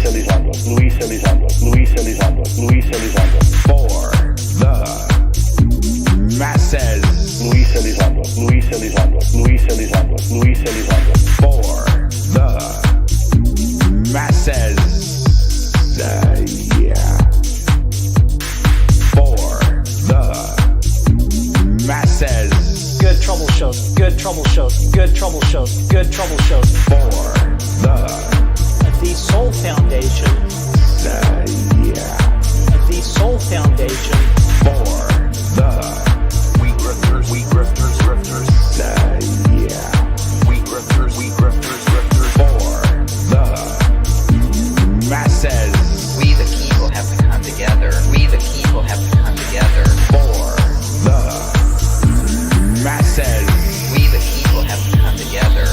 For the masses. For the masses. Yeah. For the masses. Good trouble shows, good trouble shows, good trouble shows, good trouble shows. For the Soul Foundation. Yeah. The Soul Foundation. For the grifters. Yeah. grifters. For the masses. We the people have to come together. For the masses. We the people have to come together.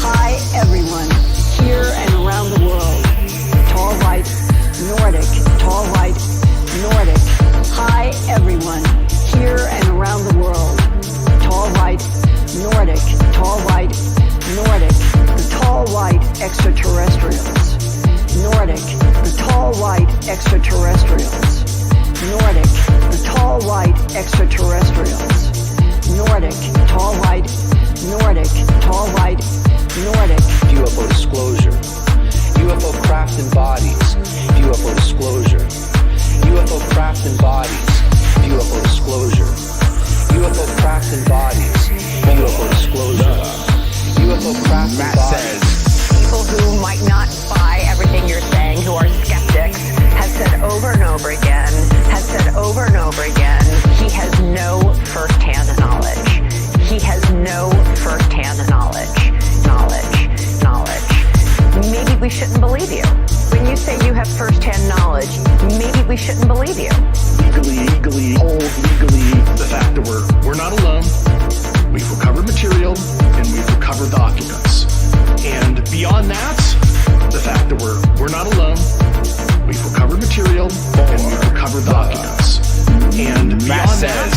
Hi everyone, here and around the world. Tall white, Nordic, tall white, Nordic. Hi everyone, here and around the world. Tall white, Nordic, tall white, Nordic. The tall white extraterrestrials. Nordic, the tall white extraterrestrials. Nordic, the tall white extraterrestrials. Nordic, tall white, Nordic, tall white, Nordic. UFO disclosure. UFO craft and bodies. UFO disclosure. UFO craft and bodies. UFO disclosure. UFO craft and bodies. UFO disclosure. UFO craft and bodies. People who might not buy everything you're saying, who are skeptics, have said over and over again, he has no first-hand knowledge. Maybe we shouldn't believe you. When you say you have first-hand knowledge, maybe we shouldn't believe you. Legally, the fact that we're not alone. We've recovered material and we've recovered the occupants. And beyond that, the fact that we're not alone. We've recovered material and we've recovered the occupants. And beyond that,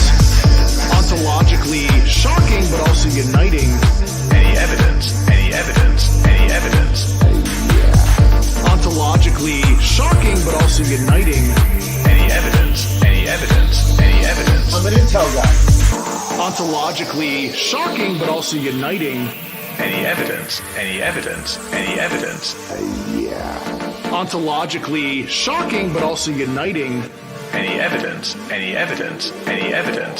ontologically shocking but also uniting. Any evidence. Ontologically shocking but also uniting. Any evidence. I'm an intel guy. Ontologically shocking but also uniting. Any evidence. Ontologically shocking but also uniting. Any evidence.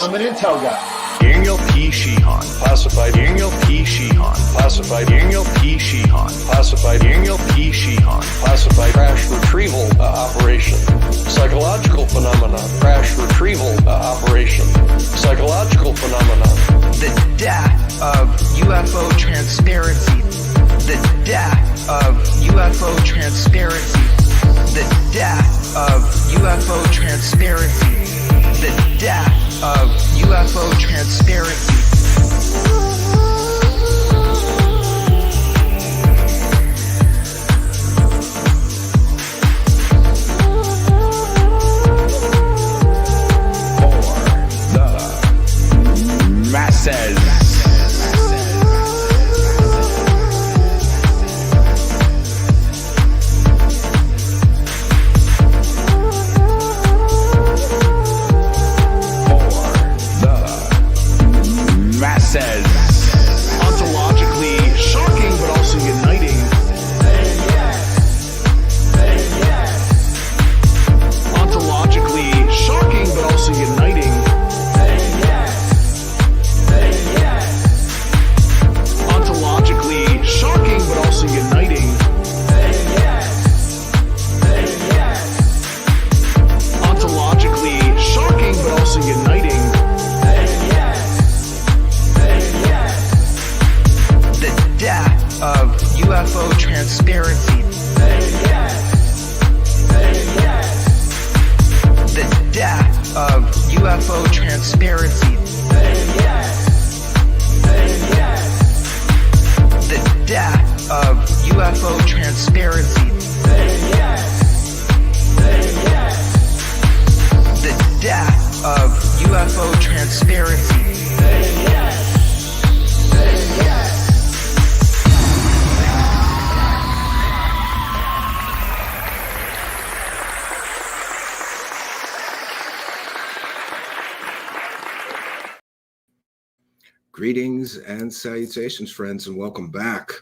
I'm an intel guy. Daniel P. Sheehan, classified. Daniel P. Sheehan, classified. Daniel P. Sheehan, classified. Daniel P. Sheehan, classified. Crash retrieval operation. Psychological phenomenon. Crash retrieval operation. Psychological phenomenon. The death of UFO transparency. The death of UFO transparency. The death of UFO transparency. The death of UFO transparency. For the masses. Says ontologically shocking but also uniting. Ontologically shocking but also uniting. Ontologically shocking but also uniting. Ontologically shocking but also uniting. Of UFO transparency. The death of UFO transparency. The death of UFO transparency. The death of UFO transparency. Greetings and salutations, friends, and welcome back.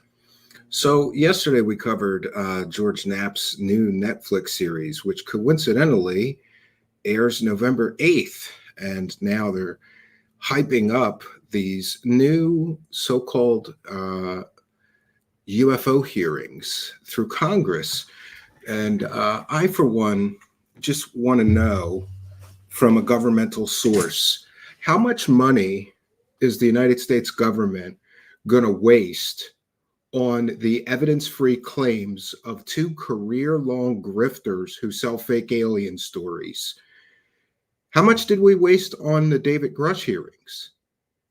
So yesterday we covered George Knapp's new Netflix series, which coincidentally airs November 8th. And now they're hyping up these new so-called UFO hearings through Congress. And I, for one, just want to know from a governmental source, how much money is the United States government going to waste on the evidence-free claims of two career-long grifters who sell fake alien stories? How much did we waste on the David Grush hearings?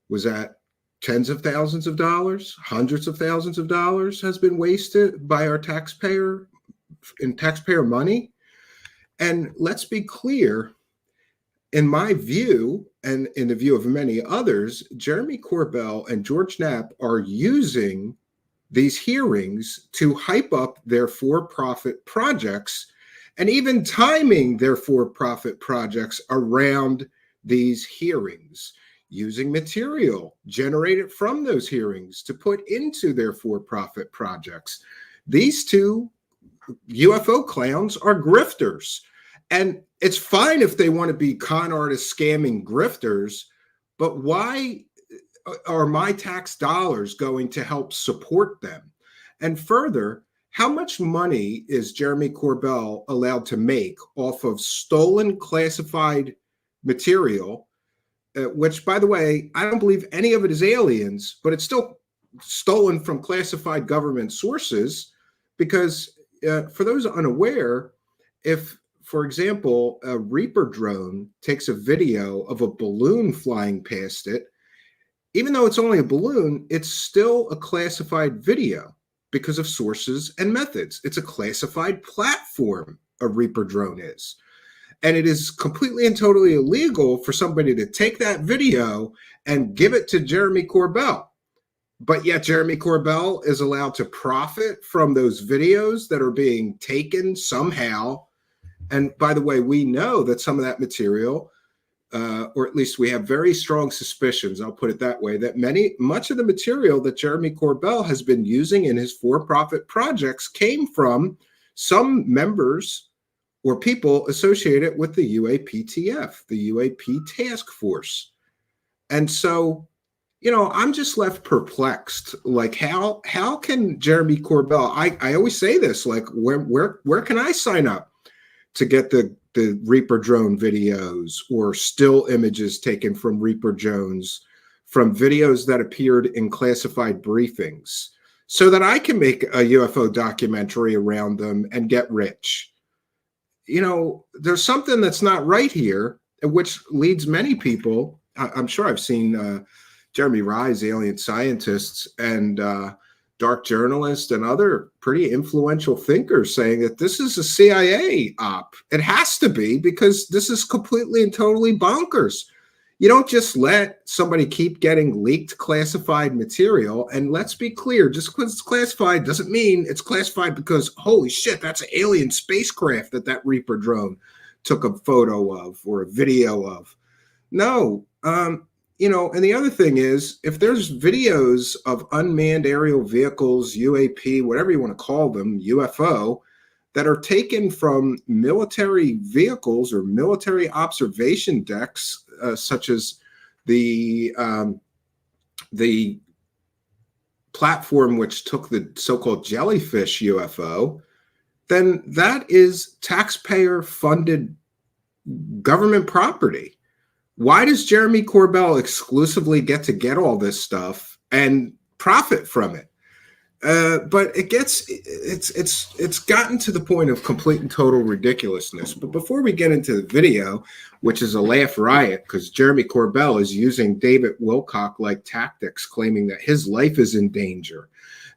Was that tens of thousands of dollars? Hundreds of thousands of dollars has been wasted by our taxpayer money? And let's be clear, in my view, and in the view of many others, Jeremy Corbell and George Knapp are using these hearings to hype up their for-profit projects and even timing their for-profit projects around these hearings, using material generated from those hearings to put into their for-profit projects. These two UFO clowns are grifters. And it's fine if they want to be con artists, scamming grifters, but why are my tax dollars going to help support them? And further, how much money is Jeremy Corbell allowed to make off of stolen classified material, which, by the way, I don't believe any of it is aliens, but it's still stolen from classified government sources? Because for those unaware, if, for example, a Reaper drone takes a video of a balloon flying past it, even though it's only a balloon, it's still a classified video because of sources and methods. It's a classified platform, a Reaper drone is. And it is completely and totally illegal for somebody to take that video and give it to Jeremy Corbell. But yet Jeremy Corbell is allowed to profit from those videos that are being taken somehow. And by the way, we know that some of that material, or at least we have very strong suspicions, I'll put it that way, that much of the material that Jeremy Corbell has been using in his for-profit projects came from some members or people associated with the UAPTF, the UAP task force. And so, you know, I'm just left perplexed. Like, how can Jeremy Corbell, I always say this, like, where can I sign up to get the Reaper drone videos or still images taken from Reaper drones, from videos that appeared in classified briefings, so that I can make a UFO documentary around them and get rich? You know, there's something that's not right here, which leads many people, I'm sure I've seen Jeremy Rise, alien scientists, and dark journalists and other pretty influential thinkers saying that this is a CIA op. It has to be, because this is completely and totally bonkers. You don't just let somebody keep getting leaked classified material. And let's be clear, just because it's classified doesn't mean it's classified because, holy shit, that's an alien spacecraft that Reaper drone took a photo of or a video of. No, you know, and the other thing is, if there's videos of unmanned aerial vehicles, UAP, whatever you want to call them, UFO, that are taken from military vehicles or military observation decks, such as the platform which took the so-called jellyfish UFO, then that is taxpayer-funded government property. Why does Jeremy Corbell exclusively get all this stuff and profit from it? But it's gotten to the point of complete and total ridiculousness. But before we get into the video, which is a laugh riot, because Jeremy Corbell is using David Wilcock-like tactics, claiming that his life is in danger.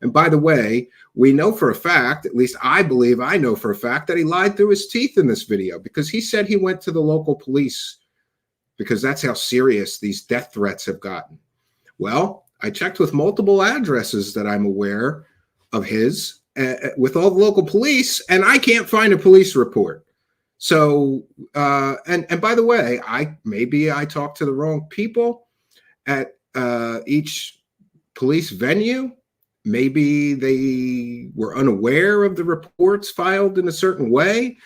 And by the way, we know for a fact, at least I believe I know for a fact, that he lied through his teeth in this video, because he said he went to the local police because that's how serious these death threats have gotten. Well, I checked with multiple addresses that I'm aware of his, with all the local police, and I can't find a police report. So, and by the way, maybe I talked to the wrong people. At each police venue. Maybe they were unaware of the reports filed in a certain way.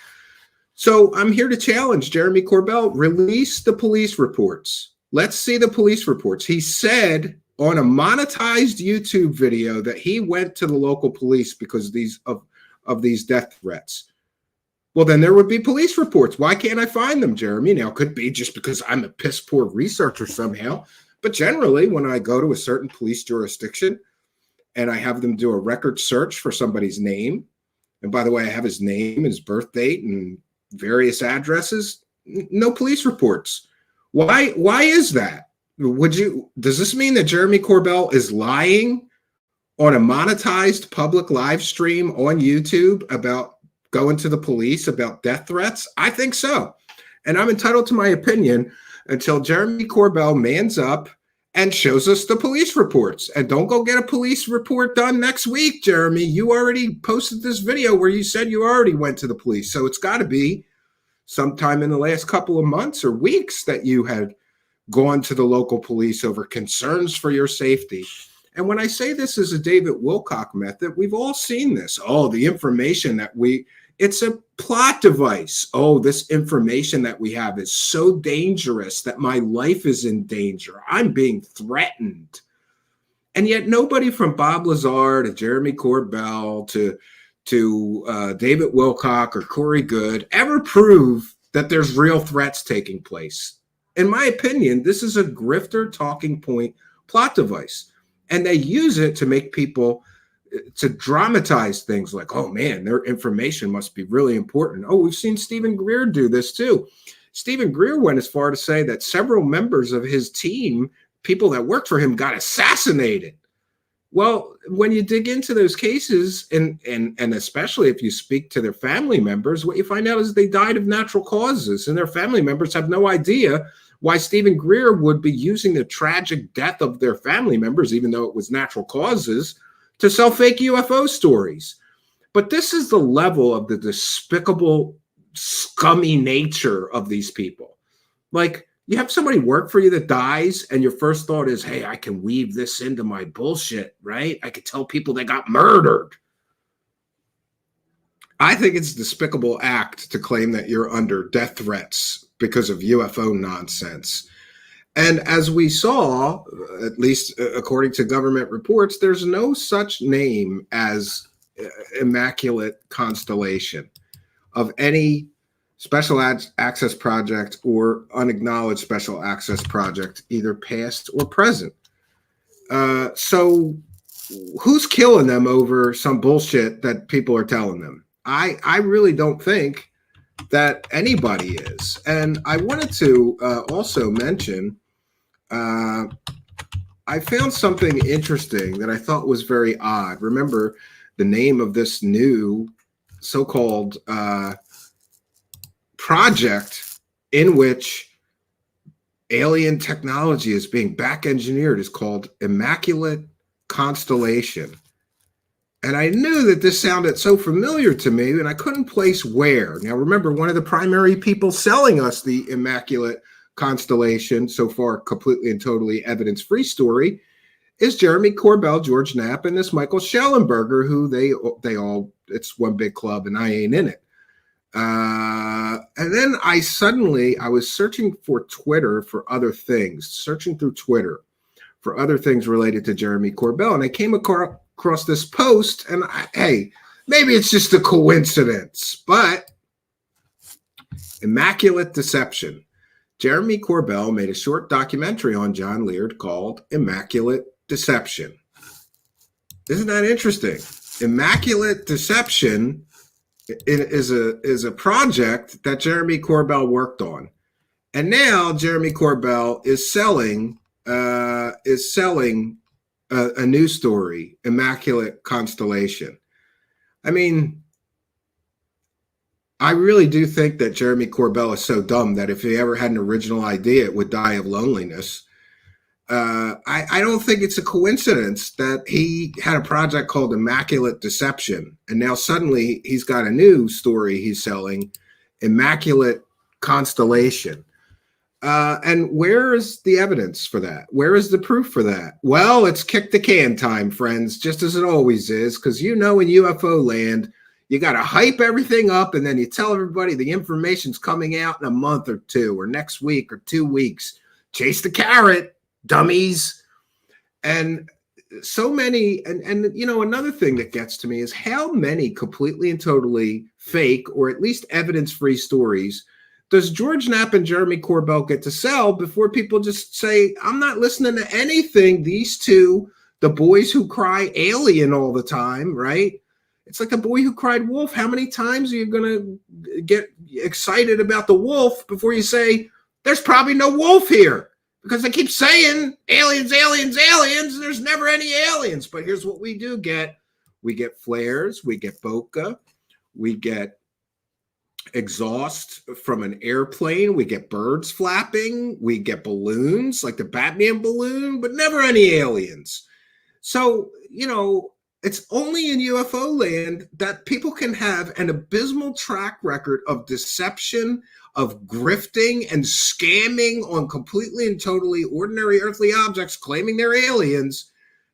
So I'm here to challenge Jeremy Corbell. Release the police reports. Let's see the police reports. He said on a monetized YouTube video that he went to the local police because of these death threats. Well, then there would be police reports. Why can't I find them, Jeremy? Now, it could be just because I'm a piss poor researcher somehow. But generally, when I go to a certain police jurisdiction and I have them do a record search for somebody's name, and by the way, I have his name, his birth date, and various addresses, no police reports. Why is that? Does this mean that Jeremy Corbell is lying on a monetized public live stream on YouTube about going to the police about death threats? I think so. And I'm entitled to my opinion until Jeremy Corbell mans up and shows us the police reports. And don't go get a police report done next week, Jeremy. You already posted this video where you said you already went to the police. So it's got to be sometime in the last couple of months or weeks that you had gone to the local police over concerns for your safety. And when I say this is a David Wilcock method, we've all seen this. Oh, the information that it's a plot device. Oh, this information that we have is so dangerous that my life is in danger. I'm being threatened. And yet nobody from Bob Lazar to Jeremy Corbell to David Wilcock or Corey Good ever prove that there's real threats taking place. In my opinion, this is a grifter talking point plot device. And they use it to make people, to dramatize things like, oh man, their information must be really important. Oh, we've seen Stephen Greer do this too. Stephen Greer went as far to say that several members of his team, people that worked for him, got assassinated. Well, when you dig into those cases, and especially if you speak to their family members, what you find out is they died of natural causes, and their family members have no idea why Stephen Greer would be using the tragic death of their family members, even though it was natural causes, to sell fake UFO stories. But this is the level of the despicable, scummy nature of these people. Like, you have somebody work for you that dies, and your first thought is, hey, I can weave this into my bullshit, right? I could tell people they got murdered. I think it's a despicable act to claim that you're under death threats because of UFO nonsense. And as we saw, at least according to government reports, there's no such name as immaculate constellation of any special access project or unacknowledged special access project, either past or present. So who's killing them over some bullshit that people are telling them? I really don't think that anybody is. And I wanted to also mention, I found something interesting that I thought was very odd. Remember, the name of this new so-called project in which alien technology is being back engineered is called Immaculate Constellation. And I knew that this sounded so familiar to me, and I couldn't place where. Now, remember, one of the primary people selling us the Immaculate Constellation, so far completely and totally evidence-free story, is Jeremy Corbell, George Knapp, and this Michael Schellenberger, who they all, it's one big club, and I ain't in it. And then I was searching for Twitter for other things, searching through Twitter for other things related to Jeremy Corbell, and I came across this post, and hey, maybe it's just a coincidence, but Immaculate Deception. Jeremy Corbell made a short documentary on John Leard called Immaculate Deception. Isn't that interesting? Immaculate Deception is a project that Jeremy Corbell worked on, and now Jeremy Corbell is selling a news story, Immaculate Constellation. I mean, I really do think that Jeremy Corbell is so dumb that if he ever had an original idea, it would die of loneliness. I don't think it's a coincidence that he had a project called Immaculate Deception, and now suddenly he's got a new story he's selling, Immaculate Constellation. And where is the evidence for that? Where is the proof for that? Well, it's kick the can time, friends, just as it always is, because in UFO land, you got to hype everything up, and then you tell everybody the information's coming out in a month or two, or next week, or 2 weeks. Chase the carrot, dummies. And so many, and another thing that gets to me is how many completely and totally fake, or at least evidence-free stories does George Knapp and Jeremy Corbell get to sell before people just say, I'm not listening to anything these two, the boys who cry alien all the time, right? It's like the boy who cried wolf. How many times are you going to get excited about the wolf before you say, there's probably no wolf here? Because they keep saying aliens, aliens, aliens, and there's never any aliens. But here's what we do get. We get flares, we get bokeh, we get exhaust from an airplane, we get birds flapping, we get balloons like the Batman balloon, but never any aliens. So, it's only in UFO land that people can have an abysmal track record of deception, of grifting and scamming on completely and totally ordinary earthly objects, claiming they're aliens,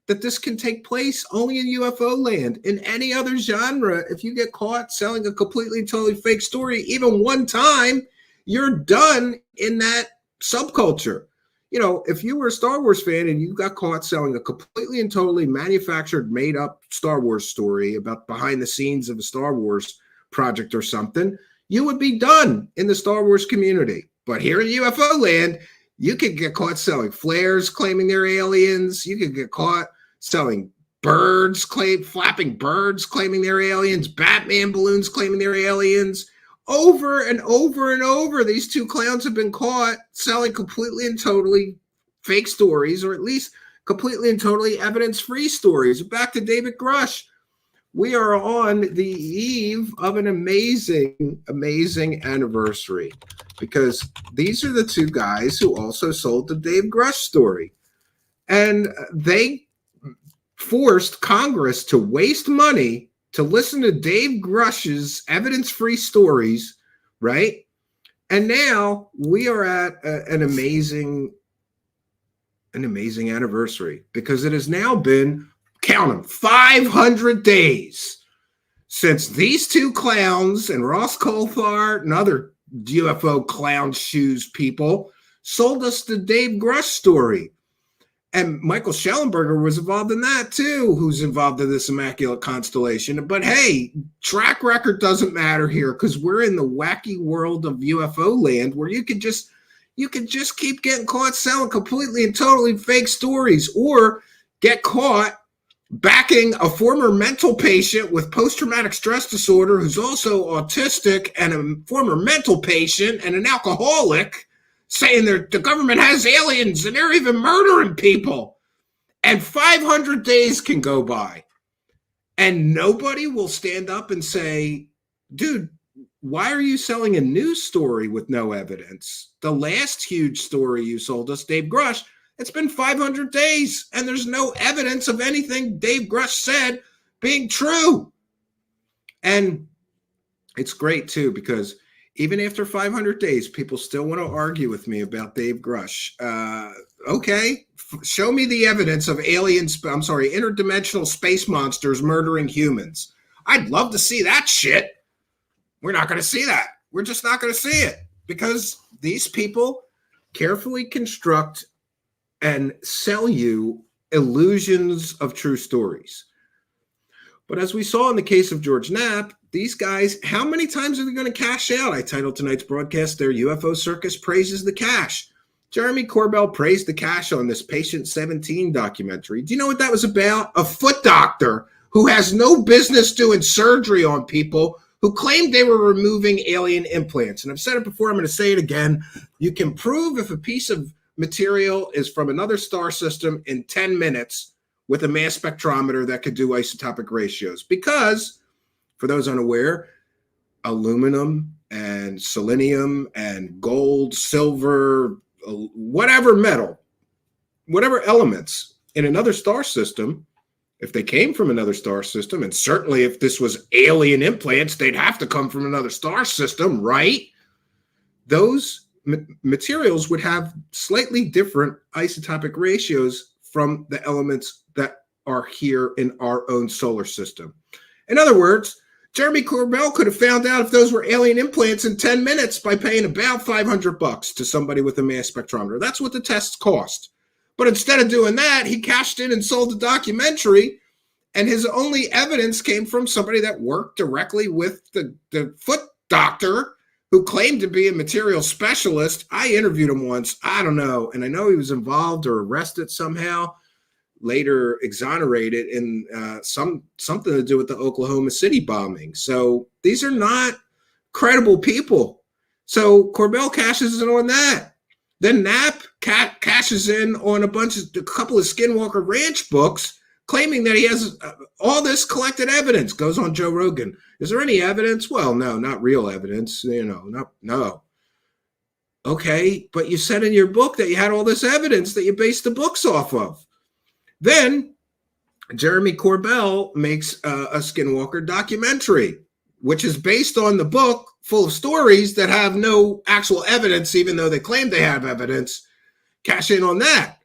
that this can take place only in UFO land. In any other genre, if you get caught selling a completely and totally fake story, even one time, you're done in that subculture. If you were a Star Wars fan and you got caught selling a completely and totally manufactured, made up Star Wars story about behind the scenes of a Star Wars project or something, you would be done in the Star Wars community. But here in UFO land, you could get caught selling flares, claiming they're aliens. You could get caught selling birds, flapping birds, claiming they're aliens, Batman balloons, claiming they're aliens. Over and over and over, these two clowns have been caught selling completely and totally fake stories, or at least completely and totally evidence-free stories. Back to David Grush. We are on the eve of an amazing, amazing anniversary, because these are the two guys who also sold the Dave Grush story. And they forced Congress to waste money to listen to Dave Grush's evidence-free stories, right? And now we are at an amazing anniversary, because it has now been, count them, 500 days since these two clowns and Ross Coulthard and other UFO clown shoes people sold us the Dave Grush story. And Michael Schellenberger was involved in that too, who's involved in this immaculate constellation. But hey, track record doesn't matter here, because we're in the wacky world of UFO land where you could just keep getting caught selling completely and totally fake stories, or get caught backing a former mental patient with post-traumatic stress disorder who's also autistic, and a former mental patient and an alcoholic, saying the government has aliens and they're even murdering people. And 500 days can go by and nobody will stand up and say, dude, why are you selling a news story with no evidence? The last huge story you sold us, Dave Grush, it's been 500 days and there's no evidence of anything Dave Grush said being true. And it's great too, because even after 500 days, people still want to argue with me about Dave Grush. Okay, show me the evidence of interdimensional space monsters murdering humans. I'd love to see that shit. We're not going to see that. We're just not going to see it, because these people carefully construct and sell you illusions of true stories. But as we saw in the case of George Knapp, these guys, how many times are they going to cash out? I titled tonight's broadcast, their UFO Circus praises the cash. Jeremy Corbell praised the cash on this Patient 17 documentary. Do you know what that was about? A foot doctor who has no business doing surgery on people who claimed they were removing alien implants. And I've said it before, I'm going to say it again. You can prove if a piece of material is from another star system in 10 minutes with a mass spectrometer that could do isotopic ratios. Because, for those unaware, aluminum and selenium and gold, silver, whatever metal, whatever elements in another star system, if they came from another star system, and certainly if this was alien implants, they'd have to come from another star system, right? Those materials would have slightly different isotopic ratios from the elements that are here in our own solar system. In other words, Jeremy Corbell could have found out if those were alien implants in 10 minutes by paying about $500 to somebody with a mass spectrometer. That's what the tests cost. But instead of doing that, he cashed in and sold a documentary, and his only evidence came from somebody that worked directly with the foot doctor who claimed to be a material specialist. I interviewed him once. I don't know. And I know he was involved or arrested somehow, later exonerated in something to do with the Oklahoma City bombing. So these are not credible people. So Corbell cashes in on that. Then Knapp cashes in on a couple of Skinwalker Ranch books, claiming that he has all this collected evidence. Goes on Joe Rogan. Is there any evidence? Well, no, not real evidence. No. Okay, but you said in your book that you had all this evidence that you based the books off of. Then Jeremy Corbell makes a Skinwalker documentary, which is based on the book, full of stories that have no actual evidence, even though they claim they have evidence. Cash in on that.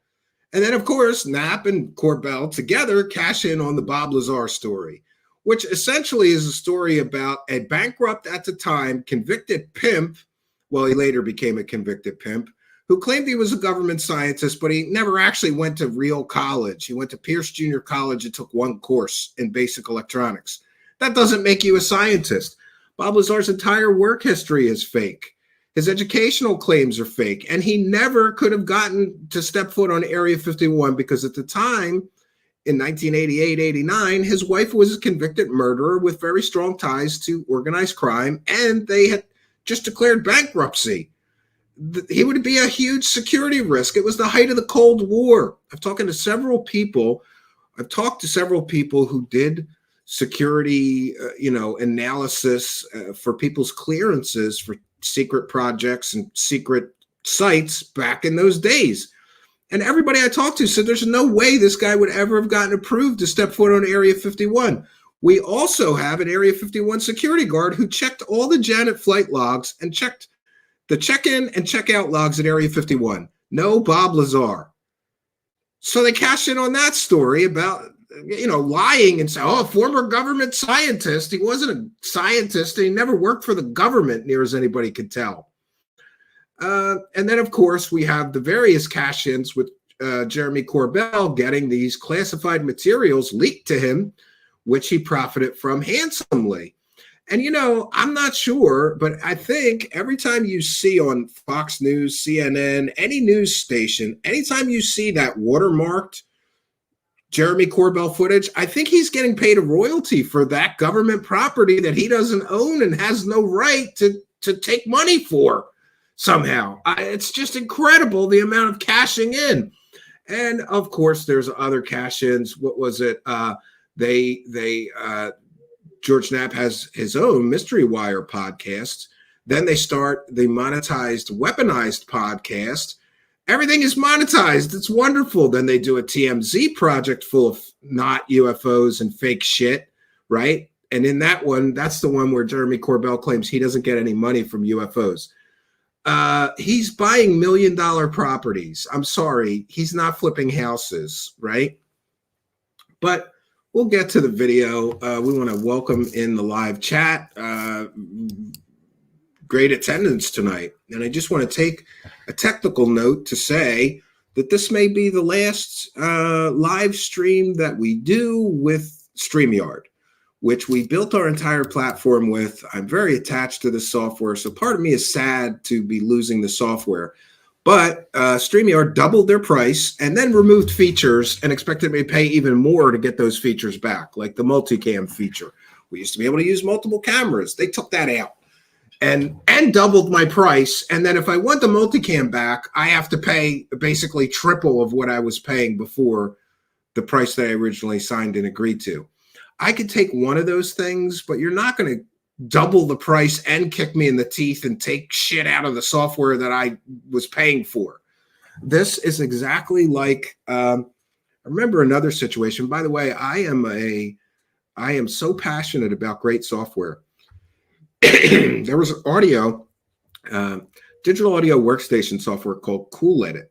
And then, of course, Knapp and Corbell together cash in on the Bob Lazar story, which essentially is a story about a bankrupt at the time, convicted pimp. Well, he later became a convicted pimp, who claimed he was a government scientist, but he never actually went to real college. He went to Pierce Junior College and took one course in basic electronics. That doesn't make you a scientist. Bob Lazar's entire work history is fake. His educational claims are fake, and he never could have gotten to step foot on Area 51 because at the time, in 1988-89, his wife was a convicted murderer with very strong ties to organized crime, and they had just declared bankruptcy. He would be a huge security risk. It was the height of the Cold War. I've talked to several people who did security, analysis for people's clearances for secret projects and secret sites back in those days. And everybody I talked to said there's no way this guy would ever have gotten approved to step foot on Area 51. We also have an Area 51 security guard who checked all the Janet flight logs and checked the check-in and check-out logs at Area 51. No Bob Lazar. So they cash in on that story about, lying and say, former government scientist. He wasn't a scientist. And he never worked for the government, near as anybody could tell. And then, of course, we have the various cash-ins with Jeremy Corbell getting these classified materials leaked to him, which he profited from handsomely. And, I'm not sure, but I think every time you see on Fox News, CNN, any news station, anytime you see that watermarked Jeremy Corbell footage, I think he's getting paid a royalty for that government property that he doesn't own and has no right to take money for somehow. It's just incredible the amount of cashing in. And, of course, there's other cash-ins. What was it? George Knapp has his own Mystery Wire podcast. Then they start the monetized, weaponized podcast. Everything is monetized. It's wonderful. Then they do a TMZ project full of not UFOs and fake shit, right? And in that one, that's the one where Jeremy Corbell claims he doesn't get any money from UFOs. He's buying $1 million properties. I'm sorry. He's not flipping houses, right? But we'll get to the video. We want to welcome in the live chat. Great attendance tonight. And I just want to take a technical note to say that this may be the last live stream that we do with StreamYard, which we built our entire platform with. I'm very attached to the software, so part of me is sad to be losing the software. But StreamYard doubled their price and then removed features and expected me to pay even more to get those features back, like the multicam feature. We used to be able to use multiple cameras. They took that out and doubled my price. And then if I want the multicam back, I have to pay basically triple of what I was paying before the price that I originally signed and agreed to. I could take one of those things, but you're not going to double the price and kick me in the teeth and take shit out of the software that I was paying for. This is exactly like, I remember another situation. By the way, I am so passionate about great software. There was audio. digital audio workstation software called Cool Edit.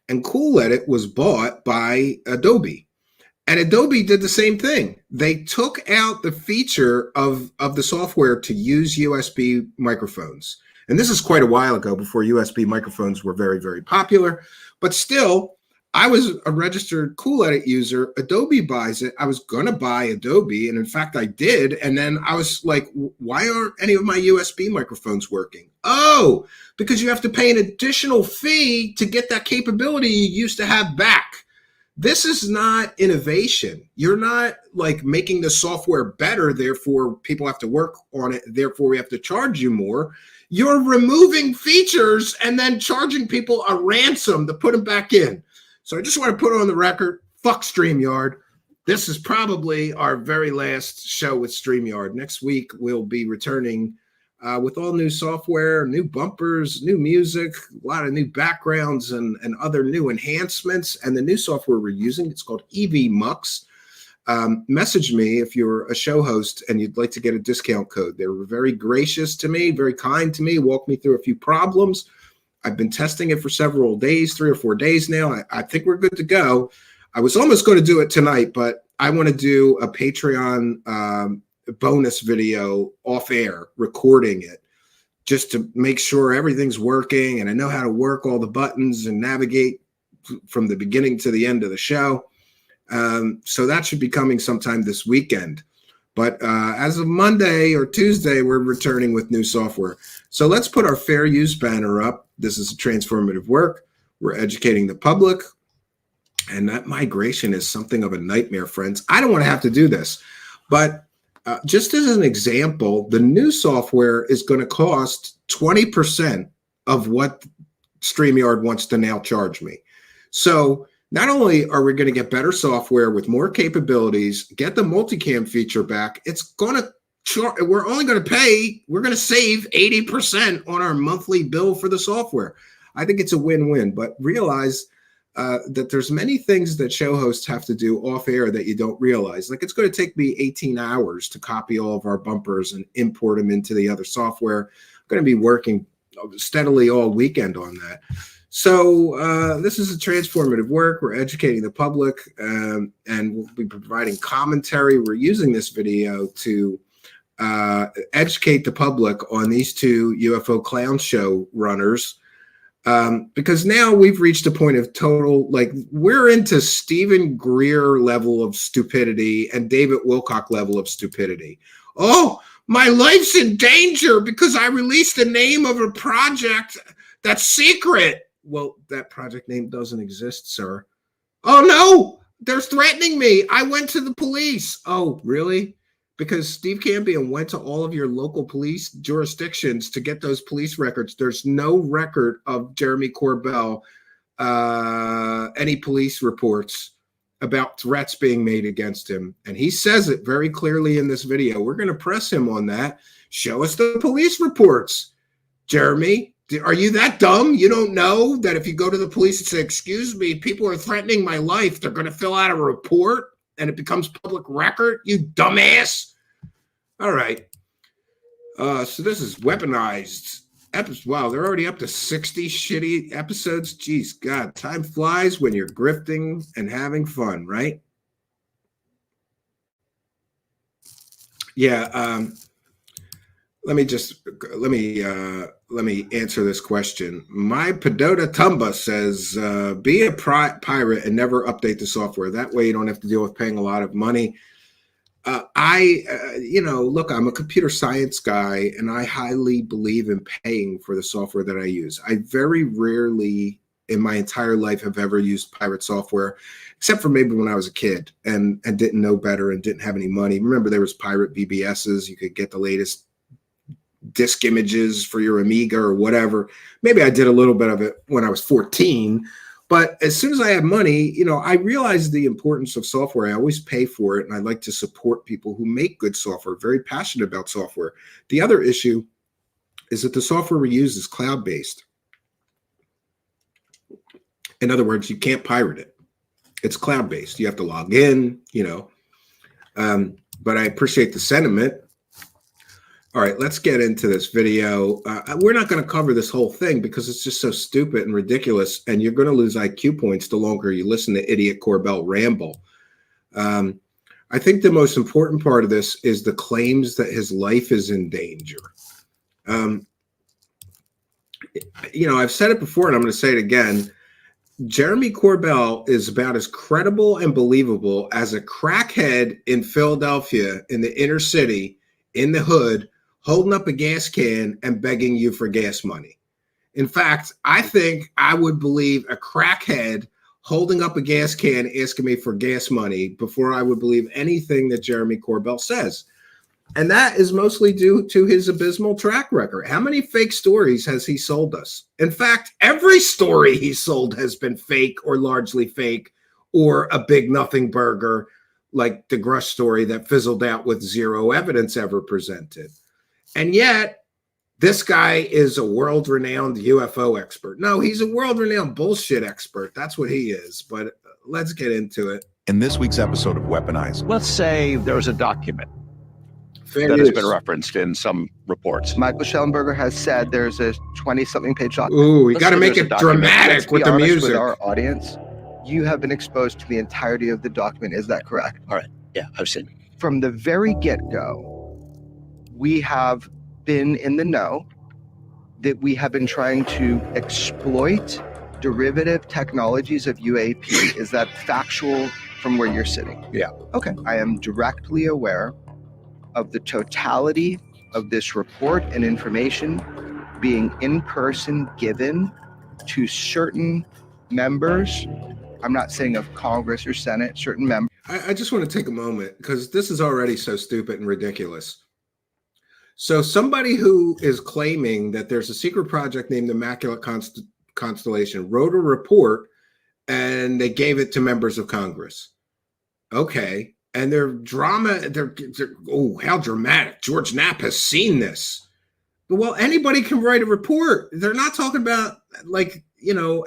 And Cool Edit was bought by Adobe. And Adobe did the same thing. They took out the feature of the software to use USB microphones. And this is quite a while ago, before USB microphones were very, very popular. But still, I was a registered Cool Edit user. Adobe buys it. I was going to buy Adobe. And in fact, I did. And then I was like, why aren't any of my USB microphones working? Oh, because you have to pay an additional fee to get that capability you used to have back. This is not innovation. You're not like making the software better, therefore people have to work on it, therefore we have to charge you more. You're removing features and then charging people a ransom to put them back in. So I just want to put on the record, fuck StreamYard. This is probably our very last show with StreamYard. Next week, we'll be returning with all new software, new bumpers, new music, a lot of new backgrounds and other new enhancements. And the new software we're using, it's called EVMux. Message me if you're a show host and you'd like to get a discount code. They were very gracious to me, very kind to me, walked me through a few problems. I've been testing it for several days, 3 or 4 days now. I think we're good to go. I was almost going to do it tonight, but I want to do a Patreon bonus video off air, recording it, just to make sure everything's working and I know how to work all the buttons and navigate from the beginning to the end of the show. So that should be coming sometime this weekend. But as of Monday or Tuesday, we're returning with new software. So let's put our fair use banner up. This is a transformative work. We're educating the public. And that migration is something of a nightmare, friends. I don't want to have to do this. But just as an example, the new software is going to cost 20% of what StreamYard wants to now charge me. So not only are we going to get better software with more capabilities, get the multicam feature back, it's going to we're only going to pay, we're going to save 80% on our monthly bill for the software. I think it's a win-win, but realize that there's many things that show hosts have to do off air that you don't realize. Like, it's going to take me 18 hours to copy all of our bumpers and import them into the other software. I'm going to be working steadily all weekend on that. So this is a transformative work. We're educating the public and we'll be providing commentary. We're using this video to educate the public on these two UFO clown show runners. Because now we've reached a point of total, like, we're into Stephen Greer level of stupidity and David Wilcock level of stupidity. Oh, my life's in danger because I released the name of a project that's secret. Well, that project name doesn't exist, sir. Oh, no, they're threatening me. I went to the police. Oh, really? Because Steve Campion went to all of your local police jurisdictions to get those police records. There's no record of Jeremy Corbell, any police reports about threats being made against him. And he says it very clearly in this video. We're going to press him on that. Show us the police reports. Jeremy, are you that dumb? You don't know that if you go to the police and say, excuse me, people are threatening my life, they're going to fill out a report and it becomes public record? You dumbass. All right. So this is weaponized episodes. Wow, they're already up to 60 shitty episodes. Jeez, God, time flies when you're grifting and having fun, right? Yeah. Let me answer this question. My Pedota Tumba says, be a pirate and never update the software. That way you don't have to deal with paying a lot of money. Look, I'm a computer science guy and I highly believe in paying for the software that I use. I very rarely in my entire life have ever used pirate software, except for maybe when I was a kid and didn't know better and didn't have any money. Remember, there was pirate BBSs. You could get the latest disk images for your Amiga or whatever. Maybe I did a little bit of it when I was 14, but as soon as I had money, I realized the importance of software. I always pay for it, and I like to support people who make good software, very passionate about software. The other issue is that the software we use is cloud-based. In other words, you can't pirate it. It's cloud-based. You have to log in, but I appreciate the sentiment. All right, let's get into this video. We're not going to cover this whole thing because it's just so stupid and ridiculous, and you're going to lose IQ points the longer you listen to Idiot Corbell ramble. I think the most important part of this is the claims that his life is in danger. I've said it before, and I'm going to say it again. Jeremy Corbell is about as credible and believable as a crackhead in Philadelphia, in the inner city, in the hood, holding up a gas can and begging you for gas money. In fact, I think I would believe a crackhead holding up a gas can asking me for gas money before I would believe anything that Jeremy Corbell says. And that is mostly due to his abysmal track record. How many fake stories has he sold us? In fact, every story he sold has been fake or largely fake, or a big nothing burger like the Grush story that fizzled out with zero evidence ever presented. And yet, this guy is a world-renowned UFO expert. No, he's a world-renowned bullshit expert. That's what he is. But let's get into it. In this week's episode of Weaponized, let's say there's a document Fair that news. has been referenced in some reports. Michael Schellenberger has said there's a 20-something page document. Ooh, we got to say make there's it a document. dramatic with the honest music. With our audience, you have been exposed to the entirety of the document. Is that correct? All right. Yeah, I've seen it. From the very get-go, we have been in the know that we have been trying to exploit derivative technologies of UAP. Is that factual from where you're sitting? Yeah. Okay. I am directly aware of the totality of this report and information being in person given to certain members. I'm not saying of Congress or Senate, certain members. I just want to take a moment because this is already so stupid and ridiculous. So somebody who is claiming that there's a secret project named immaculate constellation wrote a report and they gave it to members of Congress. Okay. And their drama, oh, how dramatic. George Knapp has seen this. Well, anybody can write a report. They're not talking about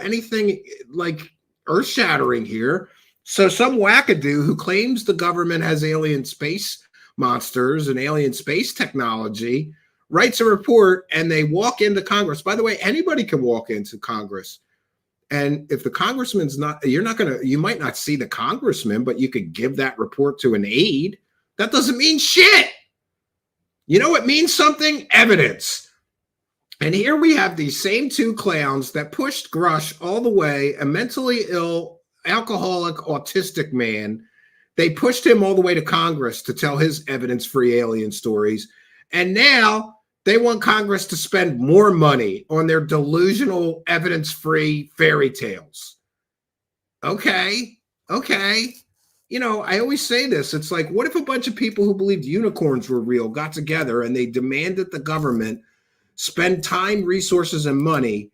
anything like earth-shattering here. So some wackadoo who claims the government has alien space monsters and alien space technology writes a report and they walk into Congress. By the way, anybody can walk into Congress. And if the congressman's you might not see the congressman, but you could give that report to an aide. That doesn't mean shit. You know what means something? Evidence. And here we have these same two clowns that pushed Grush all the way, a mentally ill, alcoholic, autistic man. They pushed him all the way to Congress to tell his evidence-free alien stories. And now they want Congress to spend more money on their delusional, evidence-free fairy tales. Okay. I always say this. It's like, what if a bunch of people who believed unicorns were real got together and they demanded the government spend time, resources, and money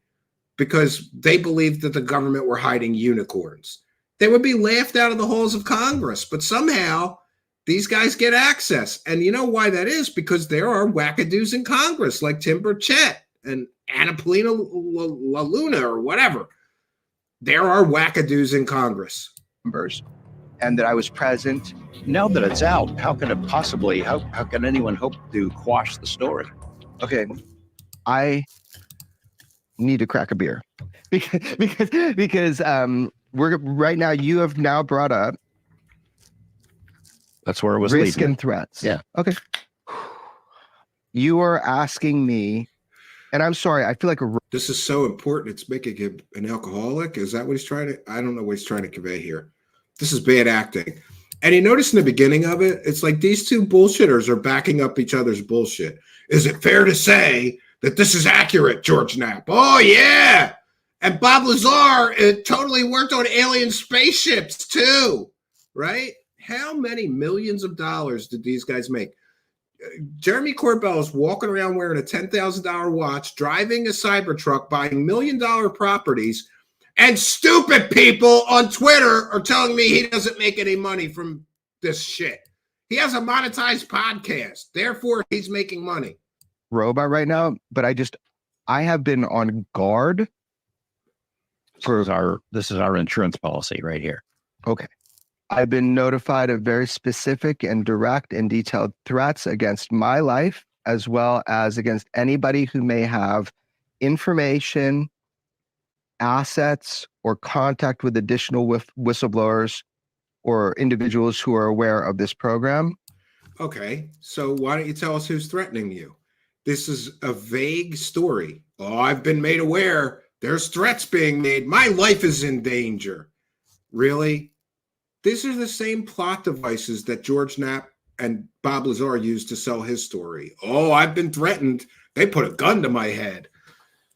because they believed that the government were hiding unicorns? They would be laughed out of the halls of Congress, but somehow these guys get access. And you know why that is? Because there are wackadoos in Congress like Tim Burchett and Anna Polina LaLuna or whatever. There are wackadoos in Congress. And that I was present. Now that it's out, how can it possibly, how can anyone hope to quash the story? Okay, I need to crack a beer because we're right now. You have now brought up That's where it was risk leading. and threats. Yeah. Okay. You are asking me, and I'm sorry. I feel like This is so important. It's making him an alcoholic. Is that what he's trying to? I don't know what he's trying to convey here. This is bad acting. And you notice in the beginning of it, it's like these two bullshitters are backing up each other's bullshit. Is it fair to say that this is accurate, George Knapp? Oh, yeah. And Bob Lazar, it totally worked on alien spaceships too, right? How many millions of dollars did these guys make? Jeremy Corbell is walking around wearing a $10,000 watch, driving a Cybertruck, buying $1 million properties, and stupid people on Twitter are telling me he doesn't make any money from this shit. He has a monetized podcast. Therefore, he's making money. Robot right now, but I have been on guard for This is our insurance policy right here. Okay. I've been notified of very specific and direct and detailed threats against my life as well as against anybody who may have information, assets, or contact with additional whistleblowers or individuals who are aware of this program. Okay, so why don't you tell us who's threatening you? This is a vague story. Oh, I've been made aware. There's threats being made. My life is in danger. Really? These are the same plot devices that George Knapp and Bob Lazar used to sell his story. Oh, I've been threatened. They put a gun to my head.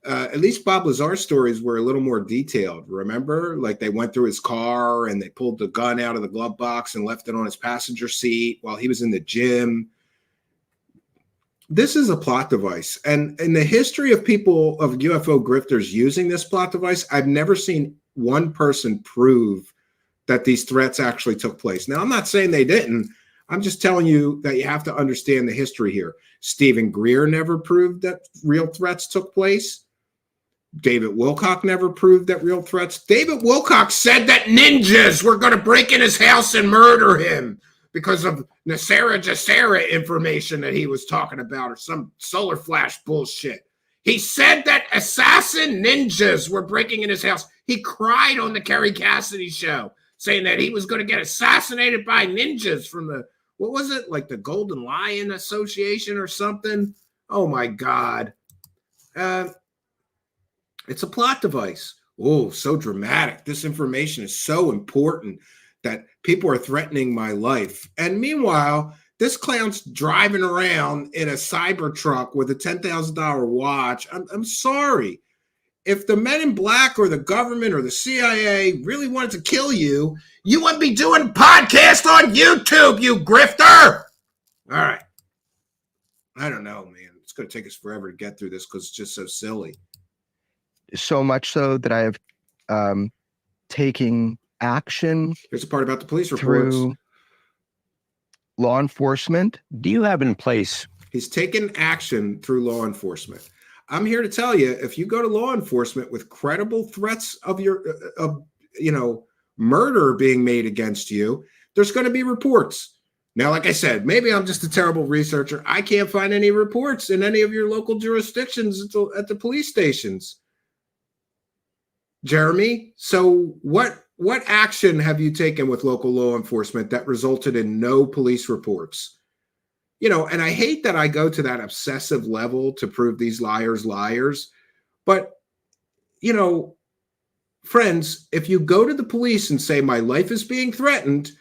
At least Bob Lazar's stories were a little more detailed. Remember? Like they went through his car and they pulled the gun out of the glove box and left it on his passenger seat while he was in the gym. This is a plot device. And in the history of people, of UFO grifters using this plot device, I've never seen one person prove that these threats actually took place. Now, I'm not saying they didn't. I'm just telling you that you have to understand the history here. Stephen Greer never proved that real threats took place. David Wilcock never proved that real threats. David Wilcock said that ninjas were going to break in his house and murder him because of Nasera Jacera information that he was talking about, or some solar flash bullshit. He said that assassin ninjas were breaking in his house. He cried on the Kerry Cassidy show, saying that he was going to get assassinated by ninjas from the, what was it, like the Golden Lion Association or something? Oh my God. It's a plot device. Oh, so dramatic. This information is so important that people are threatening my life. And meanwhile, this clown's driving around in a cyber truck with a $10,000 watch. I'm sorry. If the men in black or the government or the CIA really wanted to kill you, you wouldn't be doing podcasts on YouTube, you grifter. All right. I don't know, man. It's going to take us forever to get through this because it's just so silly. So much so that I have taken action. Here's the part about the police reports. Through law enforcement. Do you have in place? He's taken action through law enforcement. I'm here to tell you, if you go to law enforcement with credible threats of murder being made against you, there's going to be reports. Now, like I said, maybe I'm just a terrible researcher. I can't find any reports in any of your local jurisdictions at the police stations. Jeremy, so what action have you taken with local law enforcement that resulted in no police reports? And I hate that I go to that obsessive level to prove these liars, but, friends, if you go to the police and say, my life is being threatened,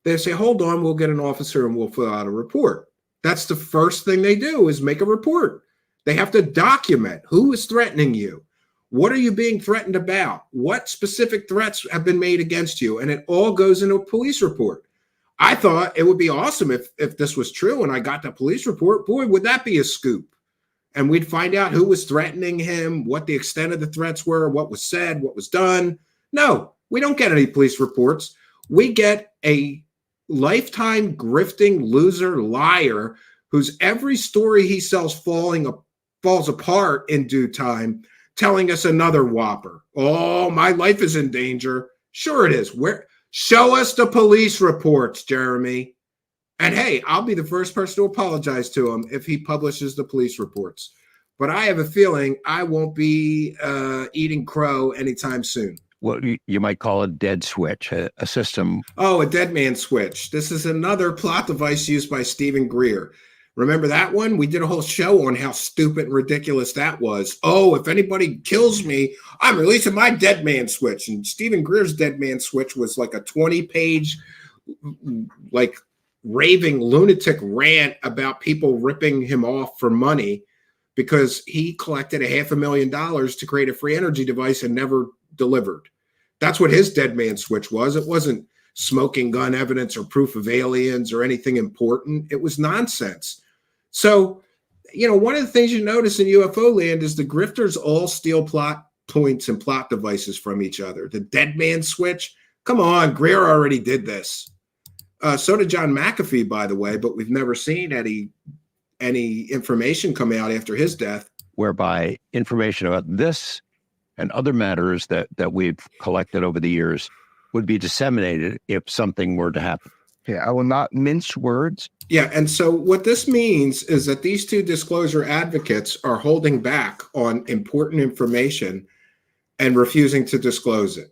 they say, hold on, we'll get an officer and we'll fill out a report. That's the first thing they do is make a report. They have to document who is threatening you. What are you being threatened about? What specific threats have been made against you? And it all goes into a police report. I thought it would be awesome if this was true and I got the police report. Boy, would that be a scoop. And we'd find out who was threatening him, what the extent of the threats were, what was said, what was done. No, we don't get any police reports. We get a lifetime grifting loser liar whose every story he sells falls apart in due time, telling us another whopper. Oh, my life is in danger. Sure it is. Show us the police reports, Jeremy. And hey, I'll be the first person to apologize to him if he publishes the police reports. But I have a feeling I won't be eating crow anytime soon. What you might call a dead switch, a system. Oh, a dead man switch. This is another plot device used by Stephen Greer. Remember that one? We did a whole show on how stupid and ridiculous that was. Oh, if anybody kills me, I'm releasing my dead man switch. And Stephen Greer's dead man switch was like a 20-page, like raving lunatic rant about people ripping him off for money because he collected $500,000 to create a free energy device and never delivered. That's what his dead man switch was. It wasn't smoking gun evidence or proof of aliens or anything important. It was nonsense. So, one of the things you notice in UFO land is the grifters all steal plot points and plot devices from each other. The dead man switch, come on, Greer already did this. So did John McAfee, by the way, but we've never seen any information come out after his death. Whereby information about this and other matters that we've collected over the years would be disseminated if something were to happen. Okay, I will not mince words. Yeah, and so what this means is that these two disclosure advocates are holding back on important information and refusing to disclose it.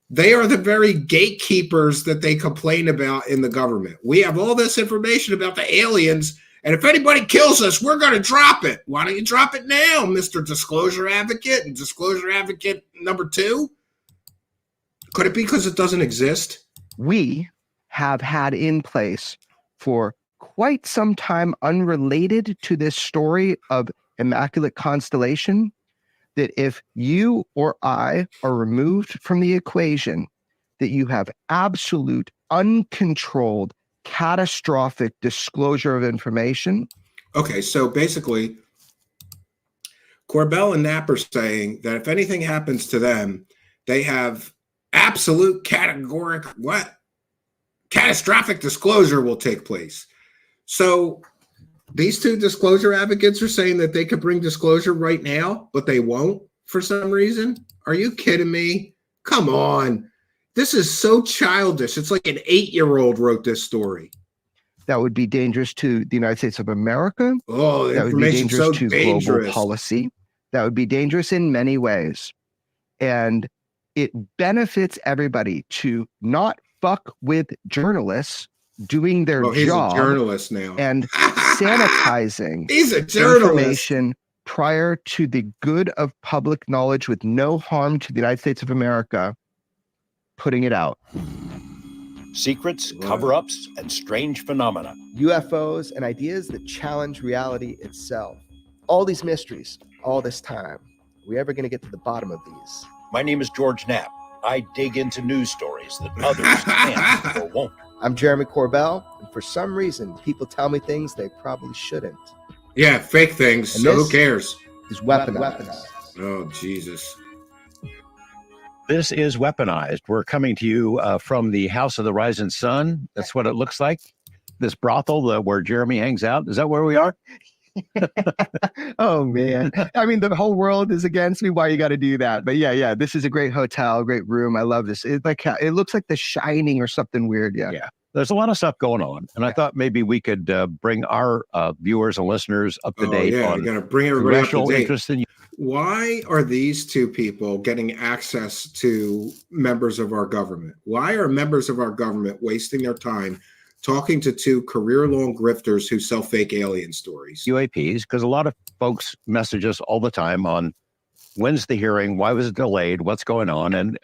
They are the very gatekeepers that they complain about in the government. We have all this information about the aliens, and if anybody kills us, we're going to drop it. Why don't you drop it now, Mr. Disclosure Advocate and Disclosure Advocate number 2? Could it be because it doesn't exist? We have had in place for quite some time, unrelated to this story of immaculate constellation, that if you or I are removed from the equation, that you have absolute, uncontrolled, catastrophic disclosure of information. Okay, so basically, Corbell and Knapp are saying that if anything happens to them, they have absolute categoric catastrophic disclosure will take place. So these two disclosure advocates are saying that they could bring disclosure right now, but they won't for some reason. Are you kidding me? Come on. This is so childish. It's like an 8-year-old wrote this story. That would be dangerous to the United States of America. Oh, the that would be dangerous so to dangerous. Global policy. That would be dangerous in many ways. And it benefits everybody to not fuck with journalists doing their he's job. A journalist now. And sanitizing he's a journalist. Information prior to the good of public knowledge with no harm to the United States of America, putting it out. Secrets, cover-ups, and strange phenomena. UFOs and ideas that challenge reality itself. All these mysteries, all this time. Are we ever going to get to the bottom of these? My name is George Knapp. I dig into news stories that others can't or won't. I'm Jeremy Corbell, and for some reason, people tell me things they probably shouldn't. Yeah, fake things, And so who this cares? Is weaponized. Oh, Jesus. This is Weaponized. We're coming to you from the House of the Rising Sun. That's what it looks like. This brothel where Jeremy hangs out. Is that where we are? Oh man, I mean the whole world is against me. Why you got to do that? But yeah, this is a great hotel, great room. I love this. It's like it looks like The Shining or something weird. Yeah. There's a lot of stuff going on, and I thought maybe we could bring our viewers and listeners up to date on. We're gonna bring everybody up to date. Interest in. Why are these two people getting access to members of our government? Why are members of our government wasting their time talking to two career-long grifters who sell fake alien stories? UAPs, because a lot of folks message us all the time on when's the hearing, why was it delayed, what's going on, and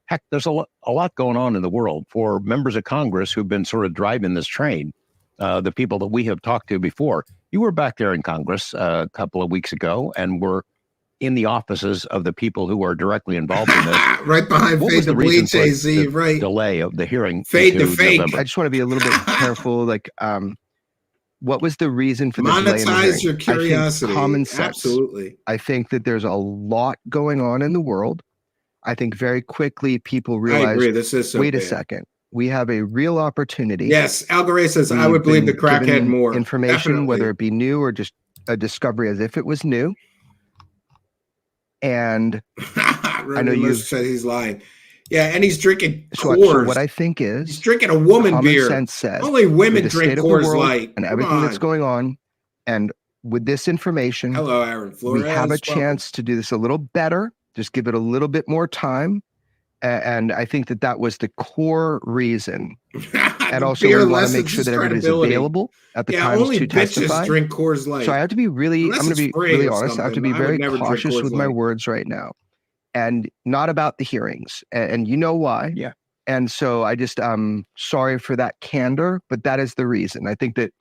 heck, there's a lot going on in the world for members of Congress who've been sort of driving this train. The people that we have talked to before. You were back there in Congress a couple of weeks ago, and were in the offices of the people who are directly involved in this. Right behind Fade to Bleach, AZ, right? Delay of the hearing. Fade to fake. November. I just want to be a little bit careful. Like, what was the reason for the delay in the hearing? Monetize your curiosity. Common sense. Absolutely. I think that there's a lot going on in the world. I think very quickly people realize, I agree. This is so wait bad. a second. We have a real opportunity. Yes, Al Garay says, I would believe the crackhead more. Information, Definitely. whether it be new or just a discovery as if it was new. And I know you said he's lying. Yeah, and he's drinking so Coors. what I think is he's drinking a woman common beer. Sense says, only women the drink state of the Coors world Light and everything that's going on. And with this information, hello, Aaron Flores. We have a chance to do this a little better. Just give it a little bit more time. And I think that was the core reason. And also we want to make sure that everybody's available at the time to testify. Drink Coors Light. So I have to be really, I'm going to be really honest. I have to be very cautious with my words right now. And not about the hearings. And you know why. Yeah. And so I just, sorry for that candor, but that is the reason. I think that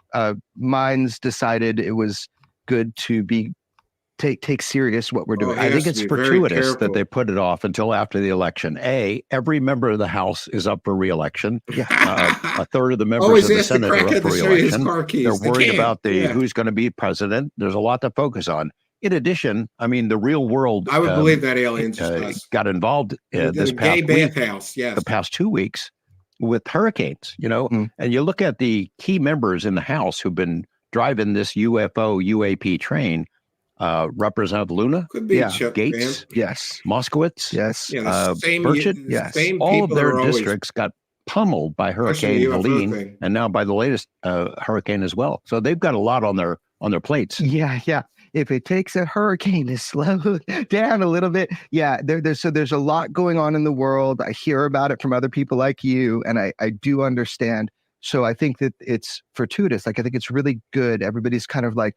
minds decided it was good to take serious what we're doing. I think it's fortuitous that they put it off until after the election. Every member of the House is up for re-election. Yeah. A third of the members of the Senate are up for re-election. They're worried about who's going to be president. There's a lot to focus on. In addition, I mean, the real world. I would believe that aliens got involved this past week, the past 2 weeks with hurricanes, and you look at the key members in the House who've been driving this UFO UAP train. Representative Luna, could be Gates, yes, Moskowitz, yes, Burchett, yes. All of their districts got pummeled by Especially Hurricane the UFO Helene, thing. and now by the latest hurricane as well. So they've got a lot on their plates. Yeah, yeah. If it takes a hurricane to slow down a little bit, yeah. There's a lot going on in the world. I hear about it from other people like you, and I do understand. So I think that it's fortuitous. Like I think it's really good. Everybody's kind of like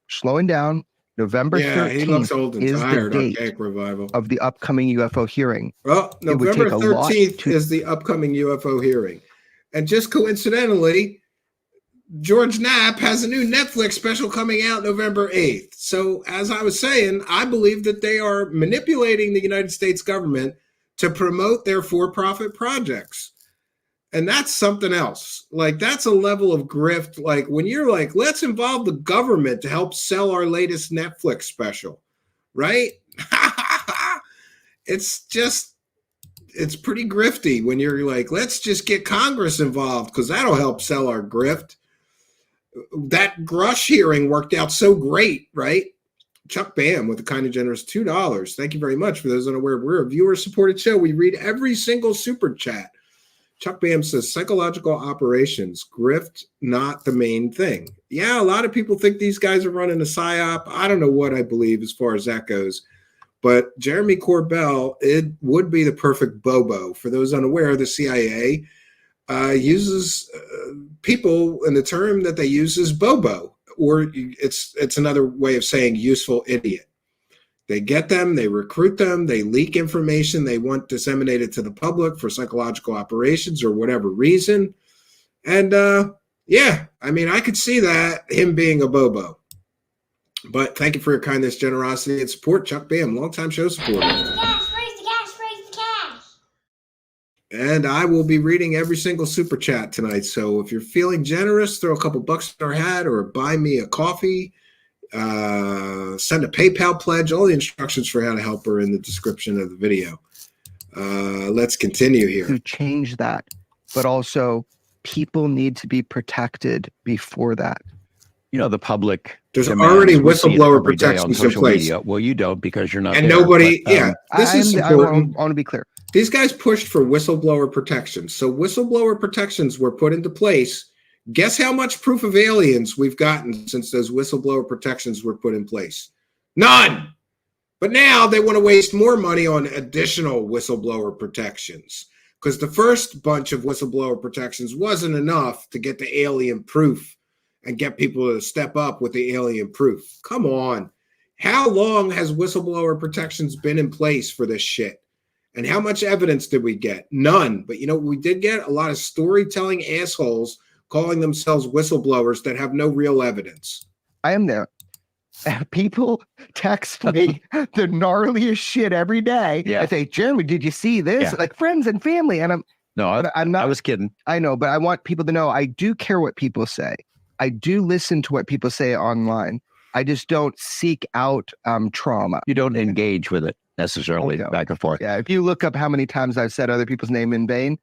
slowing down. November 13th is the date revival of the upcoming UFO hearing. Well, November 13th is the upcoming UFO hearing. And just coincidentally, George Knapp has a new Netflix special coming out November 8th. So as I was saying, I believe that they are manipulating the United States government to promote their for-profit projects. And that's something else. Like, that's a level of grift. Like, when you're like, let's involve the government to help sell our latest Netflix special, right? It's pretty grifty when you're like, let's just get Congress involved because that'll help sell our grift. That Grush hearing worked out so great, right? Chuck Bam with a kind of generous $2. Thank you very much. For those unaware, we're a viewer-supported show. We read every single super chat. Chuck Bam says, psychological operations, grift, not the main thing. Yeah, a lot of people think these guys are running a PSYOP. I don't know what I believe as far as that goes. But Jeremy Corbell, it would be the perfect Bobo. For those unaware, the CIA uses people, and the term that they use is Bobo, or it's another way of saying useful idiot. They get them, they recruit them, they leak information they want disseminated to the public for psychological operations or whatever reason. And yeah, I mean, I could see that, him being a Bobo. But thank you for your kindness, generosity, and support. Chuck Bam, longtime show supporter. Raise the cash, raise the cash, raise the cash. And I will be reading every single super chat tonight. So if you're feeling generous, throw a couple bucks in our hat or buy me a coffee. Send a PayPal pledge. All the instructions for how to help are in the description of the video. Let's continue here. To change that, but also people need to be protected before that. You know, the public. There's already whistleblower protections in place. Media. Well, you don't because you're not. And there, nobody. But, yeah, this is important. I want to be clear. These guys pushed for whistleblower protections. So whistleblower protections were put into place. Guess how much proof of aliens we've gotten since those whistleblower protections were put in place? None. But now they want to waste more money on additional whistleblower protections because the first bunch of whistleblower protections wasn't enough to get the alien proof and get people to step up with the alien proof. Come on. How long has whistleblower protections been in place for this shit? And how much evidence did we get? None. But you know, we did get a lot of storytelling assholes calling themselves whistleblowers that have no real evidence. I am there. People text me the gnarliest shit every day. Yeah. I say, Jeremy, did you see this? Yeah. Like friends and family. And I'm not. I was kidding. I know, but I want people to know I do care what people say. I do listen to what people say online. I just don't seek out trauma. You don't engage with it necessarily back and forth. Yeah. If you look up how many times I've said other people's name in vain,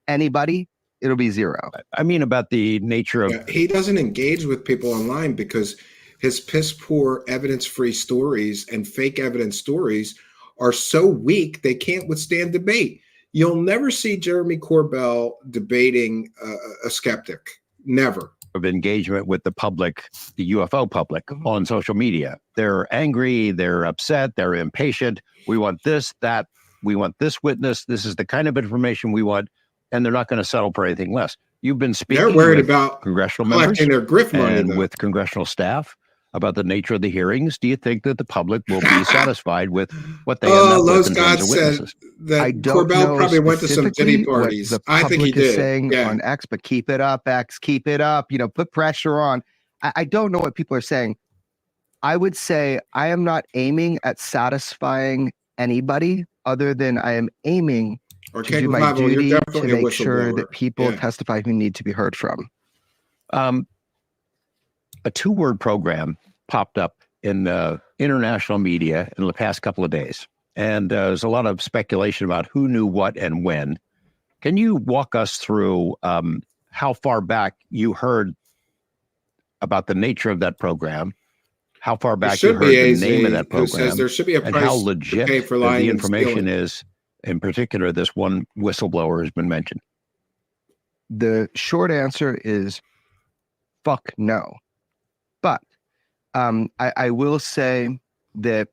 anybody, it'll be zero. I mean, about the nature of. Yeah, he doesn't engage with people online because his piss poor evidence-free stories and fake evidence stories are so weak they can't withstand debate. You'll never see Jeremy Corbell debating a skeptic. Never. Of engagement with the public, the UFO public on social media. They're angry, they're upset, they're impatient. We want this, that, we want this witness. This is the kind of information we want, and they're not going to settle for anything less. You've been speaking. They're worried about congressional members collecting their grift money and with congressional staff about the nature of the hearings. Do you think that the public will be satisfied with what they end up with in terms of witnesses? That Corbell probably went to some titty parties. I think he did. Saying on X, but keep it up, X, keep it up. You know, put pressure on. I don't know what people are saying. I would say I am not aiming at satisfying anybody other than I am aiming to do my duty to make sure that people testify who need to be heard from. A two-word program popped up in the international media in the past couple of days. And there's a lot of speculation about who knew what and when. Can you walk us through how far back you heard about the nature of that program, how far back you heard the name of that program, there should be a price and how legit to pay for the lying and information stealing is? In particular, this one whistleblower has been mentioned. the short answer is fuck no. But I will say that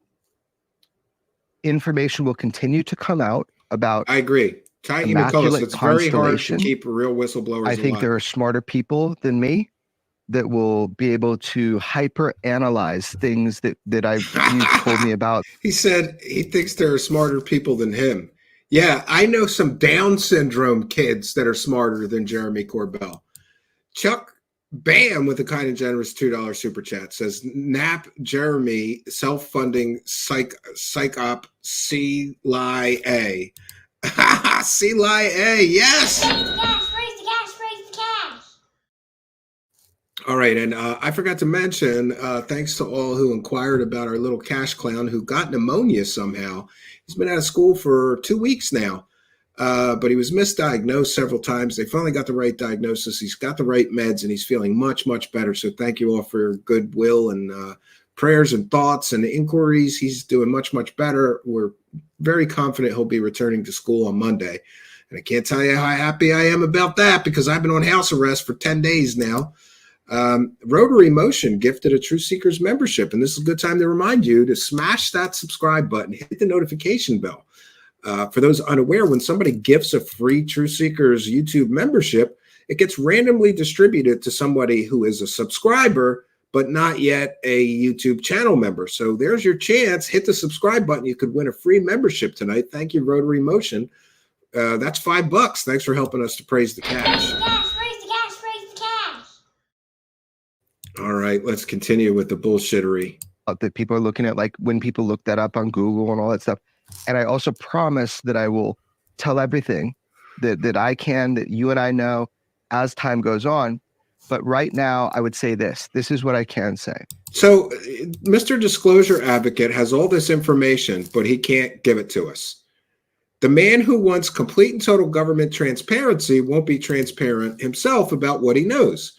information will continue to come out about. I agree. Immaculate It's very hard to constellation. keep real whistleblowers I think alive. there are smarter people than me that will be able to hyper analyze things that you've told me about. He said he thinks there are smarter people than him. Yeah, I know some Down syndrome kids that are smarter than Jeremy Corbell. Chuck Bam with a kind and generous $2 super chat says Knapp Jeremy self-funding psyop C-Lie-A. C-Lie-A, yes! Raise the cash, raise the cash, raise the cash. All right, and I forgot to mention, thanks to all who inquired about our little cash clown who got pneumonia somehow. He's been out of school for 2 weeks now, but he was misdiagnosed several times. They finally got the right diagnosis. He's got the right meds, and he's feeling much, much better. So thank you all for your goodwill and prayers and thoughts and inquiries. He's doing much, much better. We're very confident he'll be returning to school on Monday. And I can't tell you how happy I am about that because I've been on house arrest for 10 days now. Rotary Motion gifted a True Seekers membership, and this is a good time to remind you to smash that subscribe button, hit the notification bell. For those unaware, when somebody gifts a free True Seekers YouTube membership, it gets randomly distributed to somebody who is a subscriber, but not yet a YouTube channel member. So there's your chance. Hit the subscribe button. You could win a free membership tonight. Thank you, Rotary Motion. That's $5. Thanks for helping us to praise the cash. All right, let's continue with the bullshittery. That people are looking at, like when people look that up on Google and all that stuff. And I also promise that I will tell everything that I can, that you and I know as time goes on. But right now, I would say this is what I can say. So Mr. Disclosure Advocate has all this information, but he can't give it to us. The man who wants complete and total government transparency won't be transparent himself about what he knows.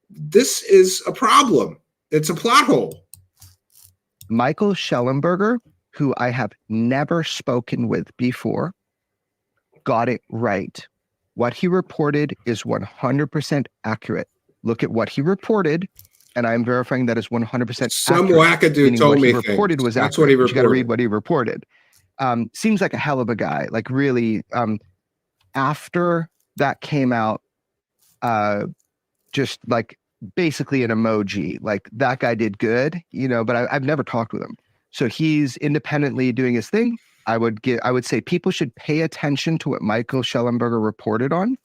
This is a problem. It's a plot hole. Michael Schellenberger, who I have never spoken with before, got it right. What he reported is 100% accurate. Look at what he reported, and I'm verifying that is 100% Some accurate. wackadoo told me reported was That's accurate. what he reported. You got to read what he reported. Seems like a hell of a guy. Like really, after that came out, just like basically an emoji. Like that guy did good, but I've never talked with him. So he's independently doing his thing. I would say people should pay attention to what Michael Schellenberger reported on.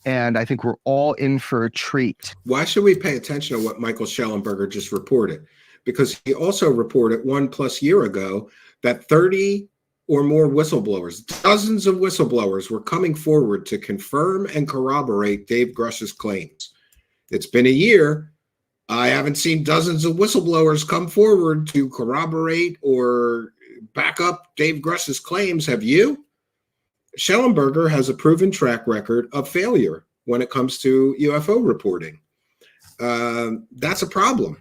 And I think we're all in for a treat. Why should we pay attention to what Michael Schellenberger just reported? Because he also reported 1+ year ago that 30 or more whistleblowers, dozens of whistleblowers, were coming forward to confirm and corroborate Dave Grush's claims. It's been a year. I haven't seen dozens of whistleblowers come forward to corroborate or back up Dave Grush's claims. Have you? Schellenberger has a proven track record of failure when it comes to UFO reporting. That's a problem.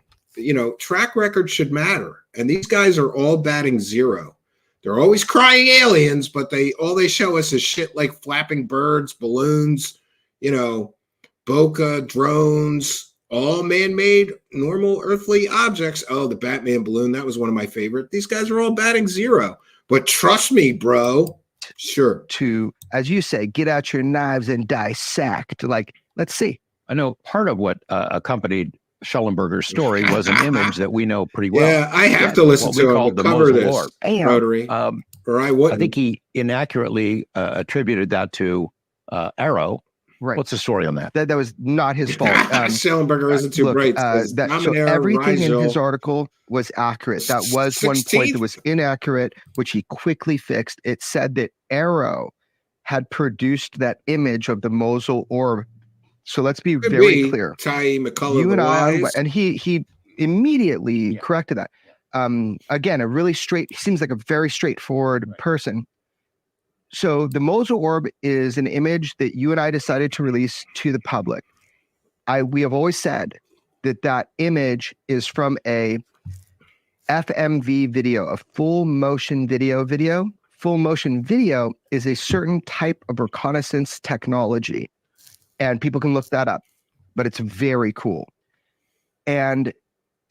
Track record should matter. And these guys are all batting zero. They're always crying aliens, but all they show us is shit like flapping birds, balloons, bokeh, drones, all man-made, normal earthly objects. Oh, the Batman balloon, that was one of my favorite. These guys are all batting zero. But trust me, bro. Sure. To, as you say, get out your knives and dissect. Like, let's see. I know part of what accompanied Schellenberger's story was an image that we know pretty well. Yeah, I have to listen to him to cover this, Rotary. Or I wouldn't. I think he inaccurately attributed that to Arrow. Right. What's the story on that? That was not his fault. Schellenberger isn't too bright. So everything in his article was accurate. That was 16th? One point that was inaccurate, which he quickly fixed. It said that Arrow had produced that image of the Mosul orb. So let's be very clear. Ty McCullough, you and I, and he immediately corrected that. Again, he seems like a very straightforward person. So the Mosul orb is an image that you and I decided to release to the public. We have always said that image is from a FMV video, a full motion video. Full motion video is a certain type of reconnaissance technology. And people can look that up, but it's very cool. And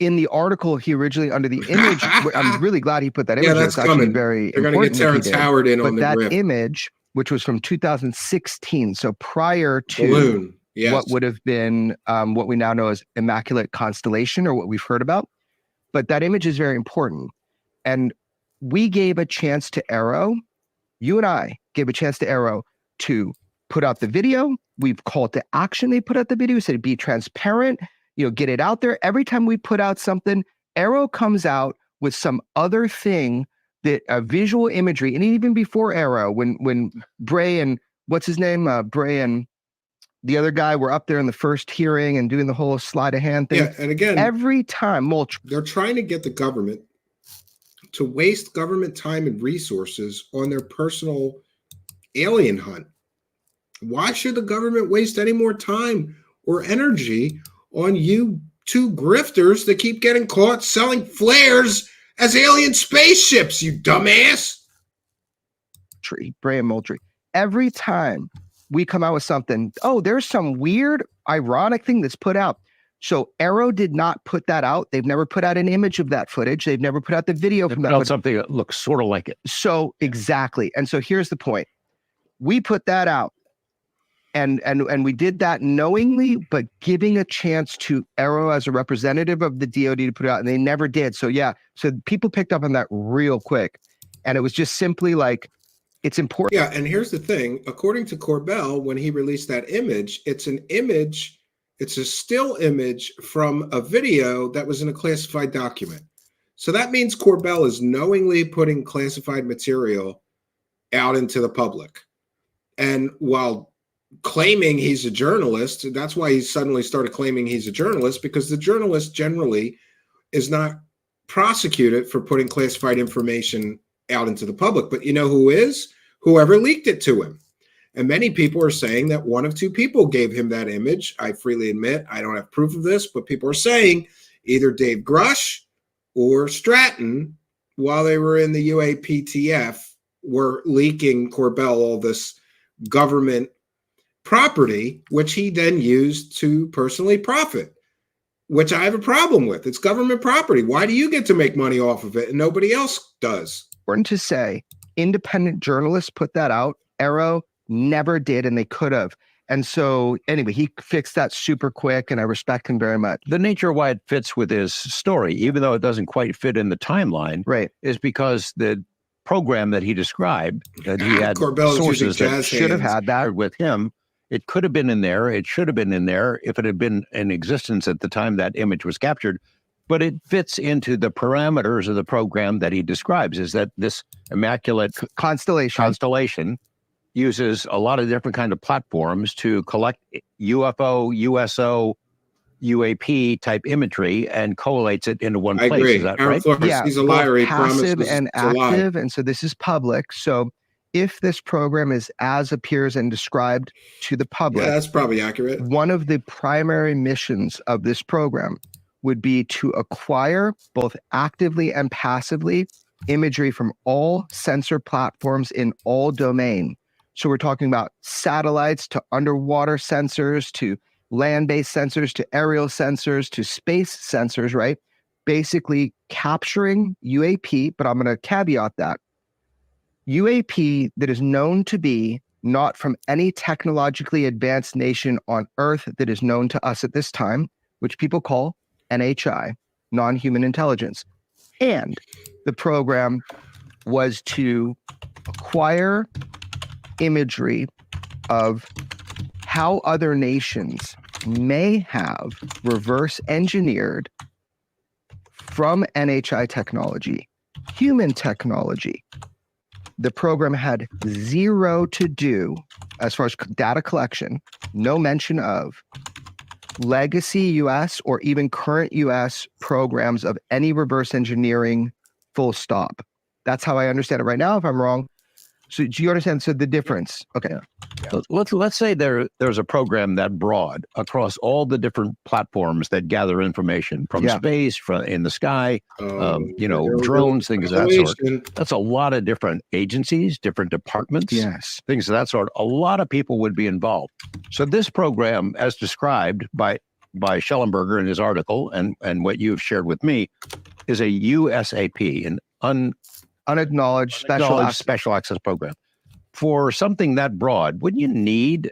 in the article, he originally under the image, I'm really glad he put that image. Yeah, that's it's actually coming. very They're going to get Terrence Howard in on the that grip. image, which was from 2016, so prior to Balloon. Yes. what would have been what we now know as immaculate constellation, or what we've heard about. But that image is very important. And we gave a chance to Arrow, you and I gave a chance to Arrow to put out the video. We've called to action. They put out the video, said be transparent, get it out there. Every time we put out something, Arrow comes out with some other thing, that visual imagery. And even before Arrow, when Bray and what's his name? Bray and the other guy were up there in the first hearing and doing the whole sleight of hand thing. Yeah, and again, every time they're trying to get the government to waste government time and resources on their personal alien hunt. Why should the government waste any more time or energy on you two grifters that keep getting caught selling flares as alien spaceships, you dumbass? Bray and Moultrie. Every time we come out with something, there's some weird, ironic thing that's put out. So Arrow did not put that out. They've never put out an image of that footage. They've never put out the video from that footage. Something that looks sort of like it. So exactly. And so here's the point. We put that out. And we did that knowingly, but giving a chance to Arrow as a representative of the DoD to put it out, and they never did. So so people picked up on that real quick, and it was just simply like, it's important. Yeah, and here's the thing. According to Corbell, when he released that image, it's an image, it's a still image from a video that was in a classified document. So that means Corbell is knowingly putting classified material out into the public. And while claiming he's a journalist, that's why he suddenly started claiming he's a journalist, because the journalist generally is not prosecuted for putting classified information out into the public. But you know who is? Whoever leaked it to him. And many people are saying that one of two people gave him that image. I freely admit I don't have proof of this, but people are saying either Dave Grush or Stratton, while they were in the UAPTF, were leaking Corbell all this government property, which he then used to personally profit, which I have a problem with. It's government property. Why do you get to make money off of it and nobody else does? Important to say, independent journalists put that out. Arrow never did, and they could have. And so anyway, he fixed that super quick, and I respect him very much. The nature of why it fits with his story, even though it doesn't quite fit in the timeline, right, is because the program that he described, that he had Corbell's sources that should have had that with him. It could have been in there. It should have been in there if it had been in existence at the time that image was captured. But it fits into the parameters of the program that he describes, is that this immaculate constellation uses a lot of different kind of platforms to collect UFO, USO, UAP type imagery and collates it into one place. Agree. Is that Aaron right? Flores, Yeah, he's a liar. He passive promises and to lie. active, and so this is public. So if this program is as appears and described to the public, yeah, that's probably accurate. One of the primary missions of this program would be to acquire both actively and passively imagery from all sensor platforms in all domain. So we're talking about satellites to underwater sensors to land-based sensors to aerial sensors to space sensors, right? Basically capturing UAP, but I'm going to caveat that. UAP that is known to be not from any technologically advanced nation on Earth that is known to us at this time, which people call NHI, non-human intelligence. And the program was to acquire imagery of how other nations may have reverse engineered from NHI technology, human technology. The program had zero to do as far as data collection, no mention of legacy US or even current US programs of any reverse engineering, full stop. That's how I understand it right now. If I'm wrong, So do you understand? So the difference, okay. So let's say there's a program that broad across all the different platforms that gather information from space, from in the sky, drones, things of that sort. That's a lot of different agencies, different departments, things of that sort. A lot of people would be involved. So this program, as described by Schellenberger in his article and what you've shared with me, is a USAP, an unacknowledged special access program. For something that broad, wouldn't you need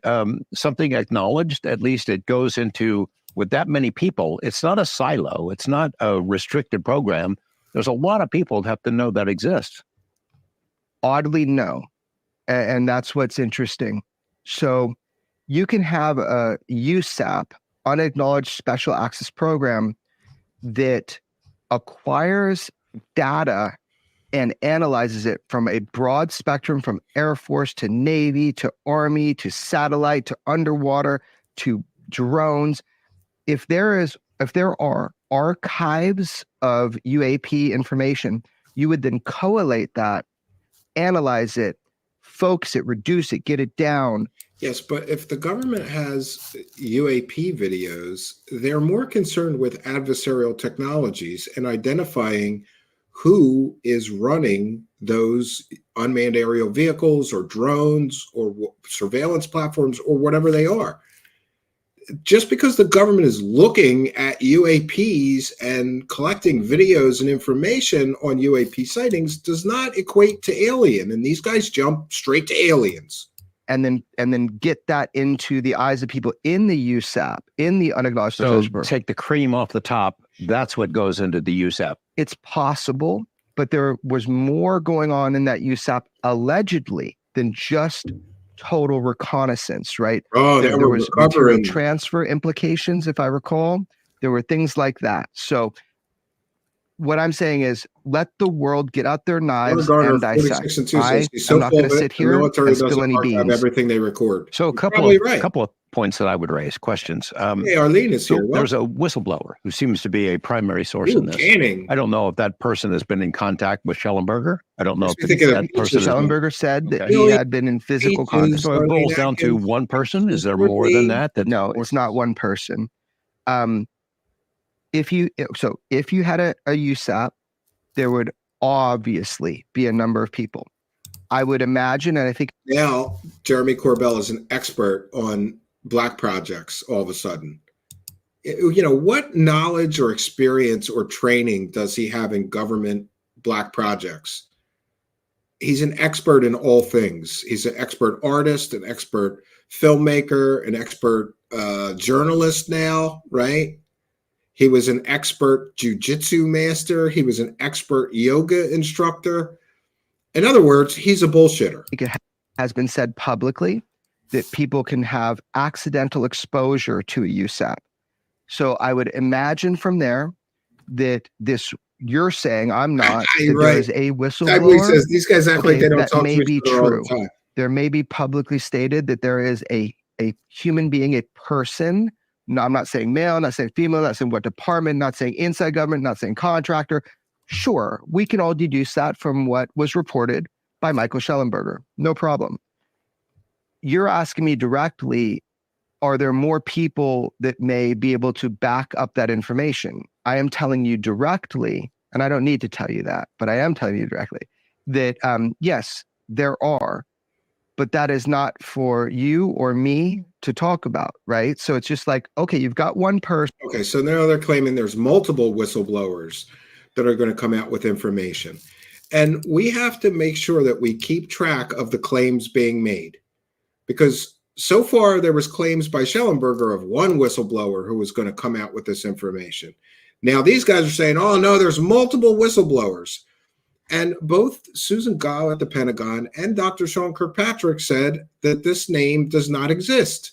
something acknowledged? At least it goes into, with that many people, it's not a silo. It's not a restricted program. There's a lot of people that have to know that exists. Oddly, no. And that's what's interesting. So you can have a USAP, unacknowledged special access program, that acquires data and analyzes it from a broad spectrum, from Air Force to Navy to Army to satellite to underwater to drones. If there are archives of UAP information, you would then collate that, analyze it, focus it, reduce it, get it down. Yes, but if the government has UAP videos, they're more concerned with adversarial technologies and identifying who is running those unmanned aerial vehicles or drones or surveillance platforms or whatever they are. Just because the government is looking at UAPs and collecting videos and information on UAP sightings does not equate to alien. And these guys jump straight to aliens. And then get that into the eyes of people in the USAP, in the unacknowledged. So take the cream off the top. That's what goes into the USAP. It's possible, but there was more going on in that USAP allegedly than just total reconnaissance, right? Oh, there was material transfer implications, if I recall. There were things like that. So what I'm saying is, let the world get out their knives and dissect. I'm not going to sit here and spill any beans. Everything they record. So a couple of points that I would raise, questions. Hey, Arlene is here. There's a whistleblower who seems to be a primary source in this. I don't know if that person has been in contact with Schellenberger. I don't know if that person. Schellenberger said that he had been in physical contact. So it boils down to one person. Is there more than that? No, it's not one person. If you had a USAP, there would obviously be a number of people. I would imagine, and I think now Jeremy Corbell is an expert on black projects all of a sudden. What knowledge or experience or training does he have in government black projects? He's an expert in all things. He's an expert artist, an expert filmmaker, an expert journalist now, right? He was an expert jujitsu master. He was an expert yoga instructor. In other words, he's a bullshitter. It has been said publicly that people can have accidental exposure to a USAP. So I would imagine from there that you're saying, I'm not, that there is a whistleblower. Says, these guys act like they don't talk to each other all the time. There may be publicly stated that there is a human being, a person. No, I'm not saying male, not saying female, not saying what department, not saying inside government, not saying contractor. Sure, we can all deduce that from what was reported by Michael Schellenberger. No problem. You're asking me directly, are there more people that may be able to back up that information? I am telling you directly, and I don't need to tell you that, but I am telling you directly that yes, there are, but that is not for you or me to talk about, right? So it's just like, okay, you've got one person. Okay, so now they're claiming there's multiple whistleblowers that are going to come out with information. And we have to make sure that we keep track of the claims being made. Because so far there was claims by Schellenberger of one whistleblower who was going to come out with this information. Now these guys are saying, oh no, there's multiple whistleblowers. And both Susan Gao at the Pentagon and Dr. Sean Kirkpatrick said that this name does not exist.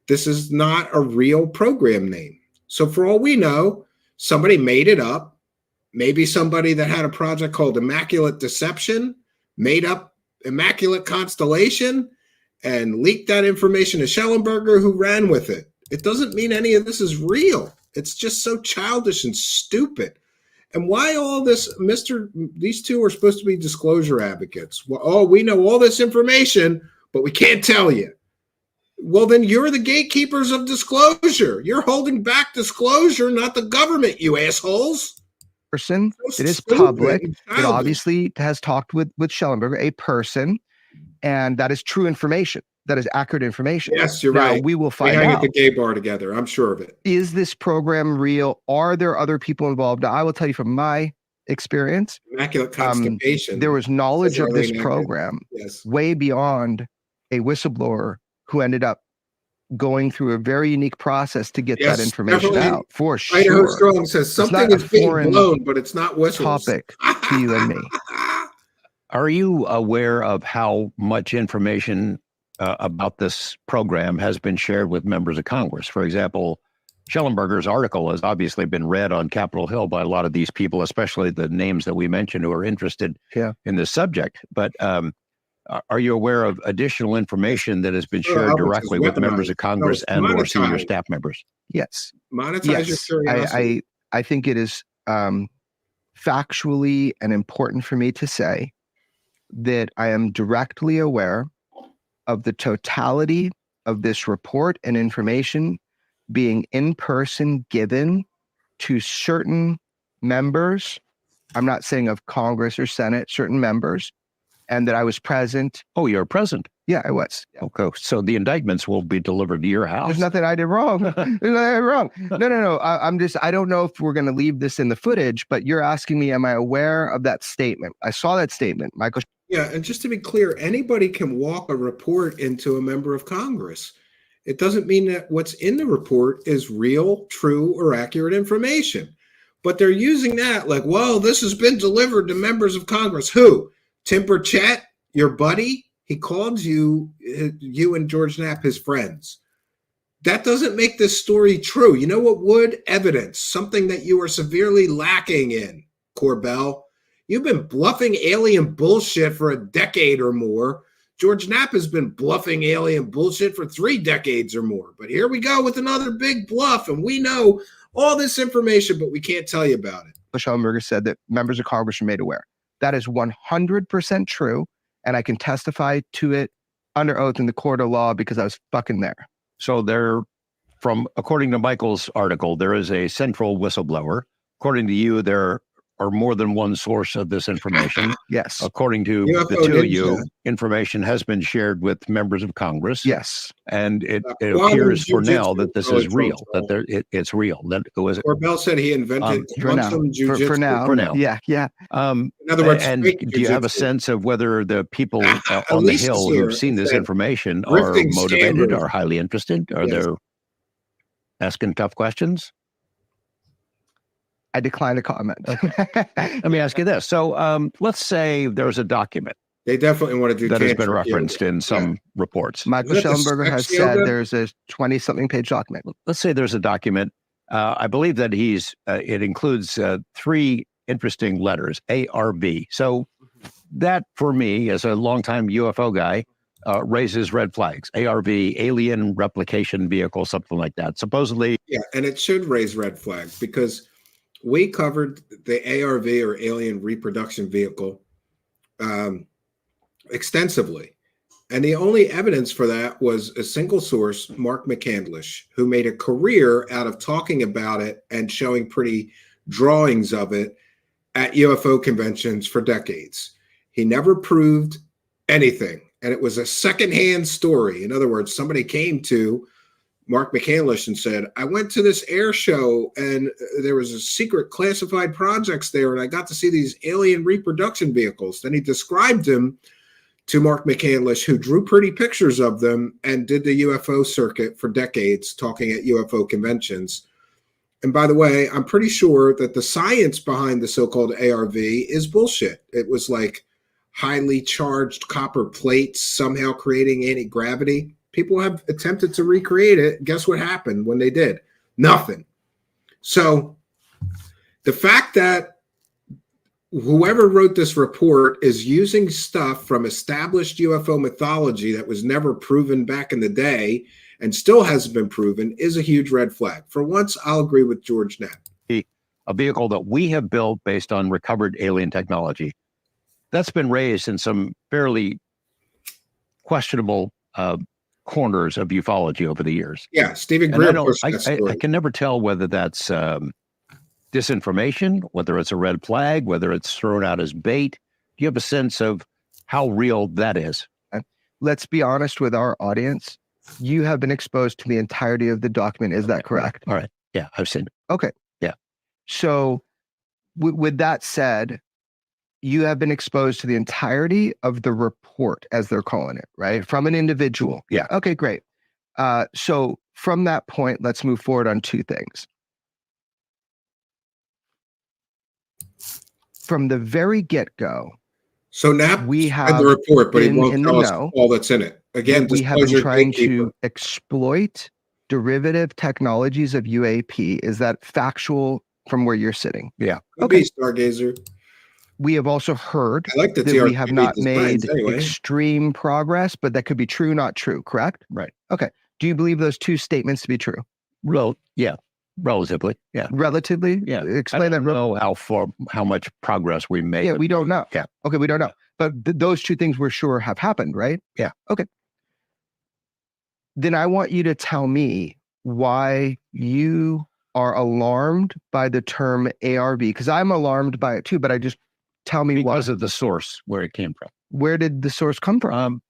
This is not a real program name. So for all we know, somebody made it up. Maybe somebody that had a project called Immaculate Deception made up Immaculate Constellation and leaked that information to Schellenberger, who ran with it. It doesn't mean any of this is real. It's just so childish and stupid. And why all this, these two are supposed to be disclosure advocates. Well, oh, we know all this information, but we can't tell you. Well, then you're the gatekeepers of disclosure. You're holding back disclosure, not the government, you assholes. Person, So it is stupid public. and It childish. obviously has talked with Schellenberger, a person, and that is true information. That is accurate information. Yes, you're now, right. We will We find hang out. at the gay bar together. I'm sure of it. Is this program real? Are there other people involved? Now, I will tell you from my experience, Immaculate constellation. there was knowledge Says of this Arlene Atkins. program Yes. way beyond a whistleblower who ended up going through a very unique process to get Yes, that information definitely. out. For Idaho sure. Strong says It's something not a is being foreign blown, but it's not whistles. topic to you and me. Are you aware of how much information about this program has been shared with members of Congress? For example, Schellenberger's article has obviously been read on Capitol Hill by a lot of these people, especially the names that we mentioned who are interested in this subject. But are you aware of additional information that has been shared directly with members of Congress and or senior staff members? Yes. Monetize your curiosity. I think it is factually and important for me to say that I am directly aware of the totality of this report and information being in person given to certain members. I'm not saying of Congress or Senate, certain members, and that I was present. Oh, you're present? Yeah, I was. Okay, so the indictments will be delivered to your house? There's nothing I did wrong. There's nothing wrong. No. I don't know if we're going to leave this in the footage, but you're asking me, am I aware of that statement? I saw that statement, Michael. Yeah, and just to be clear, anybody can walk a report into a member of Congress. It doesn't mean that what's in the report is real, true, or accurate information. But they're using that like, well, this has been delivered to members of Congress. Who? Tim Burchett, your buddy? He called you and George Knapp his friends. That doesn't make this story true. You know what would? Evidence, something that you are severely lacking in, Corbell. You've been bluffing alien bullshit for a decade or more. George Knapp has been bluffing alien bullshit for 3 decades or more. But here we go with another big bluff, and we know all this information, but we can't tell you about it. Schellenberger said that members of Congress are made aware. That is 100% true, and I can testify to it under oath in the court of law because I was fucking there. So according to Michael's article, there is a central whistleblower. According to you, there are more than one source of this information. Yes. According to UFO the two of Ninja. you, information has been shared with members of Congress. Yes. And it Quantum appears for now jujitsu that this probably is real, control. that it's real. That it was Corbell said he invented for now. quantum jujitsu. For now. For now. Yeah. In other words, and fake do you have a jujitsu. sense of whether the people on the Alicia Hill here who've seen this said information are grifting motivated, scammers. are highly interested? Are Yes. they asking tough questions? I decline to comment. Let me ask you this. So let's say there's a document They definitely want to do that has been tantra referenced yoga. in some reports. Michael Is that the Schellenberger has sex said yoga? there's a 20-something page document. Let's say there's a document. I believe that it includes 3 interesting letters, ARV. So that, for me, as a longtime UFO guy, raises red flags. ARV, alien replication vehicle, something like that. Supposedly. Yeah, and it should raise red flags because we covered the ARV or alien reproduction vehicle extensively. And the only evidence for that was a single source, Mark McCandlish, who made a career out of talking about it and showing pretty drawings of it at UFO conventions for decades. He never proved anything. And it was a secondhand story. In other words, somebody came to Mark McCandlish and said, I went to this air show and there was a secret classified projects there and I got to see these alien reproduction vehicles. Then he described them to Mark McCandlish, who drew pretty pictures of them and did the UFO circuit for decades, talking at UFO conventions. And by the way, I'm pretty sure that the science behind the so-called ARV is bullshit. It was like highly charged copper plates somehow creating anti-gravity. People have attempted to recreate it. Guess what happened when they did? Nothing. So the fact that whoever wrote this report is using stuff from established UFO mythology that was never proven back in the day and still hasn't been proven is a huge red flag. For once, I'll agree with George Knapp. a vehicle that we have built based on recovered alien technology. That's been raised in some fairly questionable corners of ufology over the years. Yeah, Stephen And I Greer pushed that story. I can never tell whether that's disinformation, whether it's a red flag, whether it's thrown out as bait. Do you have a sense of how real that is? Let's be honest with our audience. You have been exposed to the entirety of the document. Is that correct? All right. Yeah, I've seen it. Okay. Yeah. So with that said, you have been exposed to the entirety of the report, as they're calling it, right? From an individual. Yeah. Okay, great. So from that point, let's move forward on two things. From the very get-go, So Knapp we had have the report, but he been won't in tell the us know all that's in it. Again, we have been disclosure, trying gatekeeper. to exploit derivative technologies of UAP. Is that factual from where you're sitting? Yeah. Could Okay. be, Stargazer. We have also heard I like the that we have TRPV not designs made anyway. extreme progress, but that could be true, not true, correct? Right. Okay. Do you believe those two statements to be true? Yeah. Relatively. Yeah. Relatively? Yeah. Explain that. I don't know how much progress we made. Yeah, we don't know. Yeah. Okay, we don't know. But those two things we're sure have happened, right? Yeah. Okay. Then I want you to tell me why you are alarmed by the term ARV, because I'm alarmed by it too, but I just tell me because of the source where it came from. Where did the source come from?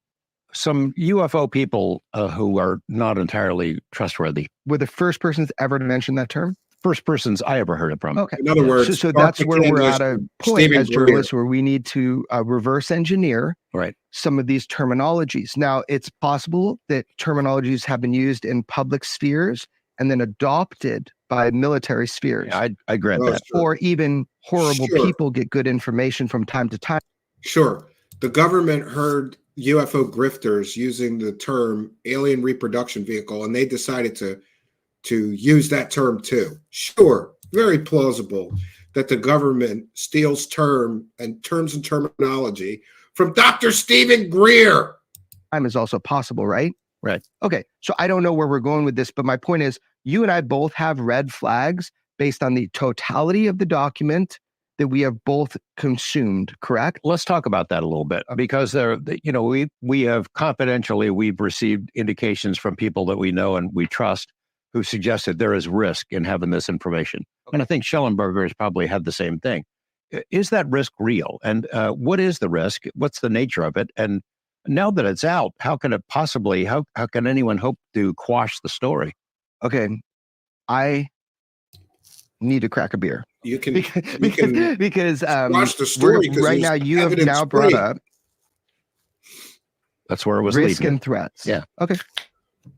Some UFO people who are not entirely trustworthy. Were the first persons ever to mention that term? First persons I ever heard it from. Okay. In other words, so that's where we're at a point Stephen as Greer. journalists where we need to reverse engineer Right. some of these terminologies. Now, it's possible that terminologies have been used in public spheres and then adopted by military spheres. Yeah, I grant that. Sure. Or even horrible Sure. people get good information from time to time. Sure. The government heard UFO grifters using the term alien reproduction vehicle, and they decided to use that term too. Sure, very plausible that the government steals terms and terminology from Dr. Stephen Greer. Time is also possible, right? Right. Okay. So I don't know where we're going with this, but my point is you and I both have red flags based on the totality of the document that we have both consumed, correct? Let's talk about that a little bit because we have confidentially, we've received indications from people that we know and we trust who suggested there is risk in having this information. Okay. And I think Schellenberger has probably had the same thing. Is that risk real? And what is the risk? What's the nature of it? And now that it's out, how can it possibly, how can anyone hope to quash the story? Okay. I need to crack a beer. You can because watch the story right now you have now brought up that's where it was risk leading. and threats. Yeah. Okay.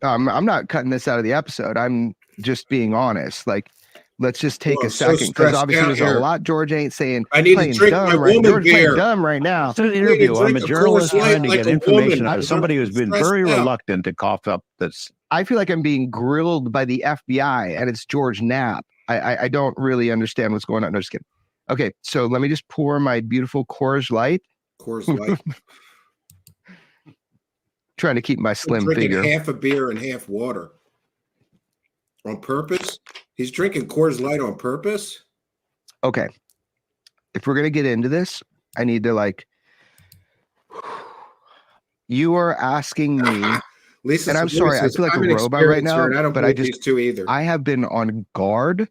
I'm not cutting this out of the episode. I'm just being honest. Like, let's just take a second because obviously there's a lot George ain't saying. I need to drink my woman beer. Dumb right now. It's an interview. I'm a journalist trying to get information out of somebody who's been very reluctant to cough up this. I feel like I'm being grilled by the FBI and it's George Knapp. I don't really understand what's going on. No, just kidding. Okay, so let me just pour my beautiful Coors Light. Coors Light. Trying to keep my slim drinking figure. Half a beer and half water. On purpose? He's drinking Coors Light on purpose? Okay. If we're going to get into this, I need to you are asking me. Lisa, and I'm sorry, I feel like a robot right now, but I have been on guard.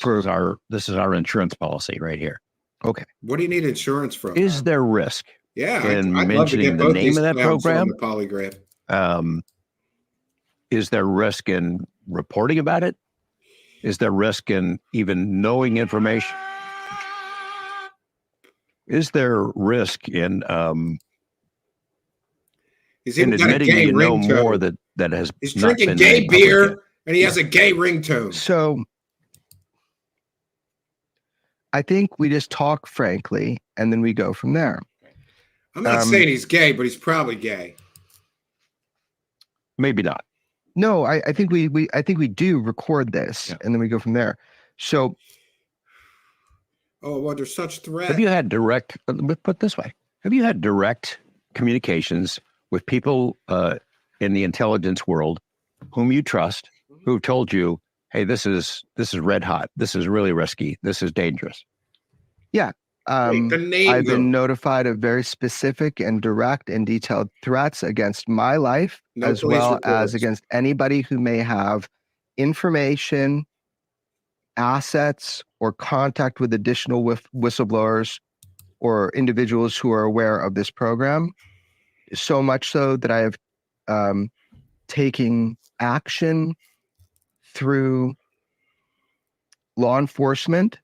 This is our insurance policy right here. Okay. What do you need insurance from? Is there risk? Yeah, in I'd love to mentioning get the both name these of that clowns on program? the polygraph. Is there risk in reporting about it? Is there risk in even knowing information? Is there risk in He's even got a admitting gay you know ringtone. more that has He's not drinking been gay made public beer yet? and he has a gay ringtone. So I think we just talk frankly and then we go from there. I'm not saying he's gay, but he's probably gay. Maybe not. No, I think we do record this and then we go from there. So well, there's such threat. Have you had direct, put it this way, have you had direct communications with people in the intelligence world whom you trust, who told you, hey, this is red hot. This is really risky. This is dangerous. Yeah. Make the name, I've been though. notified of very specific and direct and detailed threats against my life, No as police well as reports. against anybody who may have information, assets, or contact with additional whistleblowers or individuals who are aware of this program. So much so that I have taken action through law enforcement.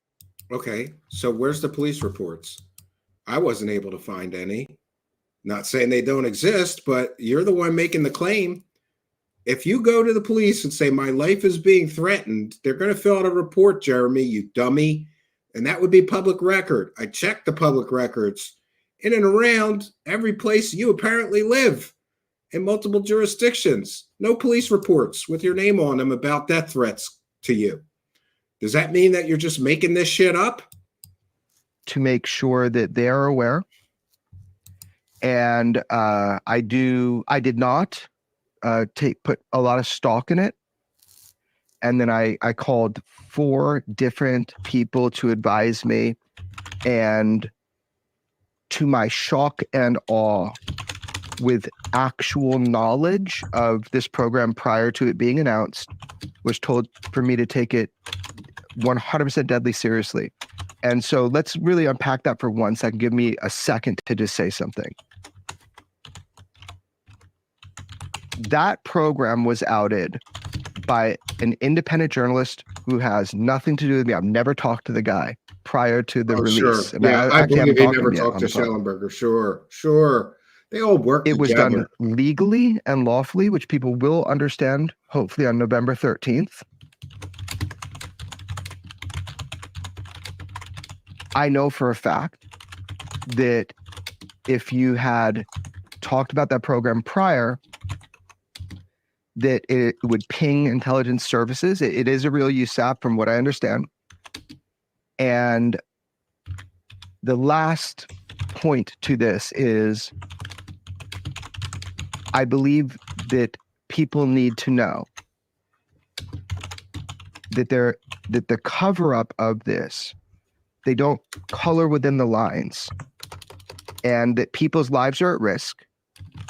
Okay, so where's the police reports? I wasn't able to find any. Not saying they don't exist, but you're the one making the claim. If you go to the police and say, my life is being threatened, they're going to fill out a report, Jeremy, you dummy. And that would be public record. I checked the public records in and around every place you apparently live in multiple jurisdictions. No police reports with your name on them about death threats to you. Does that mean that you're just making this shit up? To make sure that they are aware. And I did not put a lot of stock in it. And then I called 4 different people to advise me. And to my shock and awe, with actual knowledge of this program prior to it being announced, was told for me to take it 100% deadly seriously. And so let's really unpack that for 1 second. Give me a second to just say something. That program was outed by an independent journalist who has nothing to do with me. I've never talked to the guy prior to the release. Sure. And Yeah, I actually believe he haven't never him yet talked on to the phone. Schellenberger. Sure. They all work It was together. done legally and lawfully, which people will understand, hopefully on November 13th. I know for a fact that if you had talked about that program prior, that it would ping intelligence services. It is a real USAP from what I understand. And the last point to this is, I believe that people need to know that the cover-up of this, they don't color within the lines, and that people's lives are at risk.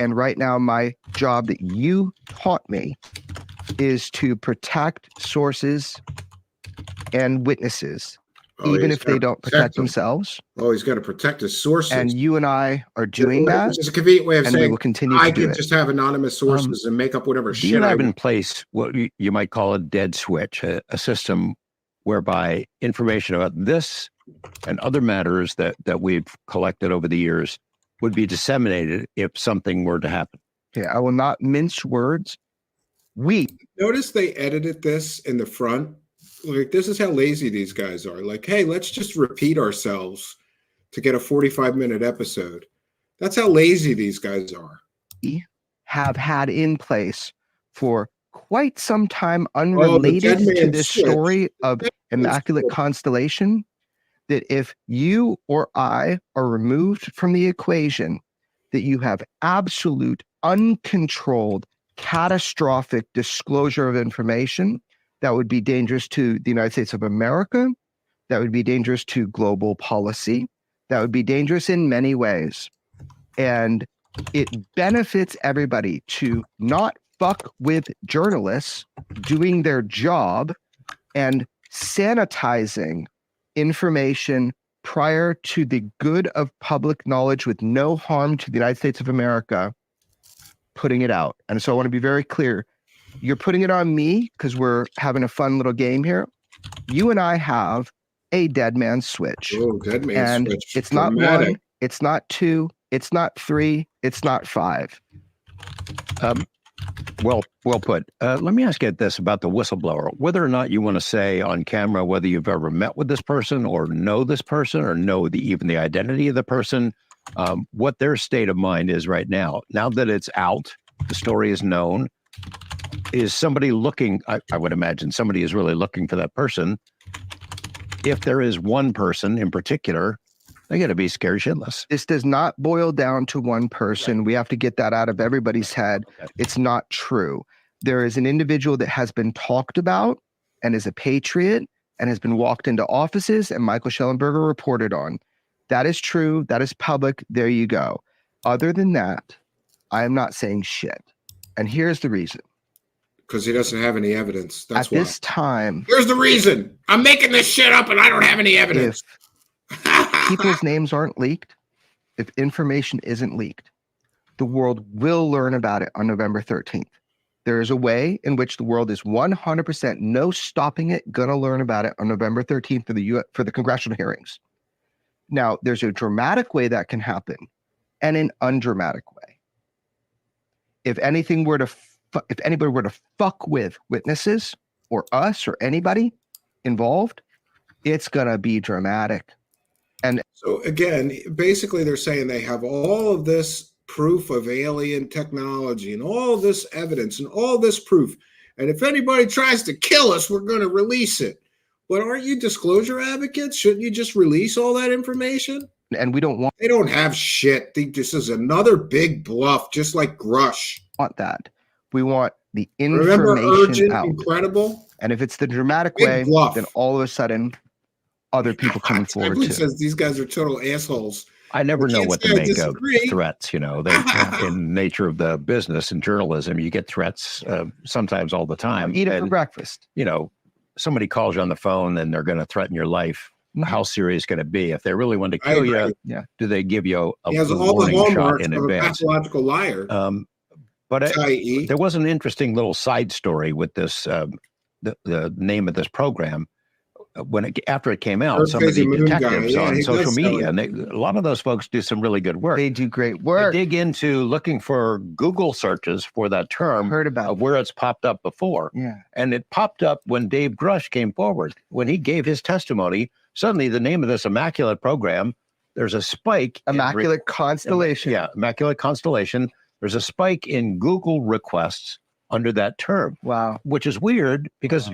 And right now, my job that you taught me is to protect sources and witnesses, even if they don't protect themselves. Oh, he's got to protect his sources. And you and I are doing that. Which is a convenient way of and saying we will continue I to do can it. just have anonymous sources and make up whatever Do shit you I have in want. place what you might call a dead switch, a system whereby information about this and other matters that we've collected over the years would be disseminated if something were to happen? Okay, I will not mince words. Notice they edited this in the front. Like, this is how lazy these guys are. Like, hey, let's just repeat ourselves to get a 45-minute episode. That's how lazy these guys are. Have had in place for quite some time, unrelated to this story of immaculate constellation, that if you or I are removed from the equation, that you have absolute, uncontrolled, catastrophic disclosure of information that would be dangerous to the United States of America, that would be dangerous to global policy, that would be dangerous in many ways. And it benefits everybody to not fuck with journalists doing their job and sanitizing information prior to the good of public knowledge with no harm to the United States of America, putting it out. And so I want to be very clear. You're putting it on me because we're having a fun little game here. You and I have a dead man switch. Oh, dead man and switch. It's not Dramatic. 1, it's not 2, it's not 3, it's not 5. Well put. Let me ask you this about the whistleblower. Whether or not you want to say on camera whether you've ever met with this person or know this person or know even the identity of the person, what their state of mind is right now. Now that it's out, the story is known. Is somebody looking, I would imagine somebody is really looking for that person. If there is one person in particular, they got to be scared shitless. This does not boil down to one person. We have to get that out of everybody's head. It's not true. There is an individual that has been talked about and is a patriot and has been walked into offices and Michael Schellenberger reported on. That is true. That is public. There you go. Other than that, I am not saying shit. And here's the reason. Because he doesn't have any evidence. That's At this time. Here's the reason. I'm making this shit up and I don't have any evidence. If people's names aren't leaked, if information isn't leaked, the world will learn about it on November 13th. There is a way in which the world is 100% no stopping it, gonna learn about it on November 13th for the congressional hearings. Now, there's a dramatic way that can happen and an undramatic way. If anybody were to fuck with witnesses or us or anybody involved, it's gonna be dramatic. And so again, basically they're saying they have all of this proof of alien technology and all this evidence and all this proof. And if anybody tries to kill us, we're going to release it. But aren't you disclosure advocates? Shouldn't you just release all that information? And we don't want. They don't have shit. This is another big bluff, just like Grush. Want that. We want the information. Remember Urgent, out. Incredible? And if it's the dramatic big way, bluff. Then all of a sudden, other people coming forward too. Says these guys are total assholes. I never know what to make of threats. You know, in nature of the business and journalism, you get threats sometimes all the time. Eat it for breakfast. You know, somebody calls you on the phone and they're going to threaten your life. How serious can it be? If they really want to kill you, do they give you a warning shot in advance? Pathological liar. But there was an interesting little side story with this, the name of this program. After it came out, some of the detectives on social media, and a lot of those folks do some really good work. They do great work. They dig into looking for Google searches for that term, heard about where it's popped up before. Yeah, and it popped up when Dave Grush came forward. When he gave his testimony, suddenly the name of this immaculate program, there's a spike. Immaculate constellation. Yeah, immaculate constellation. There's a spike in Google requests under that term. Wow, which is weird because.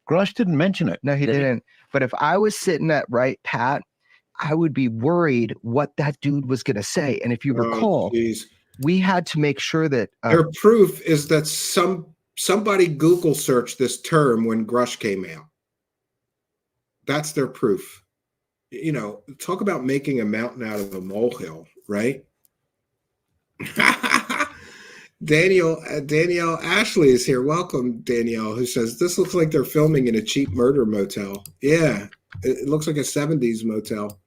Grush didn't mention it. No, he didn't. But if I was sitting at Right Pat, I would be worried what that dude was going to say. And if you recall, we had to make sure that their proof is that somebody Google searched this term when Grush came out. That's their proof. You know, talk about making a mountain out of a molehill, right? Danielle Ashley is here. Welcome, Danielle, who says, this looks like they're filming in a cheap murder motel. Yeah, it looks like a 70s motel.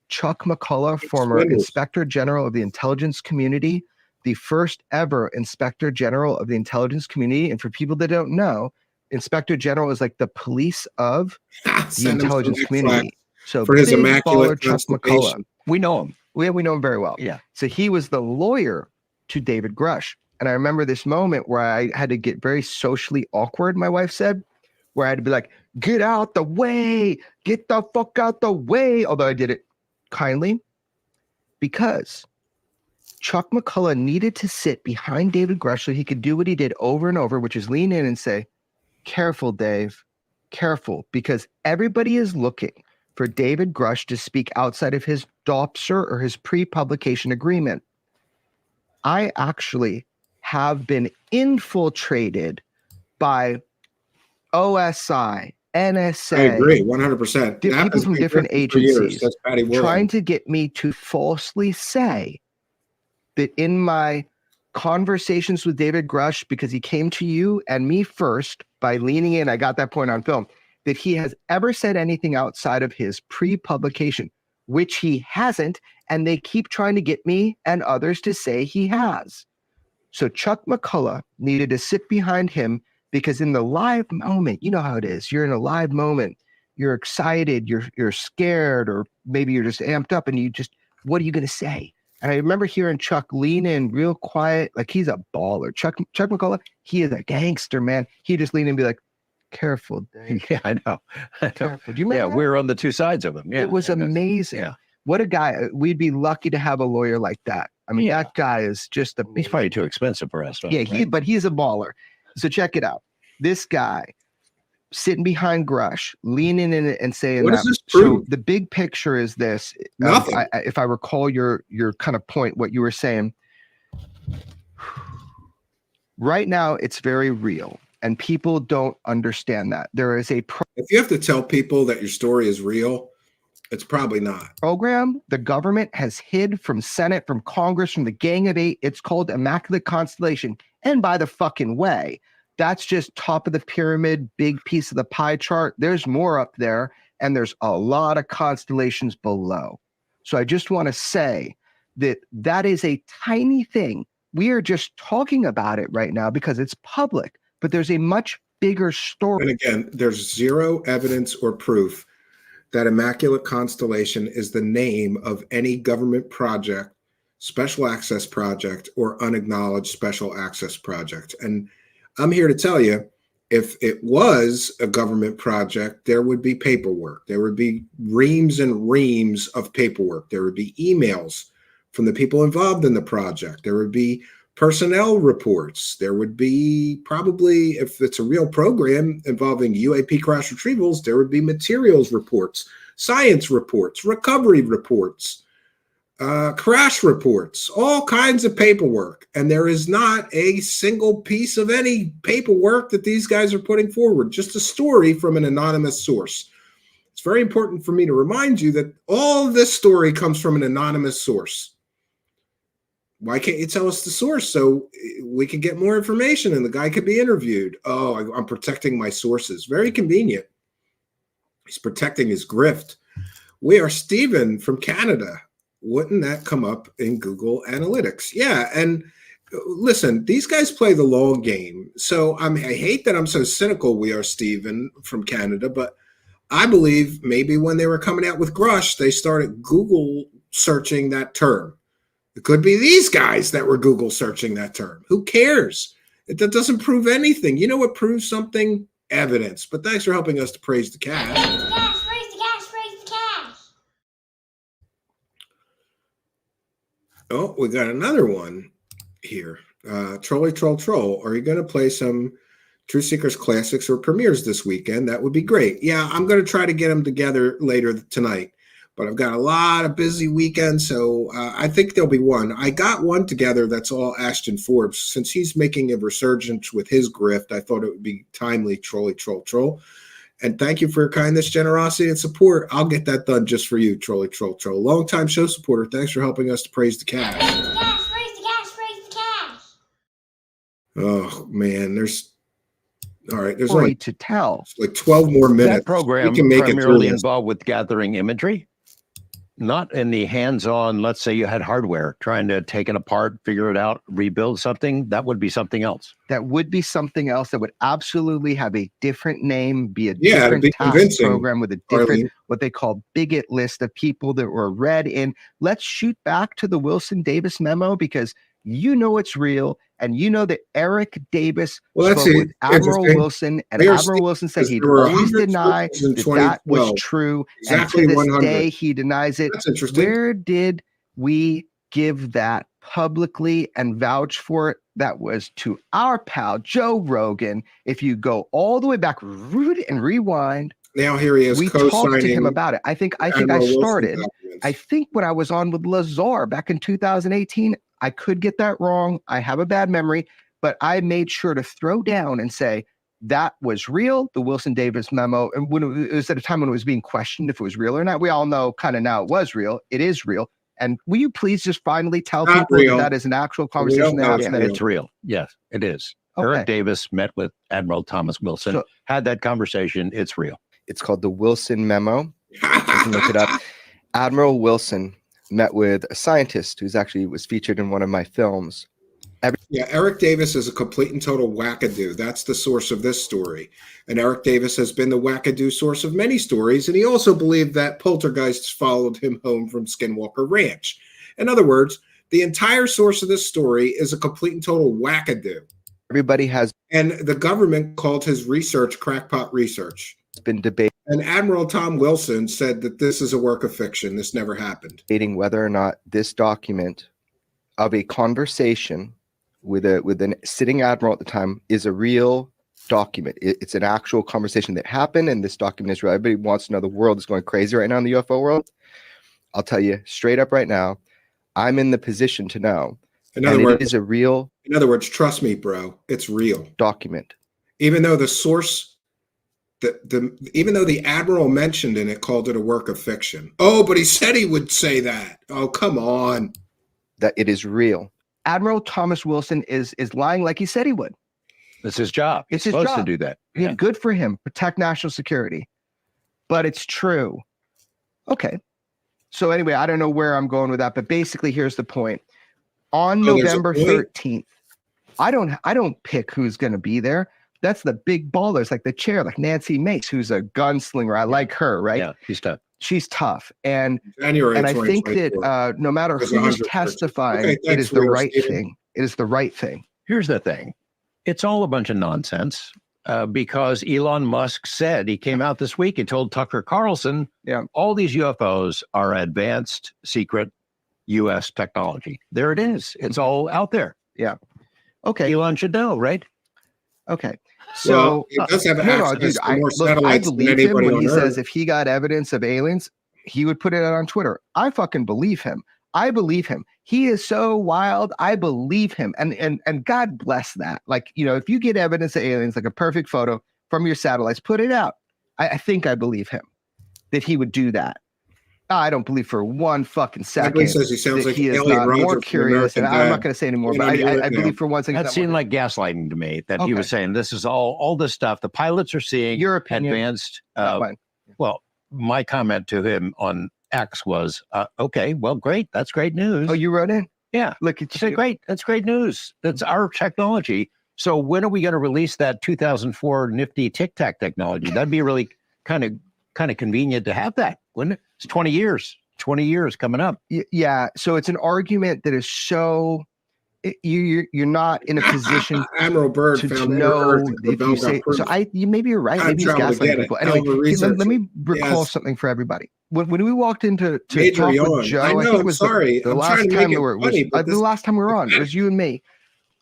Chuck McCullough, former Inspector General of the Intelligence Community, the first ever Inspector General of the Intelligence Community. And for people that don't know, Inspector General is like the police of the intelligence community. So for his immaculate Chuck McCullough. We know him. We know him very well. Yeah. So he was the lawyer to David Grush. And I remember this moment where I had to get very socially awkward, my wife said, where I had to be like, get out the way, get the fuck out the way. Although I did it kindly, because Chuck McCullough needed to sit behind David Grush so he could do what he did over and over, which is lean in and say, careful, Dave, careful, because everybody is looking for David Grush to speak outside of his DOPSR or his pre-publication agreement. I actually have been infiltrated by OSI, NSA. I agree, 100%. People from different agencies trying to get me to falsely say that in my conversations with David Grush, because he came to you and me first by leaning in, I got that point on film, that he has ever said anything outside of his pre-publication, which he hasn't, and they keep trying to get me and others to say he has. So Chuck McCullough needed to sit behind him because in the live moment, you know how it is. You're in a live moment. You're excited. You're scared, or maybe you're just amped up, and what are you going to say? And I remember hearing Chuck lean in real quiet, like he's a baller. Chuck McCullough, he is a gangster, man. He just lean in and be like, careful, Dave. Yeah, I know. Careful. Do you remember that? We're on the two sides of him. Yeah, it was amazing. Yeah. What a guy. We'd be lucky to have a lawyer like that. I mean, that guy is just amazing. He's probably too expensive for us. Yeah, but he's a baller. So check it out. This guy sitting behind Grush, leaning in it and saying, what does this prove? So the big picture is this. Nothing. If I recall your kind of point, what you were saying, right now it's very real. And people don't understand that. There is a If you have to tell people that your story is real, it's probably not. program the government has hid from Senate, from Congress, from the Gang of Eight. It's called Immaculate Constellation. And by the fucking way, that's just top of the pyramid, big piece of the pie chart. There's more up there, and there's a lot of constellations below. So I just want to say that that is a tiny thing. We are just talking about it right now because it's public, but there's a much bigger story. And again, there's zero evidence or proof that Immaculate Constellation is the name of any government project, special access project, or unacknowledged special access project. And I'm here to tell you, if it was a government project, there would be paperwork. There would be reams and reams of paperwork. There would be emails from the people involved in the project. There would be personnel reports. There would be probably, if it's a real program involving UAP crash retrievals, there would be materials reports, science reports, recovery reports, crash reports, all kinds of paperwork. And there is not a single piece of any paperwork that these guys are putting forward, just a story from an anonymous source. It's very important for me to remind you that all of this story comes from an anonymous source. Why can't you tell us the source so we can get more information and the guy could be interviewed? Oh, I'm protecting my sources. Very convenient. He's protecting his grift. We are Stephen from Canada. Wouldn't that come up in Google Analytics? Yeah, and listen, these guys play the long game. So I hate that I'm so cynical. We are Stephen from Canada, but I believe maybe when they were coming out with Grush, they started Google searching that term. It could be these guys that were Google searching that term. Who cares? That doesn't prove anything. You know what proves something? Evidence. But thanks for helping us to praise the cash. Praise the cash, praise the cash, praise the cash. Oh, we got another one here. Trolly Troll Troll. Are you going to play some Truth Seekers Classics or premieres this weekend? That would be great. Yeah, I'm going to try to get them together later tonight. But I've got a lot of busy weekends, so I think there'll be one. I got one together that's all Ashton Forbes. Since he's making a resurgence with his grift, I thought it would be timely, Trolly Troll Troll. And thank you for your kindness, generosity, and support. I'll get that done just for you, Trolly Troll Troll. Longtime show supporter, thanks for helping us to praise the cash. Praise the cash, praise the cash, praise the cash. Oh, man, there's Story only to tell. like 12 more minutes. That program We can make it primarily through this. involved with gathering imagery, not in the hands-on. Let's say you had hardware, trying to take it apart, figure it out, rebuild something. That would be something else. That would be something else that would absolutely have a different name, be a Yeah, it'd different be task convincing, program with a different, Arlene. what they call bigot list of people that were read in. Let's shoot back to the Wilson Davis memo because you know it's real, and you know that Eric Davis Well, spoke with Admiral Wilson, and Admiral Wilson said he'd always deny that was true, Exactly and to this 100. day he denies it. That's interesting. Where did we give that publicly and vouch for it? That was to our pal Joe Rogan. If you go all the way back, root and rewind. Now here he is We talked to co-signing him about it. I think I Admiral Wilson started. documents. I think when I was on with Lazar back in 2018, I could get that wrong. I have a bad memory, but I made sure to throw down and say that was real, the Wilson Davis memo. And when it was at a time when it was being questioned if it was real or not, we all know kind of now it was real. It is real. And will you please just finally tell Not people real. that is an actual conversation that Not happened? Yeah, that it's real. Yes, it is. Okay. Eric Davis met with Admiral Thomas Wilson, So- had that conversation. It's real. It's called the Wilson memo. You can look it up. Admiral Wilson met with a scientist who's actually was featured in one of my films. Yeah, Eric Davis is a complete and total wackadoo. That's the source of this story. And Eric Davis has been the wackadoo source of many stories. And he also believed that poltergeists followed him home from Skinwalker Ranch. In other words, the entire source of this story is a complete and total wackadoo. Everybody has And the government called his research crackpot research. been debating And Admiral Tom Wilson said that this is a work of fiction. This never happened. whether or not this document of a conversation with an sitting admiral at the time is a real document. It's an actual conversation that happened, and this document is real. Everybody wants to know. The world is going crazy right now in the UFO world. I'll tell you straight up right now, I'm in the position to know. In other words, it is a real trust me, bro. It's real. document. even though the source, even though the admiral mentioned in it, called it a work of fiction. Oh, but he said he would say that. Oh, come on. That it is real. Admiral Thomas Wilson is lying like he said he would. It's his job. It's He's his supposed job. to do that. Yeah, good for him. Protect national security. But it's true. Okay. So anyway, I don't know where I'm going with that, but basically here's the point. On November 13th, I don't pick who's going to be there. That's the big ballers, like the chair, like Nancy Mace, who's a gunslinger. I like her, right? Yeah, she's tough. She's tough. And January I think that 2024. no matter There's who's 100 testifying, Okay, it thanks, is the Real right Stephen. thing. It is the right thing. Here's the thing. It's all a bunch of nonsense because Elon Musk said, he came out this week and told Tucker Carlson, all these UFOs are advanced, secret U.S. technology. There it is. It's all out there. Yeah. Okay. Elon should know, right? Okay. Well, So he does have access to more I satellites than believe him anybody when on he Earth. says if he got evidence of aliens, he would put it out on Twitter. I fucking believe him. I believe him. He is so wild. I believe him. And God bless that. Like, you know, if you get evidence of aliens, like a perfect photo from your satellites, put it out. I think I believe him that he would do that. I don't believe for one fucking second He says he sounds that like he is Elliot not Rodger more from curious. And American I'm Dad. not going to say anymore, You but know, you I right now. believe for one second. That seemed like gaslighting to me, that he Okay. was saying this is all this stuff the pilots are seeing. Your opinion. Advanced. Not mine. Well, my comment to him on X was, okay, well, great. That's great news. Oh, you wrote in? Yeah. Look at He said, you. great. That's great news. That's our technology. So when are we going to release that 2004 nifty Tic Tac technology? That'd be really kind of convenient to have that, wouldn't it? It's 20 years coming up. Yeah. So it's an argument that is so you're not in a position Admiral Byrd to found know Earth if you say so. Maybe you're right. Time Maybe he's travel to gaslighting get it. people. Hell Anyway, of a let me researcher. recall Yes. something for everybody. When we walked into Major talk Yawn. with Joe, I know, think it I'm was sorry. the I'm last trying to time make we it were funny, but the this- last time we were on. It was you and me.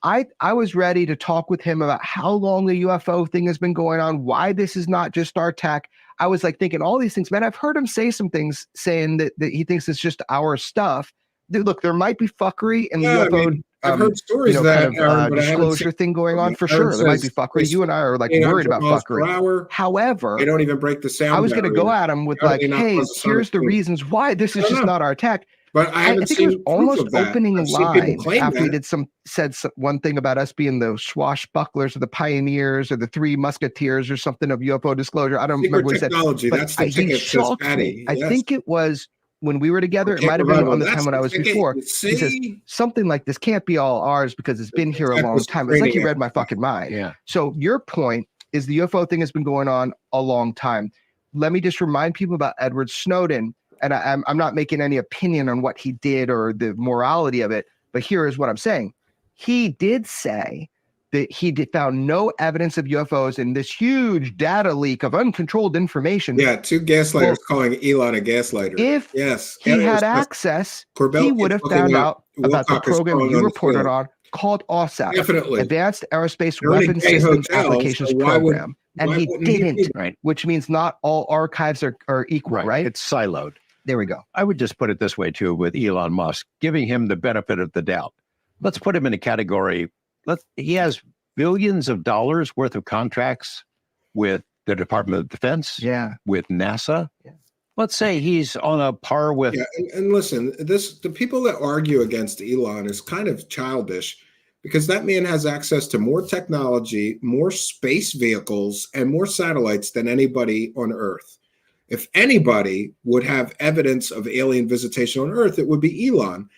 I was ready to talk with him about how long the UFO thing has been going on, why this is not just our tech. I was like thinking all these things, man. I've heard him say some things saying that he thinks it's just our stuff. Dude, look, there might be fuckery in the Yeah, I UFO. mean, I've heard stories that, kind of Aaron, but I haven't disclosure seen thing going on for Aaron sure. There might be says fuckery. You and I are like 800 worried about miles per fuckery. hour. However, They don't even break the sound I was going to go barrier. at him with How do like, they not hey, cause a sonic here's the boom? reasons why this is I don't just know. not our tech. But I haven't think it was seen proof almost of that. opening I've seen people line claim after he that. said one thing about us being the swashbucklers or the pioneers or the three musketeers or something of UFO disclosure. I don't Secret remember what he said. technology. But That's the he ticket, says shocked Patty. me. I Yes. think it was when we were together. It Okay, might have been revival. on the That's time when I the was ticket. before. You He says see? something like this can't be all ours because it's been here a That long was time. It's like he training read my fucking mind. Yeah. So your point is the UFO thing has been going on a long time. Let me just remind people about Edward Snowden. And I'm not making any opinion on what he did or the morality of it, but here is what I'm saying. He did say that he found no evidence of UFOs in this huge data leak of uncontrolled information. Yeah, two gaslighters calling Elon a gaslighter. If yes, he and it had was just- access, Corbell he keeps would have looking found up out about the Wilcox is program calling you on the reported field. on called OSAP, Definitely. Advanced Aerospace They're in a Weapon gay Systems hotel, Applications so why would- Program. And why he wouldn't he didn't, be- Right. which means not all archives are equal, right? It's siloed. There we go. I would just put it this way too with Elon Musk, giving him the benefit of the doubt. Let's put him in a category. He has billions of dollars worth of contracts with the Department of Defense, with NASA. Let's say he's on a par with. Yeah, and listen, the people that argue against Elon is kind of childish because that man has access to more technology, more space vehicles, and more satellites than anybody on Earth. If anybody would have evidence of alien visitation on Earth, it would be Elon.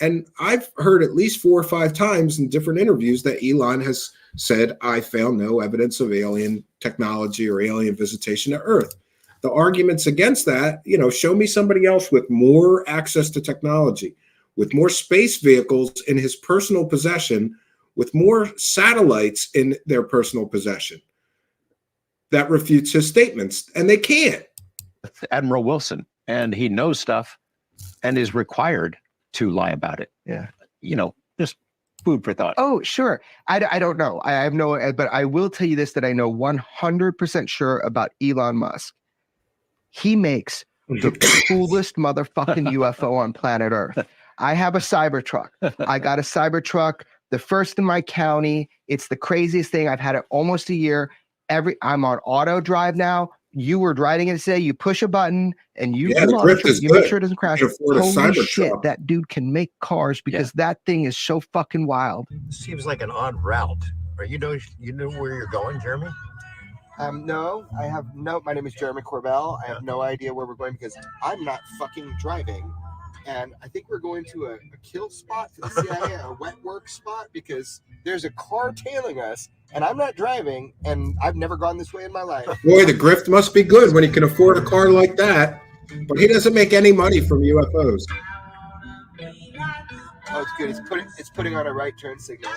And I've heard at least 4 or 5 times in different interviews that Elon has said, I found no evidence of alien technology or alien visitation to Earth. The arguments against that, show me somebody else with more access to technology, with more space vehicles in his personal possession, with more satellites in their personal possession. That refutes his statements, and they can't. Admiral Wilson, and he knows stuff and is required to lie about it. Yeah. Just food for thought. Oh, sure. I don't know. I have no, but I will tell you this, that I know 100% sure about Elon Musk. He makes the coolest motherfucking UFO on planet Earth. I have a Cybertruck. I got a Cybertruck the first in my county. It's the craziest thing. I've had it almost a year. I'm on auto drive now. You were riding it today. You push a button and you Yeah, the monitor grift is it. You make good. sure it doesn't crash. You can afford a Holy Cybertruck. shit, that dude can make cars because that thing is so fucking wild. Seems like an odd route. Are you know where you're going, Jeremy? No, I have no. My name is Jeremy Corbell. I have no idea where we're going because I'm not fucking driving. And I think we're going to a kill spot for the CIA, a wet work spot, because there's a car tailing us, and I'm not driving, and I've never gone this way in my life. Boy, the grift must be good when he can afford a car like that. But he doesn't make any money from UFOs. Oh, it's good. It's putting on a right turn signal.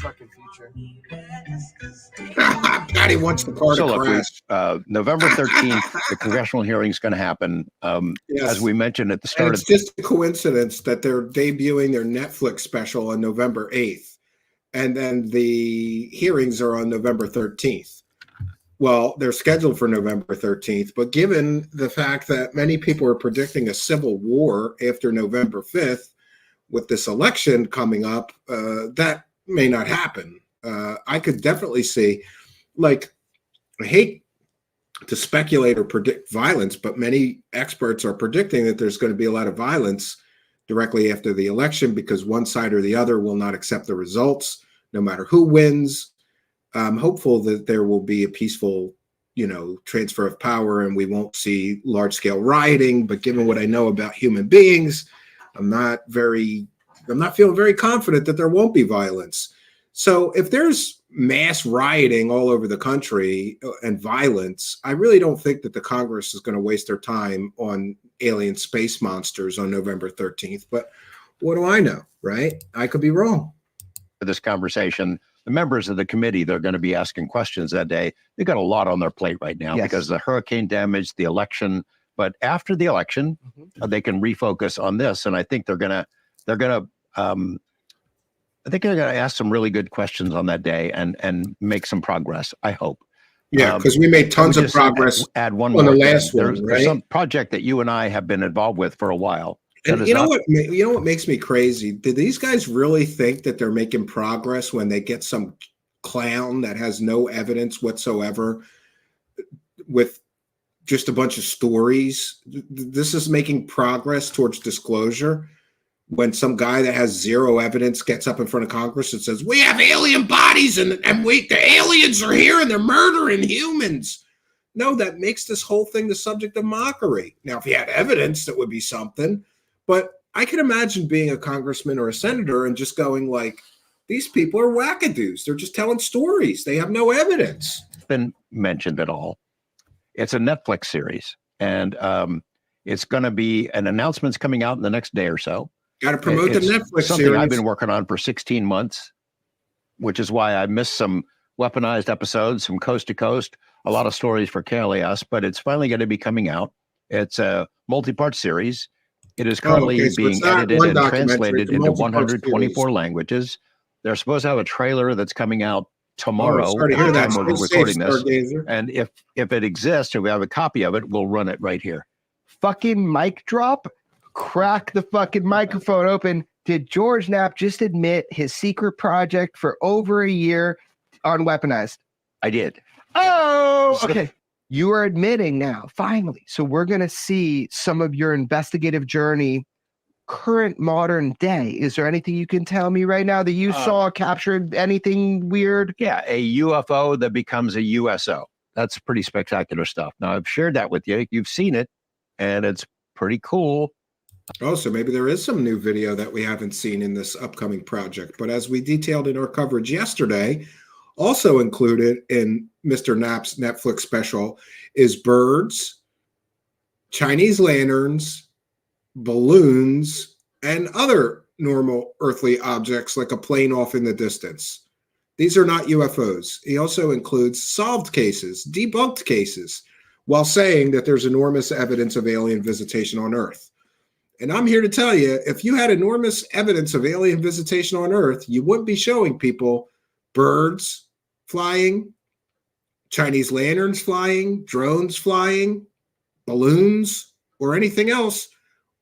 Fucking future. Patty wants the car So to look, crash. November 13th, the congressional hearing is going to happen. Yes. As we mentioned at the And start it's just a coincidence that they're debuting their Netflix special on November 8th. And then the hearings are on November 13th. Well, they're scheduled for November 13th, but given the fact that many people are predicting a civil war after November 5th, with this election coming up, that may not happen. I could definitely see, like, I hate to speculate or predict violence, but many experts are predicting that there's going to be a lot of violence directly after the election because one side or the other will not accept the results, no matter who wins. I'm hopeful that there will be a peaceful, transfer of power and we won't see large-scale rioting. But given what I know about human beings, I'm not feeling very confident that there won't be violence. So if there's mass rioting all over the country and violence, I really don't think that the Congress is going to waste their time on alien space monsters on November 13th. But what do I know, right? I could be wrong. For this conversation, the members of the committee, they're going to be asking questions that day. They've got a lot on their plate right now because of the hurricane damage, the election. But after the election, they can refocus on this. And I think they're going to ask some really good questions on that day and make some progress, I hope. Yeah, because we made tons of progress add one on more the thing. last one, There's right? some project that you and I have been involved with for a while. And you know what makes me crazy? Did these guys really think that they're making progress when they get some clown that has no evidence whatsoever with just a bunch of stories? This is making progress towards disclosure. When some guy that has zero evidence gets up in front of Congress and says, we have alien bodies and the aliens are here and they're murdering humans. No, that makes this whole thing the subject of mockery. Now, if he had evidence, that would be something. But I can imagine being a congressman or a senator and just going like, these people are wackadoos. They're just telling stories. They have no evidence. It's been mentioned at all. It's a Netflix series. And it's going to be an announcement's coming out in the next day or so. Got to promote the Netflix something series. I've been working on for 16 months, which is why I missed some weaponized episodes from coast to coast, a lot of stories for KLAS, but it's finally going to be coming out. It's a multi-part series. It is currently being edited and translated into 124 languages. They're supposed to have a trailer that's coming out tomorrow. Sorry to hear that. We're recording this. Stargazer. And if it exists, or we have a copy of it, we'll run it right here. Fucking mic drop. Crack the fucking microphone open. Did George Knapp just admit his secret project for over a year on Weaponized? I did. Oh, okay. You are admitting now, finally. So we're going to see some of your investigative journey, current modern day. Is there anything you can tell me right now that you saw captured anything weird? Yeah, a UFO that becomes a USO. That's pretty spectacular stuff. Now, I've shared that with you. You've seen it, and it's pretty cool. Oh, so maybe there is some new video that we haven't seen in this upcoming project. But as we detailed in our coverage yesterday, also included in Mr. Knapp's Netflix special is birds, Chinese lanterns, balloons, and other normal earthly objects like a plane off in the distance. These are not UFOs. He also includes solved cases, debunked cases, while saying that there's enormous evidence of alien visitation on Earth. And I'm here to tell you, if you had enormous evidence of alien visitation on Earth, you wouldn't be showing people birds flying, Chinese lanterns flying, drones flying, balloons, or anything else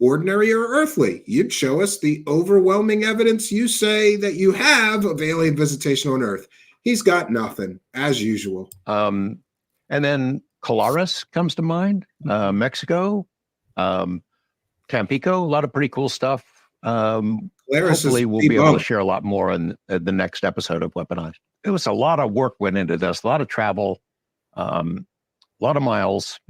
ordinary or earthly. You'd show us the overwhelming evidence you say that you have of alien visitation on Earth. He's got nothing, as usual. And then Colares comes to mind, Mexico, Tampico, a lot of pretty cool stuff. Hopefully we'll be able to share a lot more in the next episode of Weaponized. It was a lot of work went into this, a lot of travel, a lot of miles,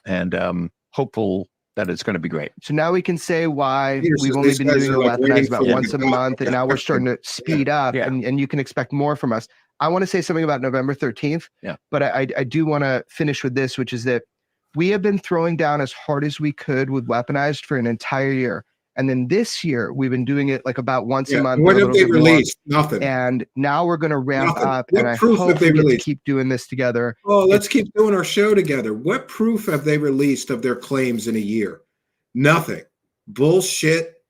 and hopeful that it's going to be great. So now we can say why we've only been doing the Weaponized about once a month, and now we're starting to speed up, and you can expect more from us. I want to say something about November 13th, but I do want to finish with this, which is that we have been throwing down as hard as we could with Weaponized for an entire year. And then this year, we've been doing it like about once a month. What have they released? Nothing. And now we're going to ramp up, and I hope we get to keep doing this together. Oh, let's keep doing our show together. What proof have they released of their claims in a year? Nothing. Bullshit.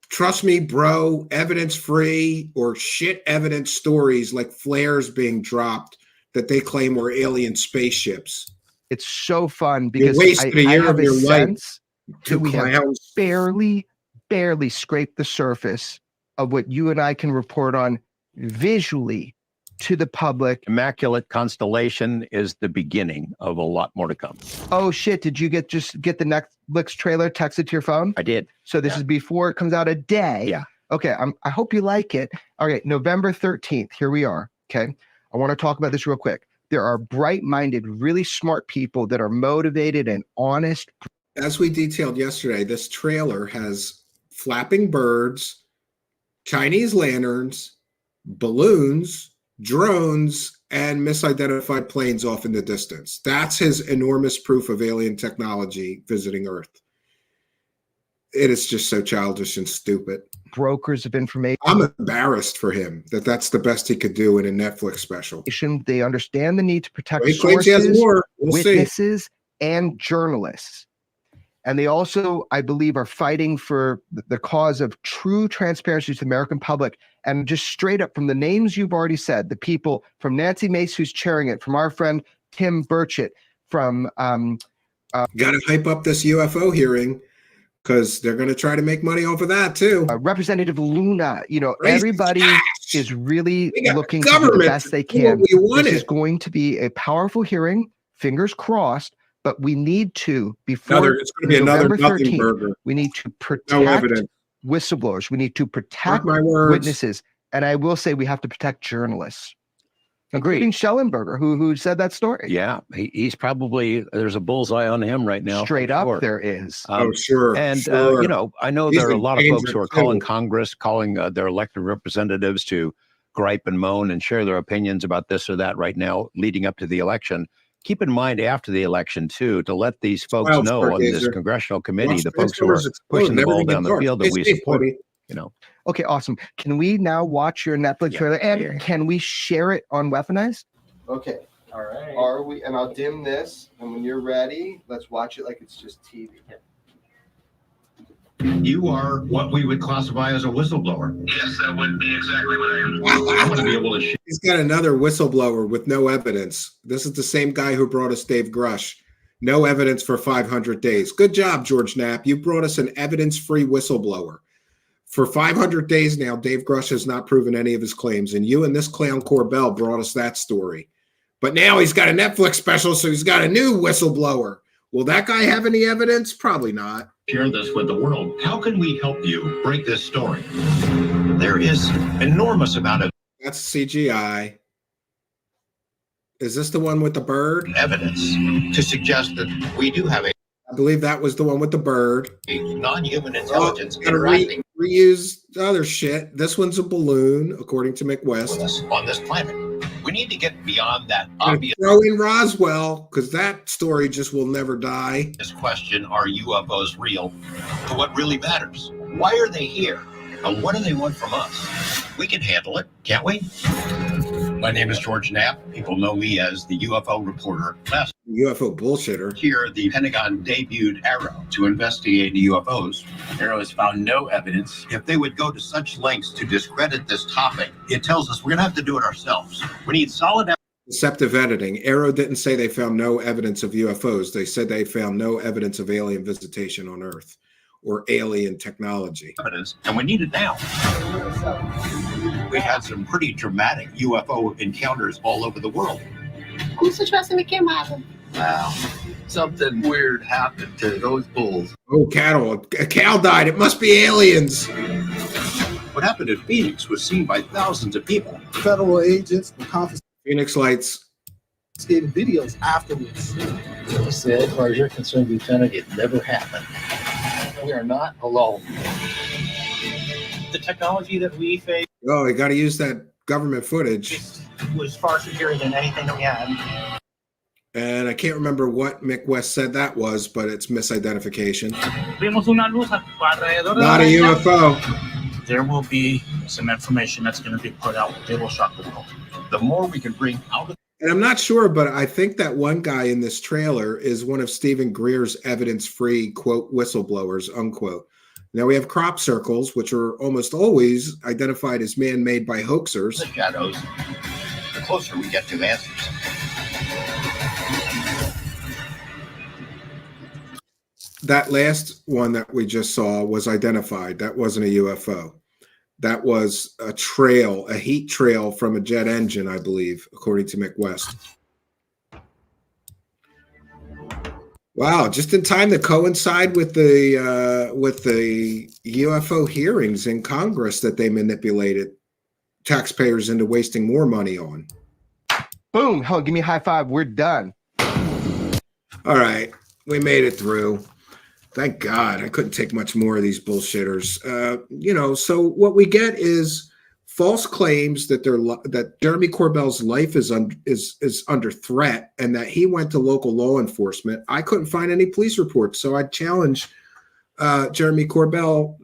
Trust me, bro, evidence-free or shit evidence stories like flares being dropped that they claim were alien spaceships. It's so fun because I have a sense that we have barely scraped the surface of what you and I can report on visually to the public. Immaculate constellation is the beginning of a lot more to come. Oh shit, did you get the Netflix trailer texted to your phone? I did. So this is before it comes out a day. Yeah. Okay, I hope you like it. All right, November 13th, here we are, okay? I want to talk about this real quick. There are bright-minded, really smart people that are motivated and honest. As we detailed yesterday, this trailer has flapping birds, Chinese lanterns, balloons, drones, and misidentified planes off in the distance. That's his enormous proof of alien technology visiting Earth. It is just so childish and stupid. Brokers of information. I'm embarrassed for him that that's the best he could do in a Netflix special. They understand the need to protect sources, witnesses, and journalists. And they also, I believe, are fighting for the cause of true transparency to the American public. And just straight up from the names you've already said, the people from Nancy Mace, who's chairing it, from our friend Tim Burchett, from... Got to hype up this UFO hearing because they're going to try to make money off of that too. Representative Luna, everybody is really looking to do the best they can. This is going to be a powerful hearing, fingers crossed. But we need to, before it's going to be another nothing 13th, burger. We need to protect whistleblowers. We need to protect witnesses. And I will say we have to protect journalists. Including Schellenberger, who said that story. Yeah, he's probably, there's a bullseye on him right now. Straight up, there is. Sure. And, I know there are a lot of folks who are calling Congress, calling their elected representatives to gripe and moan and share their opinions about this or that right now, leading up to the election. Keep in mind after the election, too, to let these folks know on this congressional committee, the folks who are pushing the ball down the field that we support, Okay, awesome. Can we now watch your Netflix trailer? And can we share it on Weaponized? Okay. All right. Are we? And I'll dim this. And when you're ready, let's watch it like it's just TV. You are what we would classify as a whistleblower. Yes, that would be exactly what I am. I want to be able to. He's got another whistleblower with no evidence. This is the same guy who brought us Dave Grush. No evidence for 500 days. Good job, George Knapp. You brought us an evidence-free whistleblower. For 500 days now, Dave Grush has not proven any of his claims, and you and this clown Corbell brought us that story. But now he's got a Netflix special, so he's got a new whistleblower. Will that guy have any evidence? Probably not. Share this with the world. How can we help you break this story? There is enormous amount of... That's CGI. Is this the one with the bird? Evidence to suggest that we do have I believe that was the one with the bird. A non-human intelligence interacting. Reuse other shit. This one's a balloon, according to McWest. On this planet. We need to get beyond that obvious. Throw in Roswell, because that story just will never die. This question, are UFOs real? But what really matters? Why are they here? And what do they want from us? We can handle it, can't we? My name is George Knapp. People know me as the UFO reporter. Last UFO bullshitter. Here, the Pentagon debuted Arrow to investigate the UFOs. Arrow has found no evidence. If they would go to such lengths to discredit this topic, it tells us we're going to have to do it ourselves. We need solid evidence. Deceptive editing. Arrow didn't say they found no evidence of UFOs. They said they found no evidence of alien visitation on Earth or alien technology. Evidence, and we need it now. We had some pretty dramatic UFO encounters all over the world. Como se tivesse me queimado. Wow. Something weird happened to those bulls. Oh, cattle. A cow died. It must be aliens. What happened in Phoenix was seen by thousands of people. Federal agents were confiscating Phoenix Lights. Videos afterwards. So as far as you're concerned, Lieutenant, it never happened. We are not alone. The technology that we face Oh, you got to use that government footage. was far superior than anything that we had. And I can't remember what Mick West said that was, but it's misidentification. Vimos una luz alrededor de Not la a isla. UFO. There will be some information that's going to be put out. They will shock the world. The more we can bring out of And I'm not sure, but I think that one guy in this trailer is one of Stephen Greer's evidence-free, quote, whistleblowers, unquote. Now we have crop circles, which are almost always identified as man-made by hoaxers. the shadows, the closer we get to answers. That last one that we just saw was identified. That wasn't a UFO. That was a trail, a heat trail from a jet engine, I believe, according to Mick West. Wow, just in time to coincide with the UFO hearings in Congress that they manipulated taxpayers into wasting more money on. Boom. Hell, give me a high five. We're done. All right, we made it through. Thank God. I couldn't take much more of these bullshitters. So what we get is false claims that that Jeremy Corbell's life is under threat and that he went to local law enforcement. I couldn't find any police reports, so I challenge Jeremy Corbell,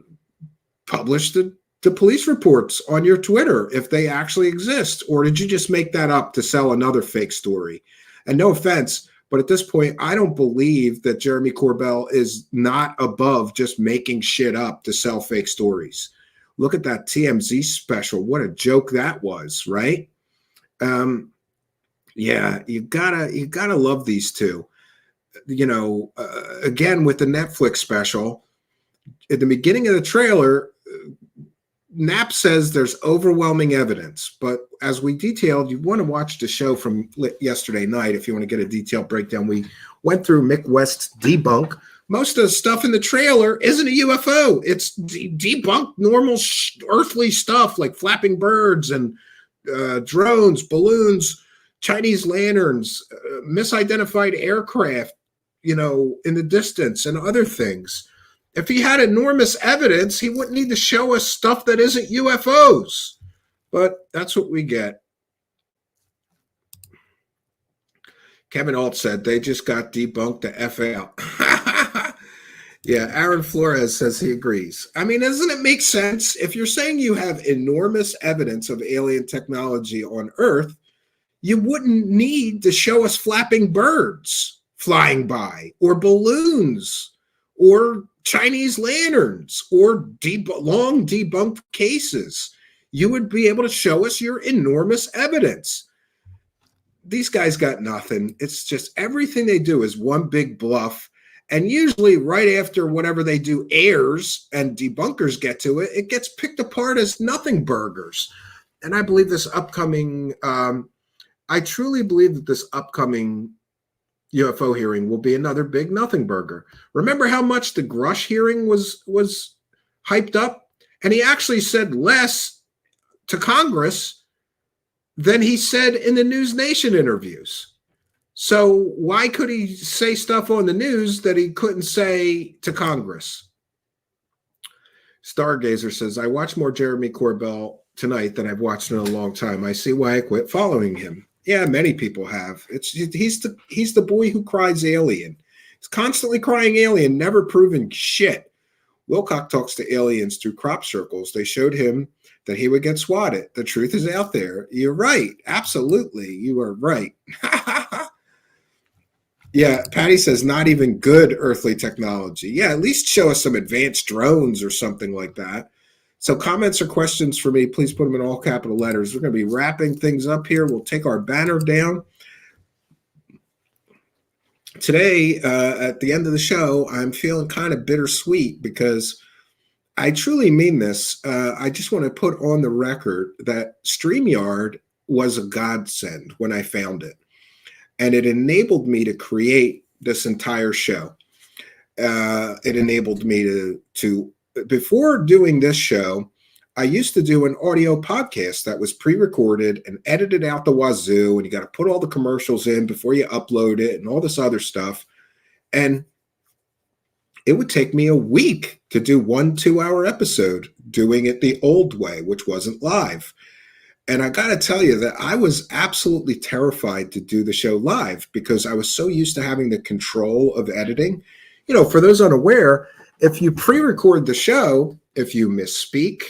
publish the police reports on your Twitter if they actually exist, or did you just make that up to sell another fake story? And no offense, but at this point, I don't believe that Jeremy Corbell is not above just making shit up to sell fake stories. Look at that TMZ special. What a joke that was, right? Yeah, you gotta love these two. Again, with the Netflix special, at the beginning of the trailer, Knapp says there's overwhelming evidence, but as we detailed, you want to watch the show from yesterday night if you want to get a detailed breakdown. We went through Mick West's debunk. Most of the stuff in the trailer isn't a UFO. It's debunked normal earthly stuff like flapping birds and drones, balloons, Chinese lanterns, misidentified aircraft, in the distance and other things. If he had enormous evidence, he wouldn't need to show us stuff that isn't UFOs. But that's what we get. Kevin Alt said they just got debunked to F out. Yeah, Aaron Flores says he agrees. I mean, doesn't it make sense? If you're saying you have enormous evidence of alien technology on Earth, you wouldn't need to show us flapping birds flying by, or balloons, or Chinese lanterns, or long debunked cases. You would be able to show us your enormous evidence. These guys got nothing. It's just everything they do is one big bluff. And usually right after whatever they do airs and debunkers get to it, it gets picked apart as nothing burgers. And I believe this upcoming, I truly believe that this upcoming UFO hearing will be another big nothing burger. Remember how much the Grush hearing was hyped up? And he actually said less to Congress than he said in the News Nation interviews. So why could he say stuff on the news that he couldn't say to Congress? Stargazer says, I watched more Jeremy Corbell tonight than I've watched in a long time. I see why I quit following him. Yeah, many people have. He's the boy who cries alien. He's constantly crying alien, never proven shit. Wilcock talks to aliens through crop circles. They showed him that he would get swatted. The truth is out there. You're right. Absolutely. You are right. Yeah, Patty says not even good earthly technology. Yeah, at least show us some advanced drones or something like that. So comments or questions for me, please put them in all capital letters. We're going to be wrapping things up here. We'll take our banner down. today, at the end of the show, I'm feeling kind of bittersweet because I truly mean this. I just want to put on the record that StreamYard was a godsend when I found it. And it enabled me to create this entire show. It enabled me to before doing this show, I used to do an audio podcast that was pre-recorded and edited out the wazoo, and you got to put all the commercials in before you upload it and all this other stuff. And it would take me a week to do 1 2-hour episode doing it the old way, which wasn't live. And I got to tell you that I was absolutely terrified to do the show live because I was so used to having the control of editing. You know, for those unaware, if you pre-record the show, if you misspeak,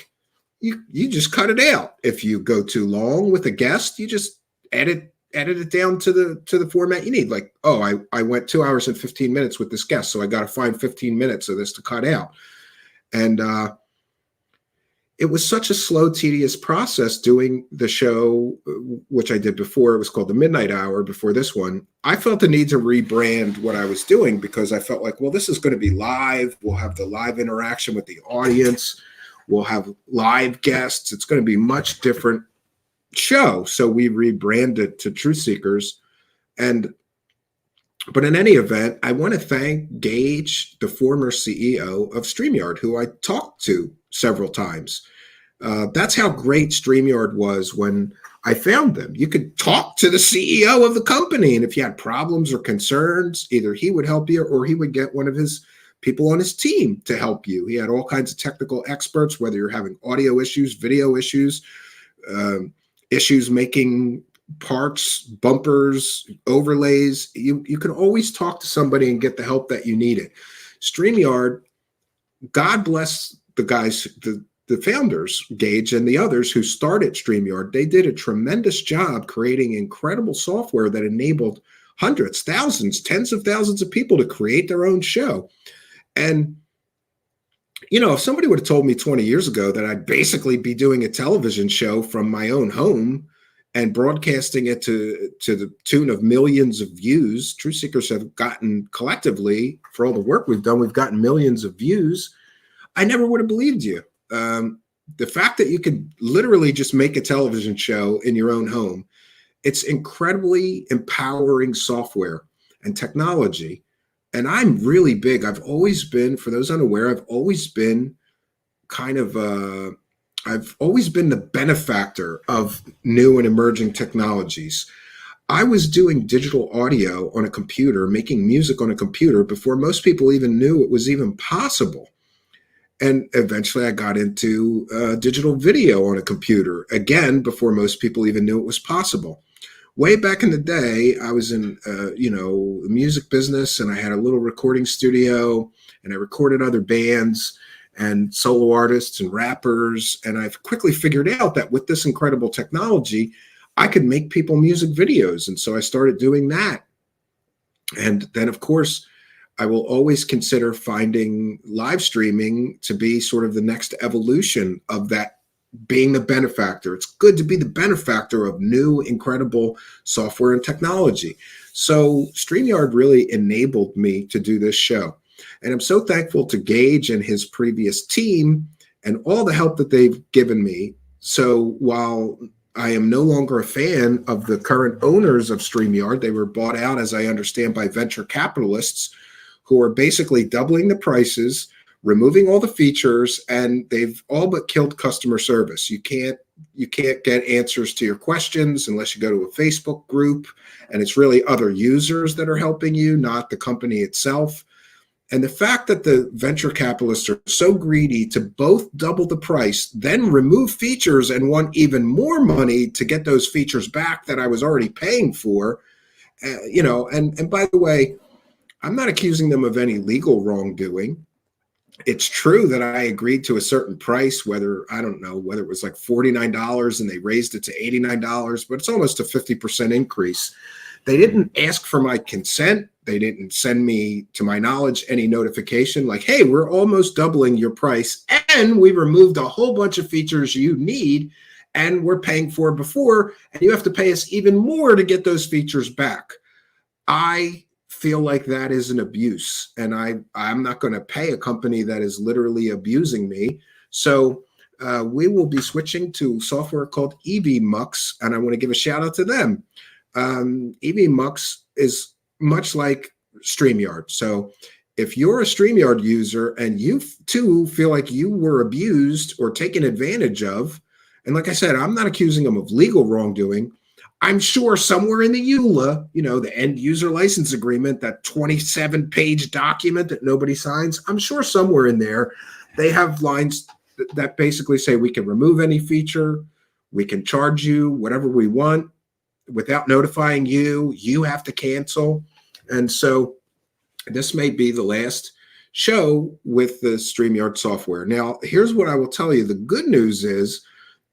you just cut it out. If you go too long with a guest, you just edit it down to the format you need. Like, oh, I went 2 hours and 15 minutes with this guest, so I got to find 15 minutes of this to cut out. And it was such a slow, tedious process doing the show, which I did before. It was called the Midnight Hour before this one. I felt the need to rebrand what I was doing because I felt like, well, this is going to be live. We'll have the live interaction with the audience. We'll have live guests. It's going to be much different show. So we rebranded to Truth Seekers. But in any event, I want to thank Gage, the former CEO of StreamYard, who I talked to several times. That's how great StreamYard was when I found them. You could talk to the CEO of the company, and if you had problems or concerns, either he would help you or he would get one of his people on his team to help you. He had all kinds of technical experts, whether you're having audio issues, video issues, issues making parts, bumpers, overlays. You can always talk to somebody and get the help that you needed. StreamYard, God bless the guys, the founders, Gage and the others who started StreamYard. They did a tremendous job creating incredible software that enabled hundreds, thousands, tens of thousands of people to create their own show. And, you know, if somebody would have told me 20 years ago that I'd basically be doing a television show from my own home and broadcasting it to the tune of millions of views, Truth Seekers have gotten collectively, for all the work we've done, we've gotten millions of views. I never would have believed you. The fact that you could literally just make a television show in your own home, it's incredibly empowering software and technology. And I'm really big. I've always been, for those unaware, I've always been kind of, I've always been the benefactor of new and emerging technologies. I was doing digital audio on a computer, making music on a computer before most people even knew it was even possible. And eventually I got into digital video on a computer, again, before most people even knew it was possible. Way back in the day, I was in, the music business, and I had a little recording studio, and I recorded other bands and solo artists and rappers. And I've quickly figured out that with this incredible technology, I could make people music videos. And so I started doing that. And then, of course, I will always consider finding live streaming to be sort of the next evolution of that, being the benefactor. It's good to be the benefactor of new, incredible software and technology. So StreamYard really enabled me to do this show. And I'm so thankful to Gage and his previous team and all the help that they've given me. So while I am no longer a fan of the current owners of StreamYard, they were bought out, as I understand, by venture capitalists who are basically doubling the prices, removing all the features, and they've all but killed customer service. You can't get answers to your questions unless you go to a Facebook group, and it's really other users that are helping you, not the company itself. And the fact that the venture capitalists are so greedy to both double the price, then remove features and want even more money to get those features back that I was already paying for, and by the way, I'm not accusing them of any legal wrongdoing. It's true that I agreed to a certain price, whether it was like $49 and they raised it to $89, but it's almost a 50% increase. They didn't ask for my consent. They didn't send me, to my knowledge, any notification like, hey, we're almost doubling your price, and we removed a whole bunch of features you need and we're paying for before, and you have to pay us even more to get those features back. I feel like that is an abuse, and I'm not going to pay a company that is literally abusing me. So we will be switching to software called EVMux, and I want to give a shout out to them. EVMux is much like StreamYard. So if you're a StreamYard user and you too feel like you were abused or taken advantage of, and like I said, I'm not accusing them of legal wrongdoing. I'm sure somewhere in the EULA, the end user license agreement, that 27-page document that nobody signs, I'm sure somewhere in there they have lines that basically say we can remove any feature, we can charge you whatever we want without notifying you, you have to cancel. And so this may be the last show with the StreamYard software. Now, here's what I will tell you. The good news is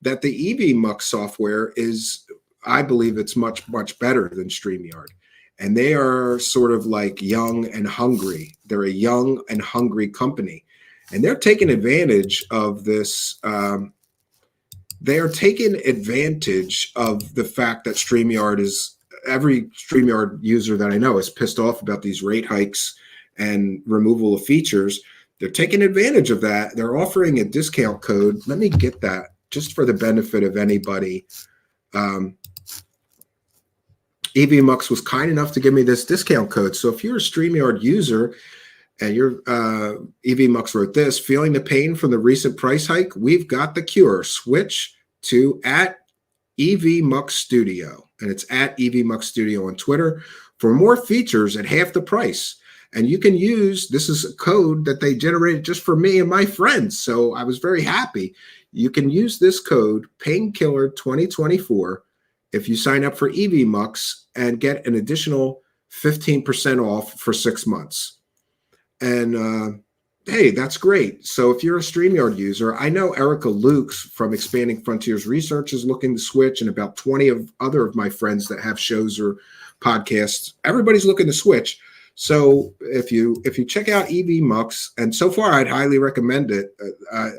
that the EVMux software is, I believe it's much, much better than StreamYard. And they are sort of like young and hungry. They're a young and hungry company. And they're taking advantage of this. They are taking advantage of the fact that every StreamYard user that I know is pissed off about these rate hikes and removal of features. They're taking advantage of that. They're offering a discount code. Let me get that just for the benefit of anybody. EVMux was kind enough to give me this discount code. So if you're a StreamYard user and your EVMux wrote this, feeling the pain from the recent price hike, we've got the cure. Switch to @EVMux Studio. And it's @EVMux Studio on Twitter for more features at half the price. And you can use, this is a code that they generated just for me and my friends. So I was very happy. You can use this code, Painkiller 2024, if you sign up for EVMux and get an additional 15% off for 6 months. And hey, that's great. So if you're a StreamYard user, I know Erica Lukes from Expanding Frontiers Research is looking to switch, and about 20 of my friends that have shows or podcasts, everybody's looking to switch. So if you check out EVMux, and so far I'd highly recommend it.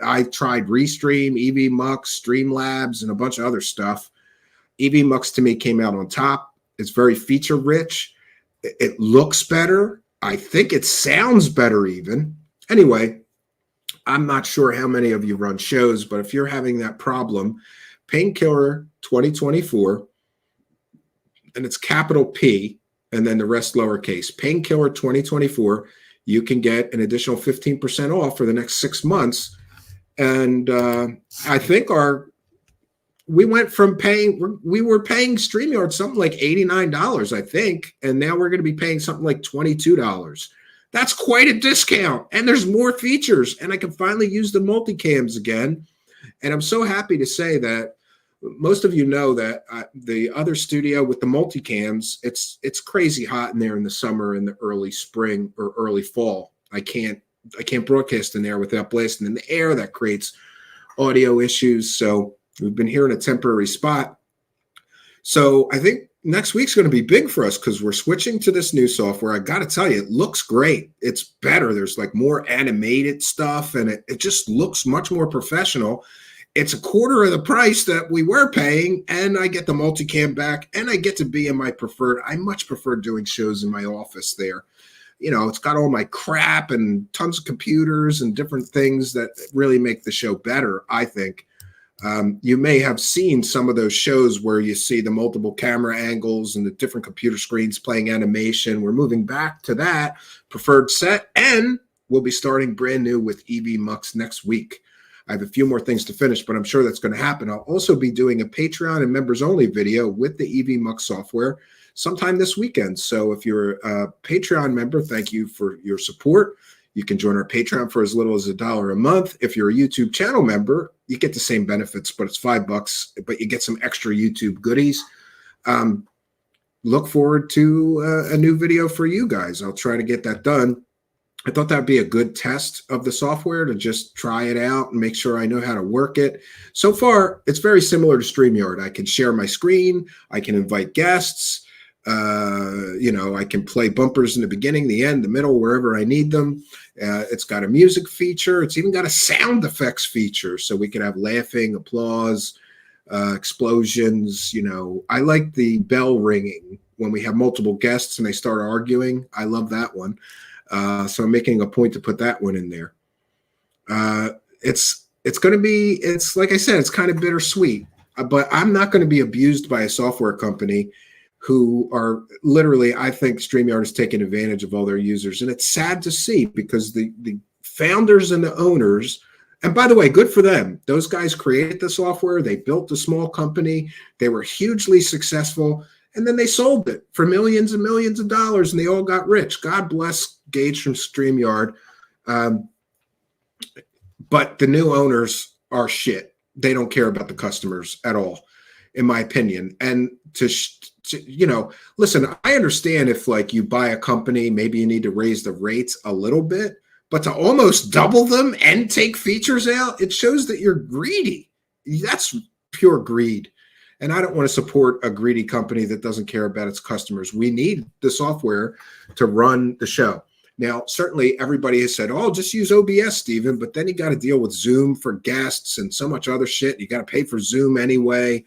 I tried Restream, EVMux, Streamlabs, and a bunch of other stuff. EVMux to me came out on top. It's very feature rich. It looks better. I think it sounds better even. Anyway, I'm not sure how many of you run shows, but if you're having that problem, Painkiller 2024, and it's capital P, and then the rest lowercase, Painkiller 2024, you can get an additional 15% off for the next 6 months. And I think we went from we were paying StreamYard something like $89, I think, and now we're going to be paying something like $22. That's quite a discount, and there's more features, and I can finally use the multicams again. And I'm so happy to say that most of you know that the other studio with the multicams, it's crazy hot in there in the summer and the early spring or early fall. I can't broadcast in there without blasting in the air. That creates audio issues. So we've been here in a temporary spot. So I think next week's going to be big for us because we're switching to this new software. I got to tell you, it looks great. It's better. There's like more animated stuff, and it just looks much more professional. It's a quarter of the price that we were paying, and I get the multicam back, and I get to be in my I much prefer doing shows in my office there. It's got all my crap and tons of computers and different things that really make the show better, I think. You may have seen some of those shows where you see the multiple camera angles and the different computer screens playing animation. We're moving back to that preferred set, and we'll be starting brand new with EVMux next week. I have a few more things to finish, but I'm sure that's going to happen. I'll also be doing a Patreon and members only video with the EVMux software sometime this weekend. So if you're a Patreon member, thank you for your support. You can join our Patreon for as little as $1 a month. If you're a YouTube channel member, you get the same benefits, but it's $5, but you get some extra YouTube goodies. Look forward to a new video for you guys. I'll try to get that done. I thought that'd be a good test of the software to just try it out and make sure I know how to work it. So far, it's very similar to StreamYard. I can share my screen. I can invite guests. I can play bumpers in the beginning, the end, the middle, wherever I need them. It's got a music feature. It's even got a sound effects feature, so we can have laughing, applause, explosions. I like the bell ringing when we have multiple guests and they start arguing. I love that one. So I'm making a point to put that one in there. It's going to be, it's like I said, it's kind of bittersweet, but I'm not going to be abused by a software company who are literally, I think StreamYard is taking advantage of all their users. And it's sad to see because the founders and the owners, and by the way, good for them. Those guys created the software. They built a small company. They were hugely successful. And then they sold it for millions and millions of dollars and they all got rich. God bless Gage from StreamYard. But the new owners are shit. They don't care about the customers at all, in my opinion. And to listen, I understand if like you buy a company, maybe you need to raise the rates a little bit, but to almost double them and take features out, it shows that you're greedy. That's pure greed. And I don't want to support a greedy company that doesn't care about its customers. We need the software to run the show. Now, certainly everybody has said, oh, just use OBS, Stephen, but then you got to deal with Zoom for guests and so much other shit. You got to pay for Zoom anyway.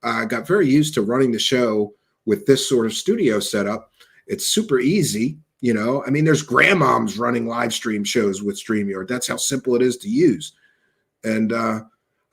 I got very used to running the show with this sort of studio setup. It's super easy. You know, I mean, there's grandmoms running live stream shows with StreamYard. That's how simple it is to use. And I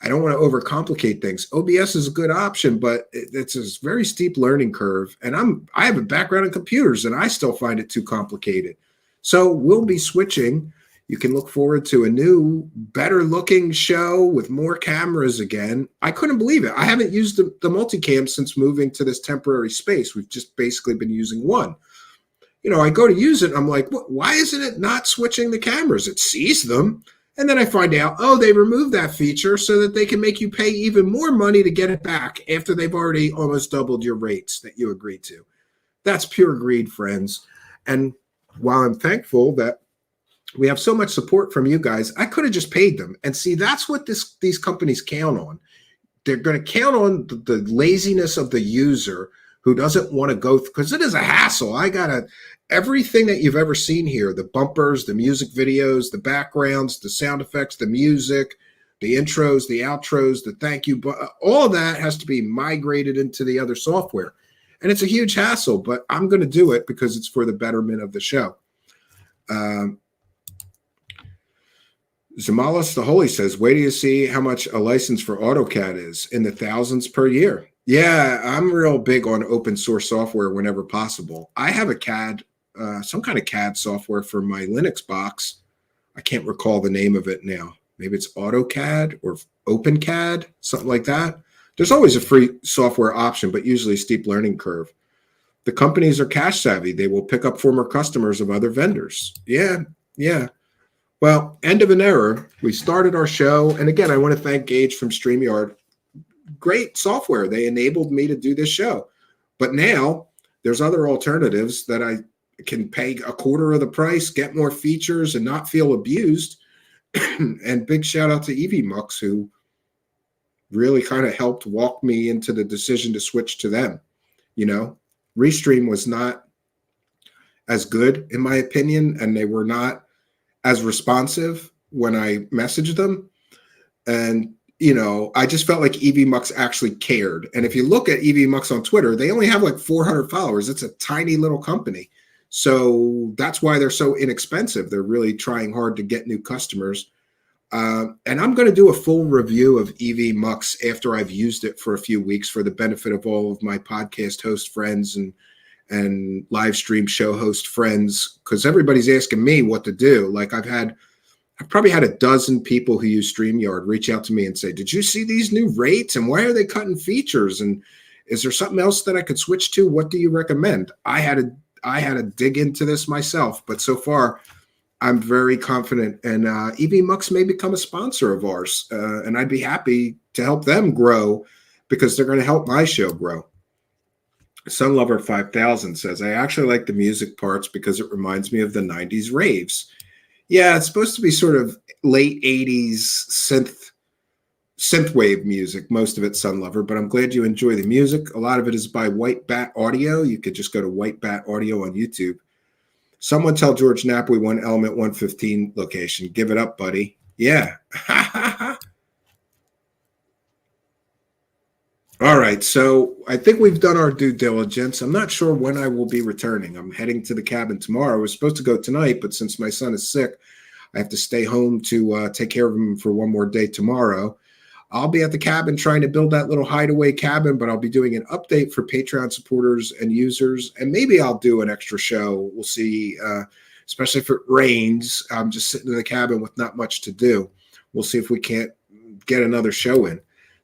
don't want to overcomplicate things. OBS is a good option, but it's a very steep learning curve. And I have a background in computers and I still find it too complicated. So we'll be switching. You can look forward to a new, better looking show with more cameras again. I couldn't believe it. I haven't used the multicam since moving to this temporary space. We've just basically been using one. You know, I go to use it and I'm like, why isn't it not switching the cameras? It sees them. And then I find out, oh, they removed that feature so that they can make you pay even more money to get it back after they've already almost doubled your rates that you agreed to. That's pure greed, friends. And while I'm thankful that we have so much support from you guys, I could have just paid them. And see, that's what these companies count on. They're going to count on the laziness of the user who doesn't want to go, because it is a hassle. Everything that you've ever seen here, the bumpers, the music videos, the backgrounds, the sound effects, the music, the intros, the outros, the thank you, all of that has to be migrated into the other software. And it's a huge hassle, but I'm going to do it because it's for the betterment of the show. Zamalis the Holy says, wait till you see how much a license for AutoCAD is, in the thousands per year. Yeah, I'm real big on open source software whenever possible. I have a CAD, some kind of CAD software for my Linux box. I can't recall the name of it now. Maybe it's AutoCAD or OpenCAD, something like that. There's always a free software option, but usually a steep learning curve. The companies are cash savvy. They will pick up former customers of other vendors. Yeah. Well, end of an era. We started our show. And again, I want to thank Gage from StreamYard. Great software. They enabled me to do this show. But now there's other alternatives that I can pay a quarter of the price, get more features, and not feel abused. And big shout out to EVMux, who really kind of helped walk me into the decision to switch to them. You know, Restream was not as good, in my opinion, and they were not as responsive when I messaged them. And, you know, I just felt like EVMux actually cared. And if you look at EVMux on Twitter, they only have like 400 followers. It's a tiny little company. So that's why they're so inexpensive. They're really trying hard to get new customers. And I'm going to do a full review of EVMux after I've used it for a few weeks for the benefit of all of my podcast host friends and live stream show host friends, because everybody's asking me what to do. Like I've probably had a dozen people who use StreamYard reach out to me and say, did you see these new rates and why are they cutting features? And is there something else that I could switch to? What do you recommend? I had to dig into this myself, but so far I'm very confident, and EVMux may become a sponsor of ours, and I'd be happy to help them grow because they're going to help my show grow. Sunlover 5000 says, I actually like the music parts because it reminds me of the 90s raves. Yeah, it's supposed to be sort of late 80s synthwave music, most of it, Sunlover, but I'm glad you enjoy the music. A lot of it is by White Bat Audio. You could just go to White Bat Audio on YouTube. Someone tell George Knapp we won Element 115 location. Give it up, buddy. Yeah. All right, so I think we've done our due diligence. I'm not sure when I will be returning. I'm heading to the cabin tomorrow. I was supposed to go tonight, but since my son is sick, I have to stay home to take care of him for one more day tomorrow. I'll be at the cabin trying to build that little hideaway cabin, but I'll be doing an update for Patreon supporters and users, and maybe I'll do an extra show. We'll see, especially if it rains. I'm just sitting in the cabin with not much to do. We'll see if we can't get another show in.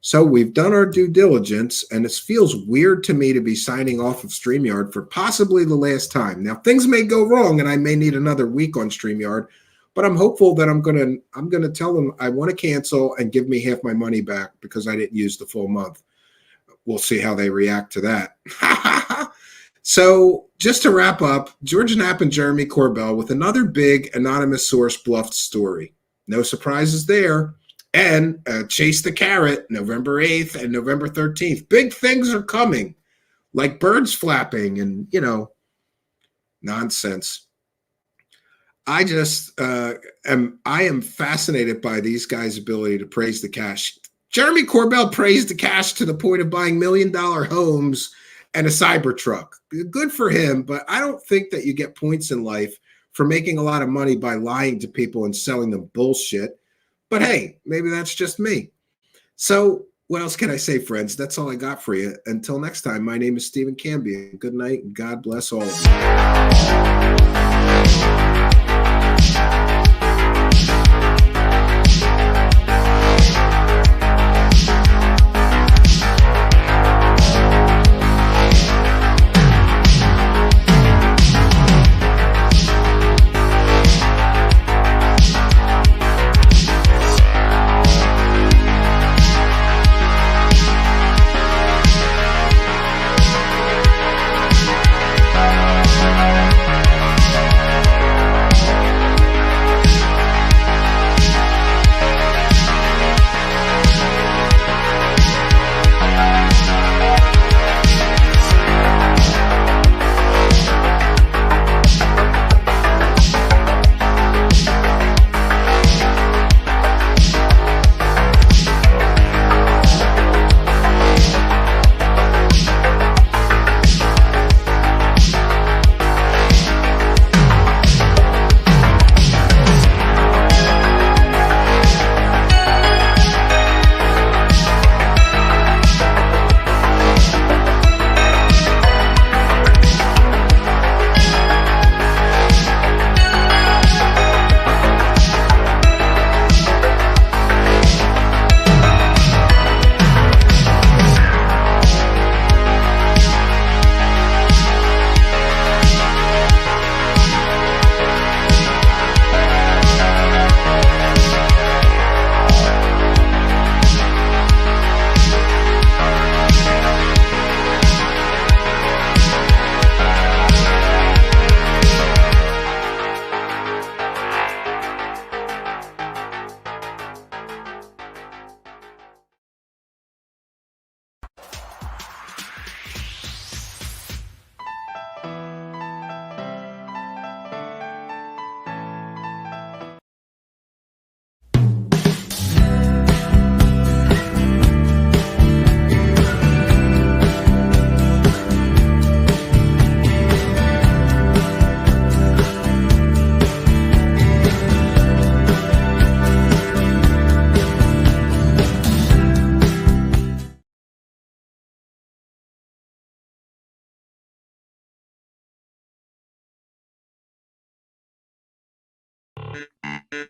So we've done our due diligence, and it feels weird to me to be signing off of StreamYard for possibly the last time. Now, things may go wrong, and I may need another week on StreamYard, but I'm hopeful that I'm gonna tell them I want to cancel and give me half my money back because I didn't use the full month. We'll see how they react to that. So just to wrap up, George Knapp and Jeremy Corbell with another big anonymous source bluffed story. No surprises there. And Chase the Carrot, November 8th and November 13th. Big things are coming, like birds flapping and, nonsense. I just am fascinated by these guys' ability to praise the cash. Jeremy Corbell praised the cash to the point of buying $1 million homes and a Cybertruck. Good for him, but I don't think that you get points in life for making a lot of money by lying to people and selling them bullshit. But hey, maybe that's just me. So what else can I say, friends? That's all I got for you. Until next time, my name is Stephen Cambion. Good night, and God bless all of you.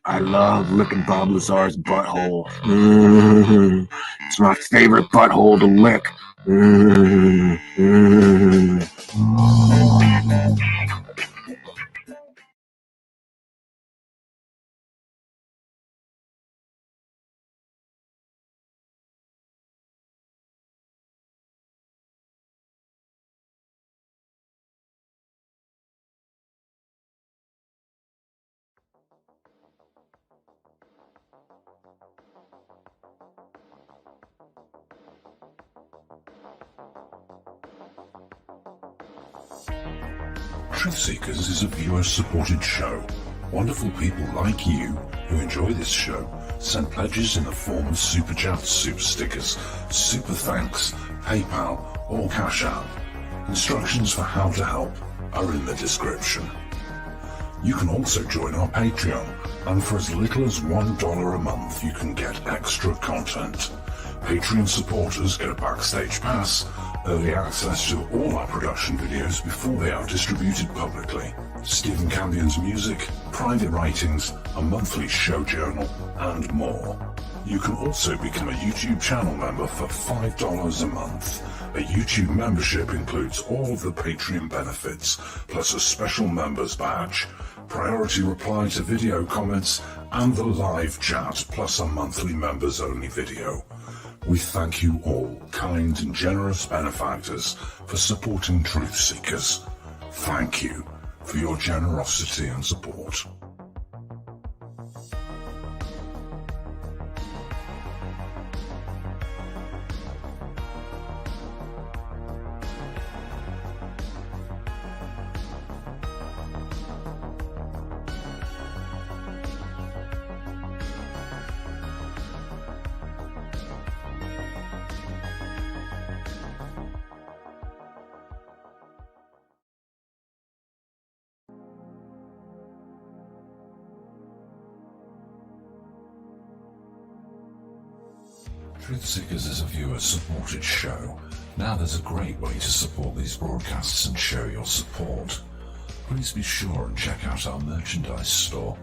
I love licking Bob Lazar's butthole. It's my favorite butthole to lick. Truth Seekers is a viewer-supported show. Wonderful people like you who enjoy this show Send pledges in the form of super chats, super stickers, super thanks, PayPal, or Cash App. Instructions for how to help are in the description. You can also join our Patreon, and for as little as $1 a month you can get extra content. Patreon supporters get a backstage pass, early access to all our production videos before they are distributed publicly, Stephen Campion's music, private writings, a monthly show journal, and more. You can also become a YouTube channel member for $5 a month. A YouTube membership includes all of the Patreon benefits, plus a special members badge, priority reply to video comments, and the live chat, plus a monthly members-only video. We thank you all, kind and generous benefactors, for supporting Truth Seekers. Thank you for your generosity and support. Truth Seekers is a viewer-supported show. Now there's a great way to support these broadcasts and show your support. Please be sure and check out our merchandise store.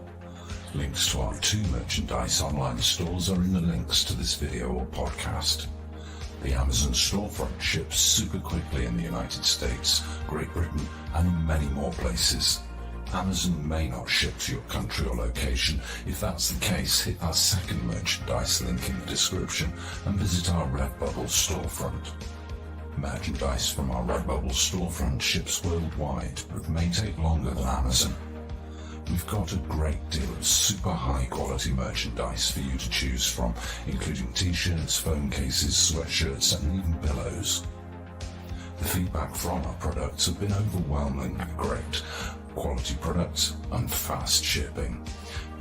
Links to our 2 merchandise online stores are in the links to this video or podcast. The Amazon storefront ships super quickly in the United States, Great Britain, and in many more places. Amazon may not ship to your country or location. If that's the case, hit our second merchandise link in the description and visit our Redbubble storefront. Merchandise from our Redbubble storefront ships worldwide, but may take longer than Amazon. We've got a great deal of super high quality merchandise for you to choose from, including t-shirts, phone cases, sweatshirts, and even pillows. The feedback from our products have been overwhelmingly great. Quality products and fast shipping.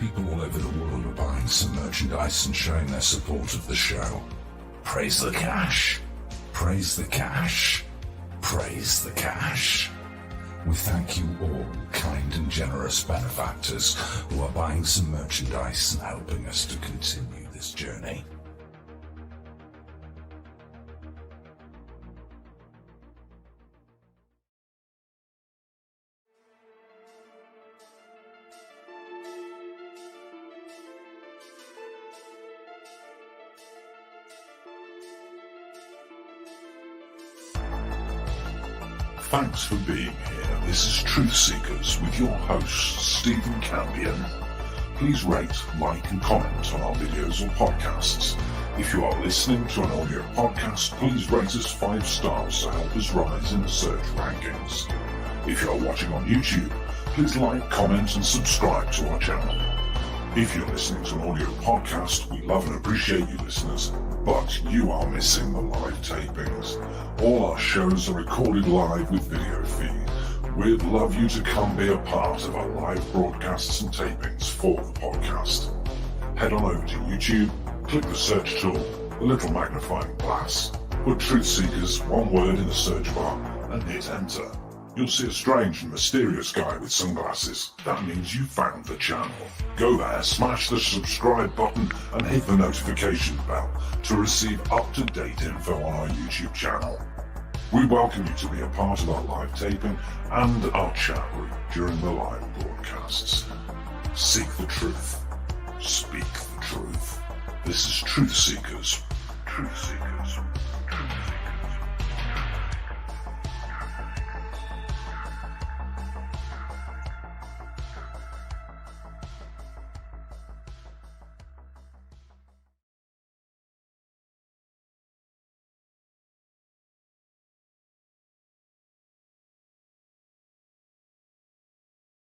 People all over the world are buying some merchandise and showing their support of the show. Praise the cash! Praise the cash! Praise the cash! We thank you all, kind and generous benefactors, who are buying some merchandise and helping us to continue this journey. Thanks for being here. This is Truth Seekers with your host, Stephen Campion. Please rate, like, and comment on our videos or podcasts. If you are listening to an audio podcast, please rate us 5 stars to help us rise in the search rankings. If you are watching on YouTube, please like, comment, and subscribe to our channel. If you're listening to an audio podcast, we love and appreciate you listeners, but you are missing the live tapings. All our shows are recorded live with video feed. We'd love you to come be a part of our live broadcasts and tapings for the podcast. Head on over to YouTube, click the search tool, the little magnifying glass, put Truth Seekers, one word in the search bar, and hit enter. You'll see a strange and mysterious guy with sunglasses. That means you found the channel. Go there, smash the subscribe button, and hit the notification bell to receive up-to-date info on our YouTube channel. We welcome you to be a part of our live taping and our chat group during the live broadcasts. Seek the truth. Speak the truth. This is Truth Seekers. Truth Seekers.